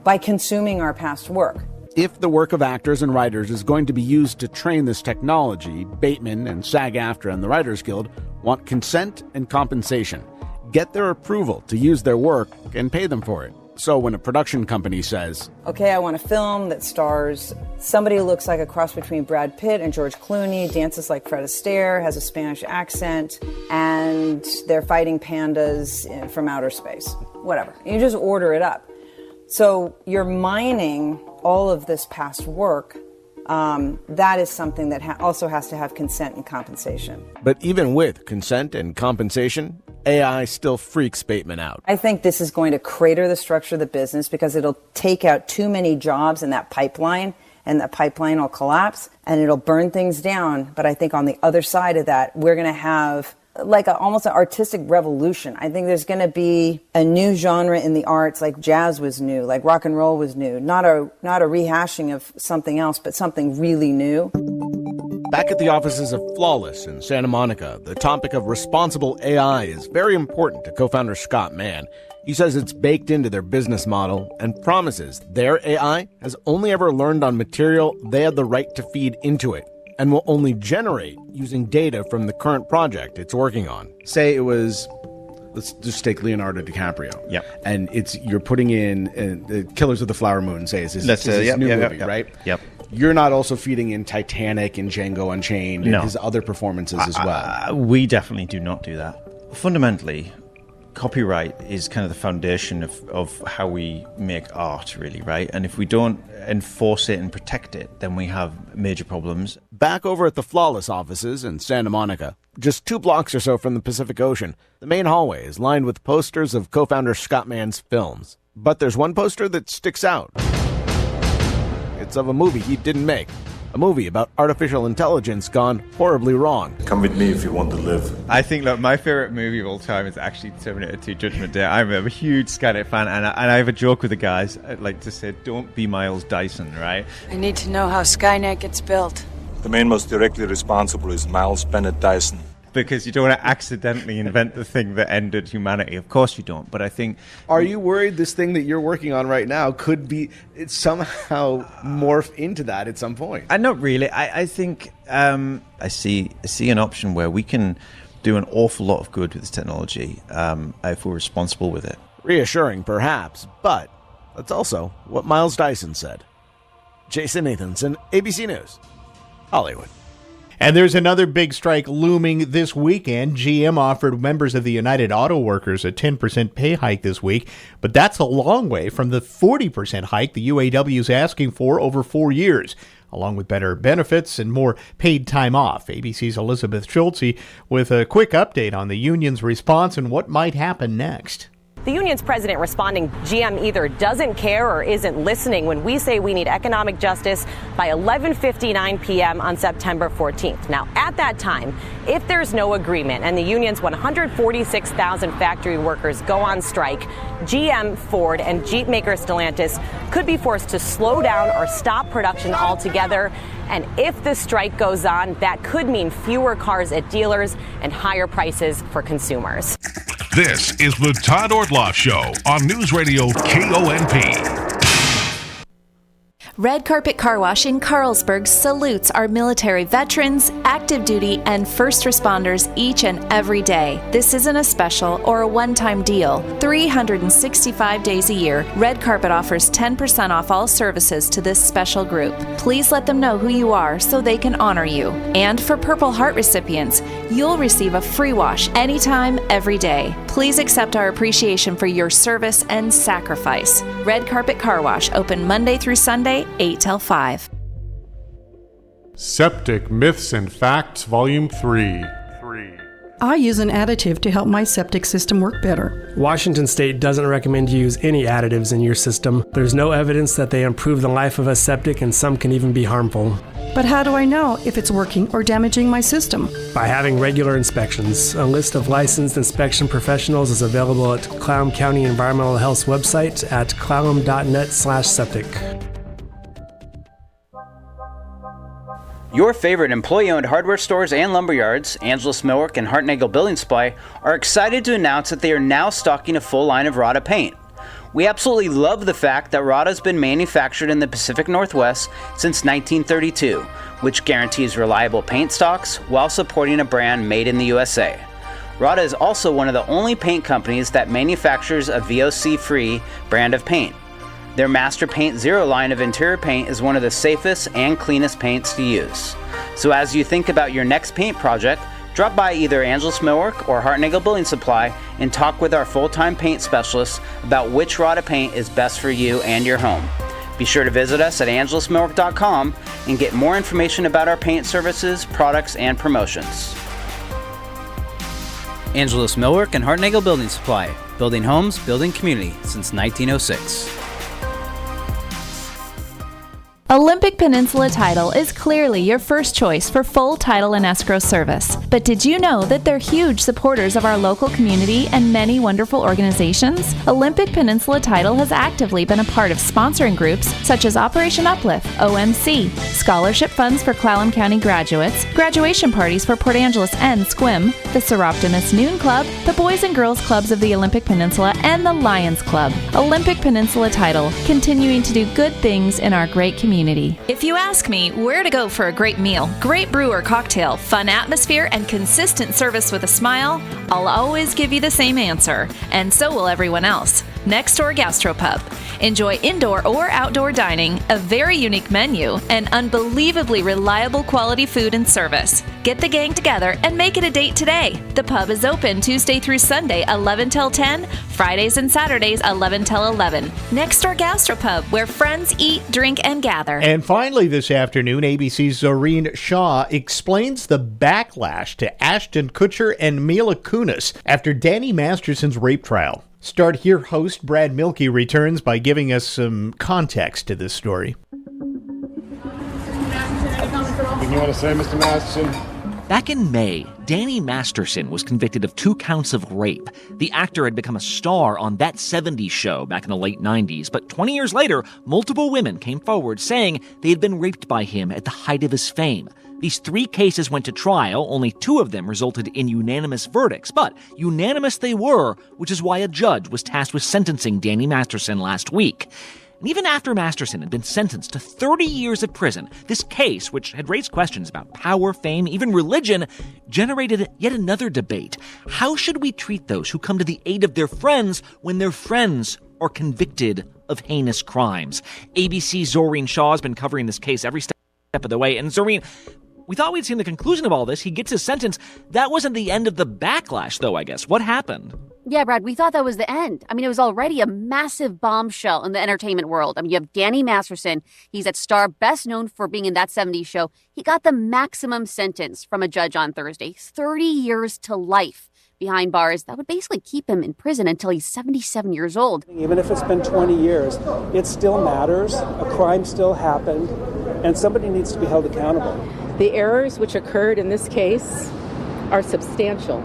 by consuming our past work. If the work of actors and writers is going to be used to train this technology, Bateman and SAG-AFTRA and the Writers Guild want consent and compensation. Get their approval to use their work and pay them for it. So when a production company says, okay, I want a film that stars somebody who looks like a cross between Brad Pitt and George Clooney, dances like Fred Astaire, has a Spanish accent, and they're fighting pandas from outer space. Whatever. You just order it up. So you're mining all of this past work. That is something that also has to have consent and compensation. But even with consent and compensation, AI still freaks Bateman out. I think this is going to crater the structure of the business because it'll take out too many jobs in that pipeline, and that pipeline will collapse and it'll burn things down. But I think on the other side of that, we're going to have like almost an artistic revolution. I think there's going to be a new genre in the arts, like jazz was new, like rock and roll was new. Not a rehashing of something else, but something really new. Back at the offices of Flawless in Santa Monica, the topic of responsible AI is very important to co-founder Scott Mann. He says it's baked into their business model and promises their AI has only ever learned on material they had the right to feed into it, and will only generate using data from the current project it's working on. Say it was, let's just take Leonardo DiCaprio. Yeah. And you're putting in Killers of the Flower Moon, say, is his new movie, right? Yep. You're not also feeding in Titanic and Django Unchained and his other performances as well. We definitely do not do that. Fundamentally, copyright is kind of the foundation of how we make art, really, right? And if we don't enforce it and protect it, then we have major problems. Back over at the Flawless offices in Santa Monica, just 2 blocks or so from the Pacific Ocean, the main hallway is lined with posters of co-founder Scott Mann's films. But there's one poster that sticks out. It's of a movie he didn't make. A movie about artificial intelligence gone horribly wrong. Come with me if you want to live. I think that my favorite movie of all time is actually Terminator 2 Judgment Day. I'm a huge Skynet fan, and I have a joke with the guys. I'd like to say, don't be Miles Dyson, right? I need to know how Skynet gets built. The man most directly responsible is Miles Bennett Dyson. Because you don't want to accidentally invent the thing that ended humanity. Of course you don't, but I think... Are you worried this thing that you're working on right now could be somehow morph into that at some point? Not really. I think I see an option where we can do an awful lot of good with this technology if we're responsible with it. Reassuring, perhaps, but that's also what Miles Dyson said. Jason Nathanson, ABC News, Hollywood. And there's another big strike looming this weekend. GM offered members of the United Auto Workers a 10% pay hike this week, but that's a long way from the 40% hike the UAW is asking for over 4 years, along with better benefits and more paid time off. ABC's Elizabeth Schulze with a quick update on the union's response and what might happen next. The union's president responding, GM either doesn't care or isn't listening when we say we need economic justice by 11:59 p.m. on September 14th. Now, at that time, if there's no agreement and the union's 146,000 factory workers go on strike, GM, Ford, and Jeep maker Stellantis could be forced to slow down or stop production altogether. And if the strike goes on, that could mean fewer cars at dealers and higher prices for consumers. This is the Todd Ortloff Show on Newsradio KONP. Red Carpet Car Wash in Carlsbad salutes our military veterans, active duty, and first responders each and every day. This isn't a special or a one-time deal. 365 days a year, Red Carpet offers 10% off all services to this special group. Please let them know who you are so they can honor you. And for Purple Heart recipients, you'll receive a free wash anytime, every day. Please accept our appreciation for your service and sacrifice. Red Carpet Car Wash, open Monday through Sunday, 8 till 5. Septic Myths and Facts, Volume 3. I use an additive to help my septic system work better. Washington State doesn't recommend you use any additives in your system. There's no evidence that they improve the life of a septic, and some can even be harmful. But how do I know if it's working or damaging my system? By having regular inspections. A list of licensed inspection professionals is available at Clallam County Environmental Health's website at clallam.net/septic. Your favorite employee-owned hardware stores and lumberyards, Angelus Millwork and Hartnagel Building Supply, are excited to announce that they are now stocking a full line of Rada paint. We absolutely love the fact that Rada has been manufactured in the Pacific Northwest since 1932, which guarantees reliable paint stocks while supporting a brand made in the USA. Rada is also one of the only paint companies that manufactures a VOC-free brand of paint. Their Master Paint Zero line of interior paint is one of the safest and cleanest paints to use. So as you think about your next paint project, drop by either Angelus Millwork or Hartnagel Building Supply and talk with our full-time paint specialists about which Rada paint is best for you and your home. Be sure to visit us at angelusmillwork.com and get more information about our paint services, products, and promotions. Angelus Millwork and Hartnagel Building Supply, building homes, building community since 1906. Olympic Peninsula Title is clearly your first choice for full title and escrow service. But did you know that they're huge supporters of our local community and many wonderful organizations? Olympic Peninsula Title has actively been a part of sponsoring groups such as Operation Uplift, OMC, scholarship funds for Clallam County graduates, graduation parties for Port Angeles and SQUIM, the Seroptimus Noon Club, the Boys and Girls Clubs of the Olympic Peninsula, and the Lions Club. Olympic Peninsula Title, continuing to do good things in our great community. community. If you ask me where to go for a great meal, great brew or cocktail, fun atmosphere, and consistent service with a smile, I'll always give you the same answer, and so will everyone else. Next Door Gastropub. Enjoy indoor or outdoor dining, a very unique menu, and unbelievably reliable quality food and service. Get the gang together and make it a date today. The pub is open Tuesday through Sunday, 11 till 10, Fridays and Saturdays, 11 till 11. Next Door Gastropub, where friends eat, drink, and gather. And finally this afternoon, ABC's Zoreen Shah explains the backlash to Ashton Kutcher and Mila Kunis after Danny Masterson's rape trial. Start Here host Brad Milkey returns by giving us some context to this story. Anything you want to say, Mr. Masterson? Back in May, Danny Masterson was convicted of 2 counts of rape. The actor had become a star on That 70s Show back in the late 90s, but 20 years later, multiple women came forward saying they had been raped by him at the height of his fame. These 3 cases went to trial. Only 2 of them resulted in unanimous verdicts, but unanimous they were, which is why a judge was tasked with sentencing Danny Masterson last week. And even after Masterson had been sentenced to 30 years of prison, this case, which had raised questions about power, fame, even religion, generated yet another debate. How should we treat those who come to the aid of their friends when their friends are convicted of heinous crimes? ABC's Zoreen Shah has been covering this case every step of the way. And Zoreen, we thought we'd seen the conclusion of all this. He gets his sentence. That wasn't the end of the backlash, though, I guess. What happened? Yeah, Brad, we thought that was the end. I mean, it was already a massive bombshell in the entertainment world. I mean, you have Danny Masterson. He's that star best known for being in That 70s Show. He got the maximum sentence from a judge on Thursday, 30 years to life behind bars. That would basically keep him in prison until he's 77 years old. Even if it's been 20 years, it still matters. A crime still happened, and somebody needs to be held accountable. The errors which occurred in this case are substantial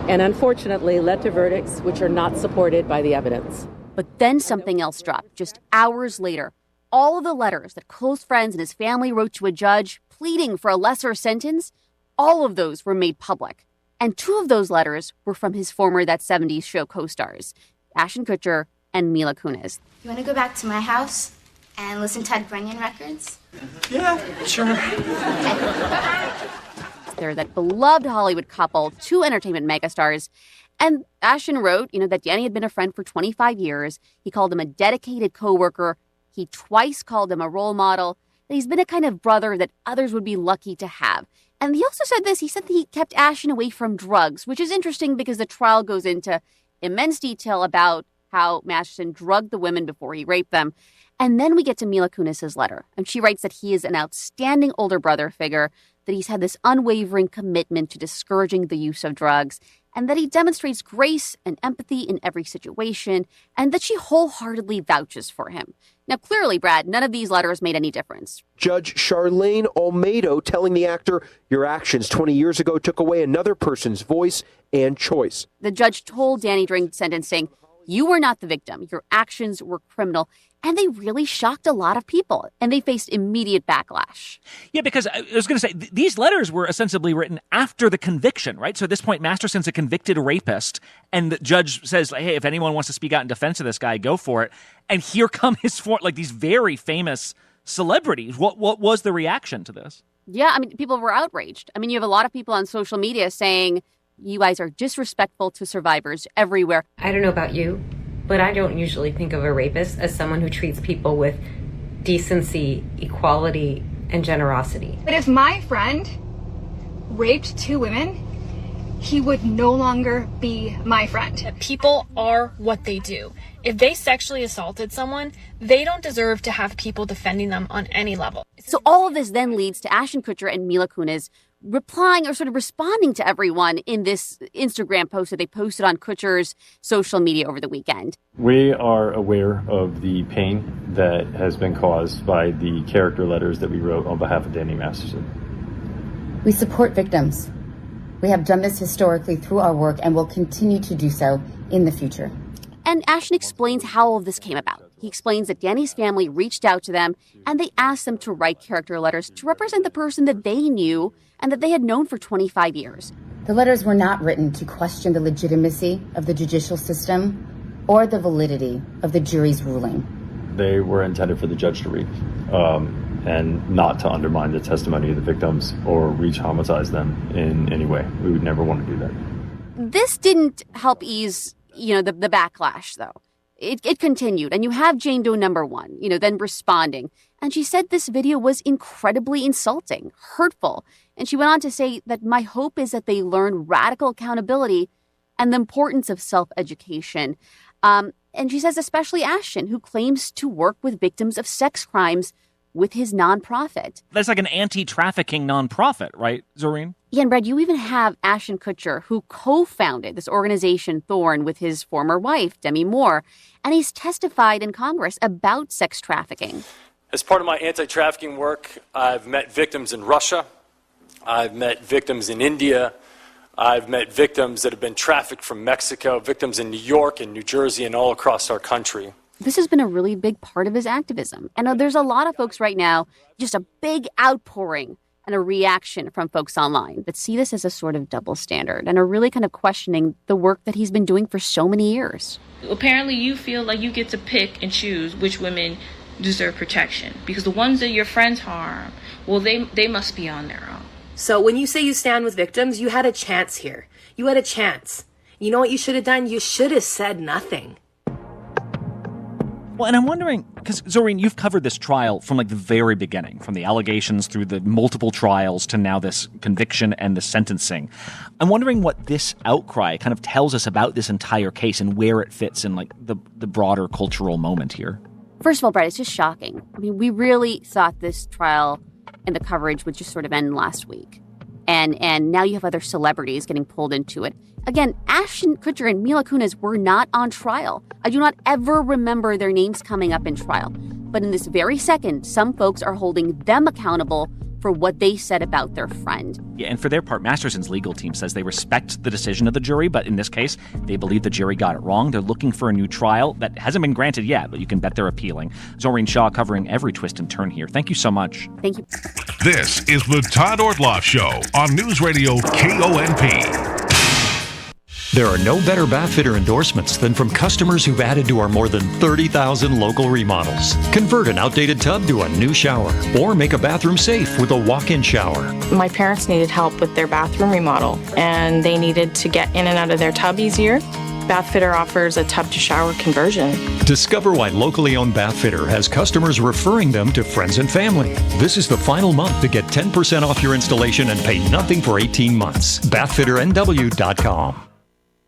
and unfortunately led to verdicts which are not supported by the evidence. But then something else dropped just hours later. All of the letters that close friends and his family wrote to a judge pleading for a lesser sentence, all of those were made public. And 2 of those letters were from his former That 70s Show co-stars, Ashton Kutcher and Mila Kunis. You want to go back to my house and listen to Ted Brennan records? Yeah, sure. They're that beloved Hollywood couple, 2 entertainment megastars. And Ashton wrote, that Danny had been a friend for 25 years. He called him a dedicated coworker. He twice called him a role model. That he's been a kind of brother that others would be lucky to have. And he also said this. He said that he kept Ashton away from drugs, which is interesting because the trial goes into immense detail about how Masterson drugged the women before he raped them. And then we get to Mila Kunis' letter. And she writes that he is an outstanding older brother figure, that he's had this unwavering commitment to discouraging the use of drugs, and that he demonstrates grace and empathy in every situation, and that she wholeheartedly vouches for him. Now, clearly, Brad, none of these letters made any difference. Judge Charlene Olmedo telling the actor, your actions 20 years ago took away another person's voice and choice. The judge told Danny during sentencing, you were not the victim. Your actions were criminal. And they really shocked a lot of people, and they faced immediate backlash. Yeah, because I was going to say, these letters were ostensibly written after the conviction, right? So at this point, Masterson's a convicted rapist, and the judge says, hey, if anyone wants to speak out in defense of this guy, go for it. And here come these very famous celebrities. What was the reaction to this? Yeah, I mean, people were outraged. I mean, you have a lot of people on social media saying, you guys are disrespectful to survivors everywhere. I don't know about you, but I don't usually think of a rapist as someone who treats people with decency, equality, and generosity. But if my friend raped 2 women, he would no longer be my friend. People are what they do. If they sexually assaulted someone, they don't deserve to have people defending them on any level. So all of this then leads to Ashton Kutcher and Mila Kunis replying or sort of responding to everyone in this Instagram post that they posted on Kutcher's social media over the weekend. We are aware of the pain that has been caused by the character letters that we wrote on behalf of Danny Masterson. We support victims. We have done this historically through our work and will continue to do so in the future. And Ashton explains how all of this came about. He explains that Danny's family reached out to them and they asked them to write character letters to represent the person that they knew and that they had known for 25 years. The letters were not written to question the legitimacy of the judicial system or the validity of the jury's ruling. They were intended for the judge to read. and not to undermine the testimony of the victims or re-traumatize them in any way. We would never want to do that. This didn't help ease, the backlash, though. It continued, and you have Jane Doe number 1, then responding. And she said this video was incredibly insulting, hurtful. And she went on to say that my hope is that they learn radical accountability and the importance of self-education. And she says especially Ashton, who claims to work with victims of sex crimes with his nonprofit. That's like an anti-trafficking nonprofit, right, Zoreen? Yeah, and Brad, you even have Ashton Kutcher, who co-founded this organization, Thorn, with his former wife, Demi Moore, and he's testified in Congress about sex trafficking. As part of my anti-trafficking work, I've met victims in Russia, I've met victims in India, I've met victims that have been trafficked from Mexico, victims in New York and New Jersey and all across our country. This has been a really big part of his activism. And there's a lot of folks right now, just a big outpouring and a reaction from folks online that see this as a sort of double standard and are really kind of questioning the work that he's been doing for so many years. Apparently you feel like you get to pick and choose which women deserve protection because the ones that your friends harm, well, they must be on their own. So when you say you stand with victims, you had a chance here. You had a chance. You know what you should have done? You should have said nothing. Well, and I'm wondering, because Zoreen, you've covered this trial from like the very beginning, from the allegations through the multiple trials to now this conviction and the sentencing. I'm wondering what this outcry kind of tells us about this entire case and where it fits in like the broader cultural moment here. First of all, Brad, it's just shocking. I mean, we really thought this trial and the coverage would just sort of end last week. And now you have other celebrities getting pulled into it. Again, Ashton Kutcher and Mila Kunis were not on trial. I do not ever remember their names coming up in trial. But in this very second, some folks are holding them accountable for what they said about their friend. Yeah, and for their part, Masterson's legal team says they respect the decision of the jury, but in this case, they believe the jury got it wrong. They're looking for a new trial that hasn't been granted yet, but you can bet they're appealing. Zoreen Shaw covering every twist and turn here. Thank you so much. Thank you. This is the Todd Ortloff Show on Newsradio KONP. There are no better bath fitter endorsements than from customers who've added to our more than 30,000 local remodels. Convert an outdated tub to a new shower or make a bathroom safe with a walk-in shower. My parents needed help with their bathroom remodel and they needed to get in and out of their tub easier. Bath Fitter offers a tub-to-shower conversion. Discover why locally owned Bath Fitter has customers referring them to friends and family. This is the final month to get 10% off your installation and pay nothing for 18 months. BathFitterNW.com.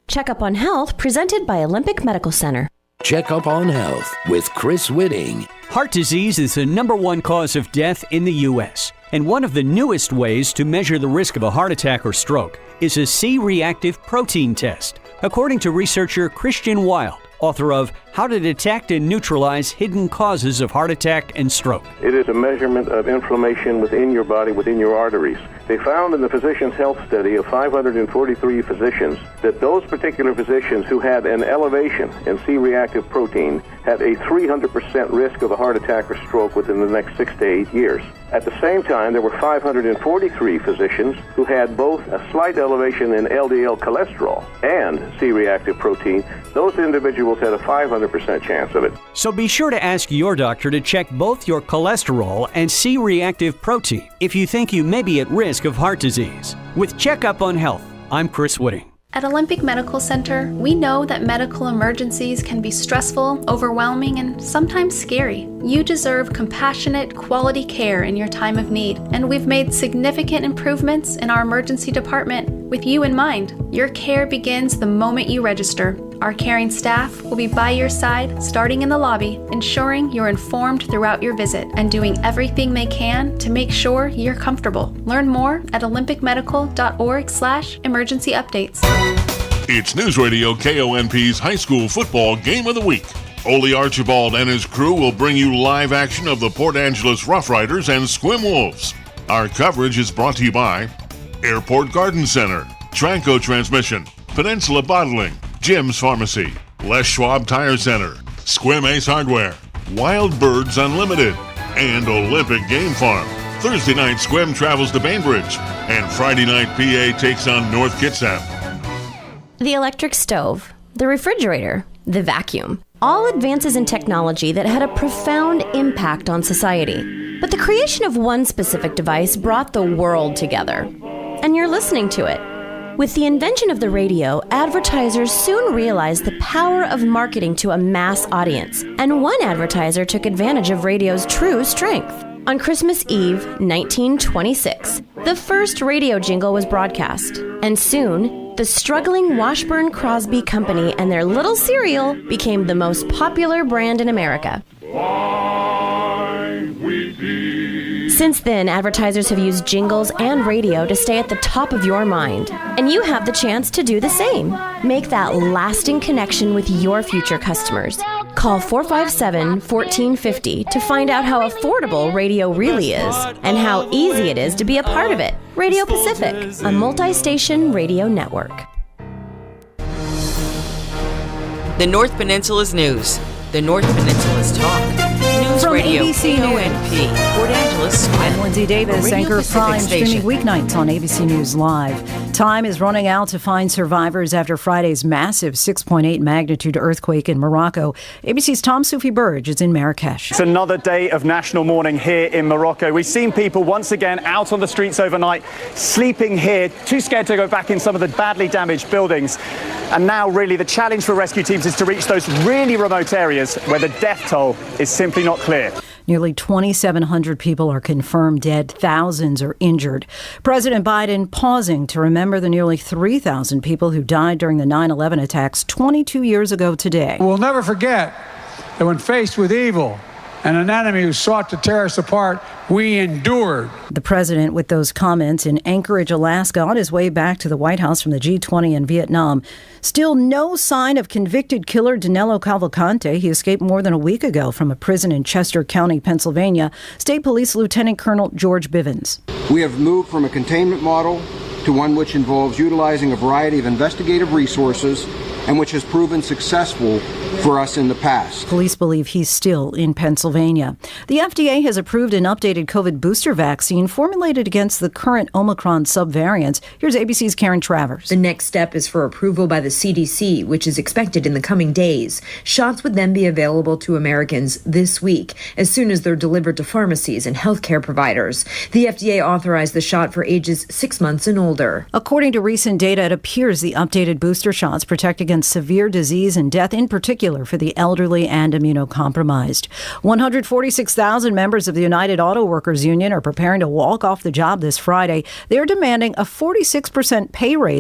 Checkup on Health, presented by Olympic Medical Center. Checkup on Health with Chris Whitting. Heart disease is the #1 cause of death in the U.S., and one of the newest ways to measure the risk of a heart attack or stroke is a C-reactive protein test, according to researcher Christian Wild, author of How to Detect and Neutralize Hidden Causes of Heart Attack and Stroke. It is a measurement of inflammation within your body, within your arteries. They found in the Physicians' Health Study of 543 physicians that those particular physicians who had an elevation in C-reactive protein had a 300% risk of a heart attack or stroke within the next 6 to 8 years. At the same time, there were 543 physicians who had both a slight elevation in LDL cholesterol and C-reactive protein. Those individuals had a 500% chance of it. So be sure to ask your doctor to check both your cholesterol and C-reactive protein if you think you may be at risk of heart disease. With Checkup on Health, I'm Chris Whitting. At Olympic Medical Center, we know that medical emergencies can be stressful, overwhelming, and sometimes scary. You deserve compassionate, quality care in your time of need, and we've made significant improvements in our emergency department with you in mind. Your care begins the moment you register. Our caring staff will be by your side, starting in the lobby, ensuring you're informed throughout your visit and doing everything they can to make sure you're comfortable. Learn more at olympicmedical.org/emergency updates. It's Newsradio KONP's High School Football Game of the Week. Ole Archibald and his crew will bring you live action of the Port Angeles Rough Riders and Squim Wolves. Our coverage is brought to you by Airport Garden Center, Tranco Transmission, Peninsula Bottling, Jim's Pharmacy, Les Schwab Tire Center, Squim Ace Hardware, Wild Birds Unlimited, and Olympic Game Farm. Thursday night, Squim travels to Bainbridge, and Friday night, PA takes on North Kitsap. The electric stove, the refrigerator, the vacuum, all advances in technology that had a profound impact on society. But the creation of one specific device brought the world together. And you're listening to it. With the invention of the radio, advertisers soon realized the power of marketing to a mass audience. And one advertiser took advantage of radio's true strength. On Christmas Eve, 1926, the first radio jingle was broadcast. And soon, the struggling Washburn Crosby Company and their little cereal became the most popular brand in America. Since then, advertisers have used jingles and radio to stay at the top of your mind. And you have the chance to do the same. Make that lasting connection with your future customers. Call 457-1450 to find out how affordable radio really is and how easy it is to be a part of it. Radio Pacific, a multi-station radio network. The North Peninsula's news. The North Peninsula's talk. Newsradio KONP. Port Angeles. I'm Lindsay Davis, anchor of Prime, streaming weeknights on ABC News Live. Time is running out to find survivors after Friday's massive 6.8 magnitude earthquake in Morocco. ABC's Tom Soufi Burge is in Marrakesh. It's another day of national mourning here in Morocco. We've seen people once again out on the streets overnight, sleeping here, too scared to go back in some of the badly damaged buildings. And now really the challenge for rescue teams is to reach those really remote areas where the death toll is simply not clear. Nearly 2,700 people are confirmed dead. Thousands are injured. President Biden pausing to remember the nearly 3,000 people who died during the 9/11 attacks 22 years ago today. We'll never forget that when faced with evil and an enemy who sought to tear us apart, we endured. The president with those comments in Anchorage, Alaska, on his way back to the White House from the G20 in Vietnam. Still no sign of convicted killer Danilo Cavalcante. He escaped more than a week ago from a prison in Chester County, Pennsylvania. State Police Lieutenant Colonel George Bivens. We have moved from a containment model to one which involves utilizing a variety of investigative resources and which has proven successful for us in the past. Police believe he's still in Pennsylvania. The FDA has approved an updated COVID booster vaccine formulated against the current Omicron subvariants. Here's ABC's Karen Travers. The next step is for approval by the CDC, which is expected in the coming days. Shots would then be available to Americans this week, as soon as they're delivered to pharmacies and healthcare providers. The FDA authorized the shot for ages 6 months and older. According to recent data, it appears the updated booster shots protect against severe disease and death, in particular for the elderly and immunocompromised. 146,000 members of the United Auto Workers Union are preparing to walk off the job this Friday. They're demanding a 46% pay raise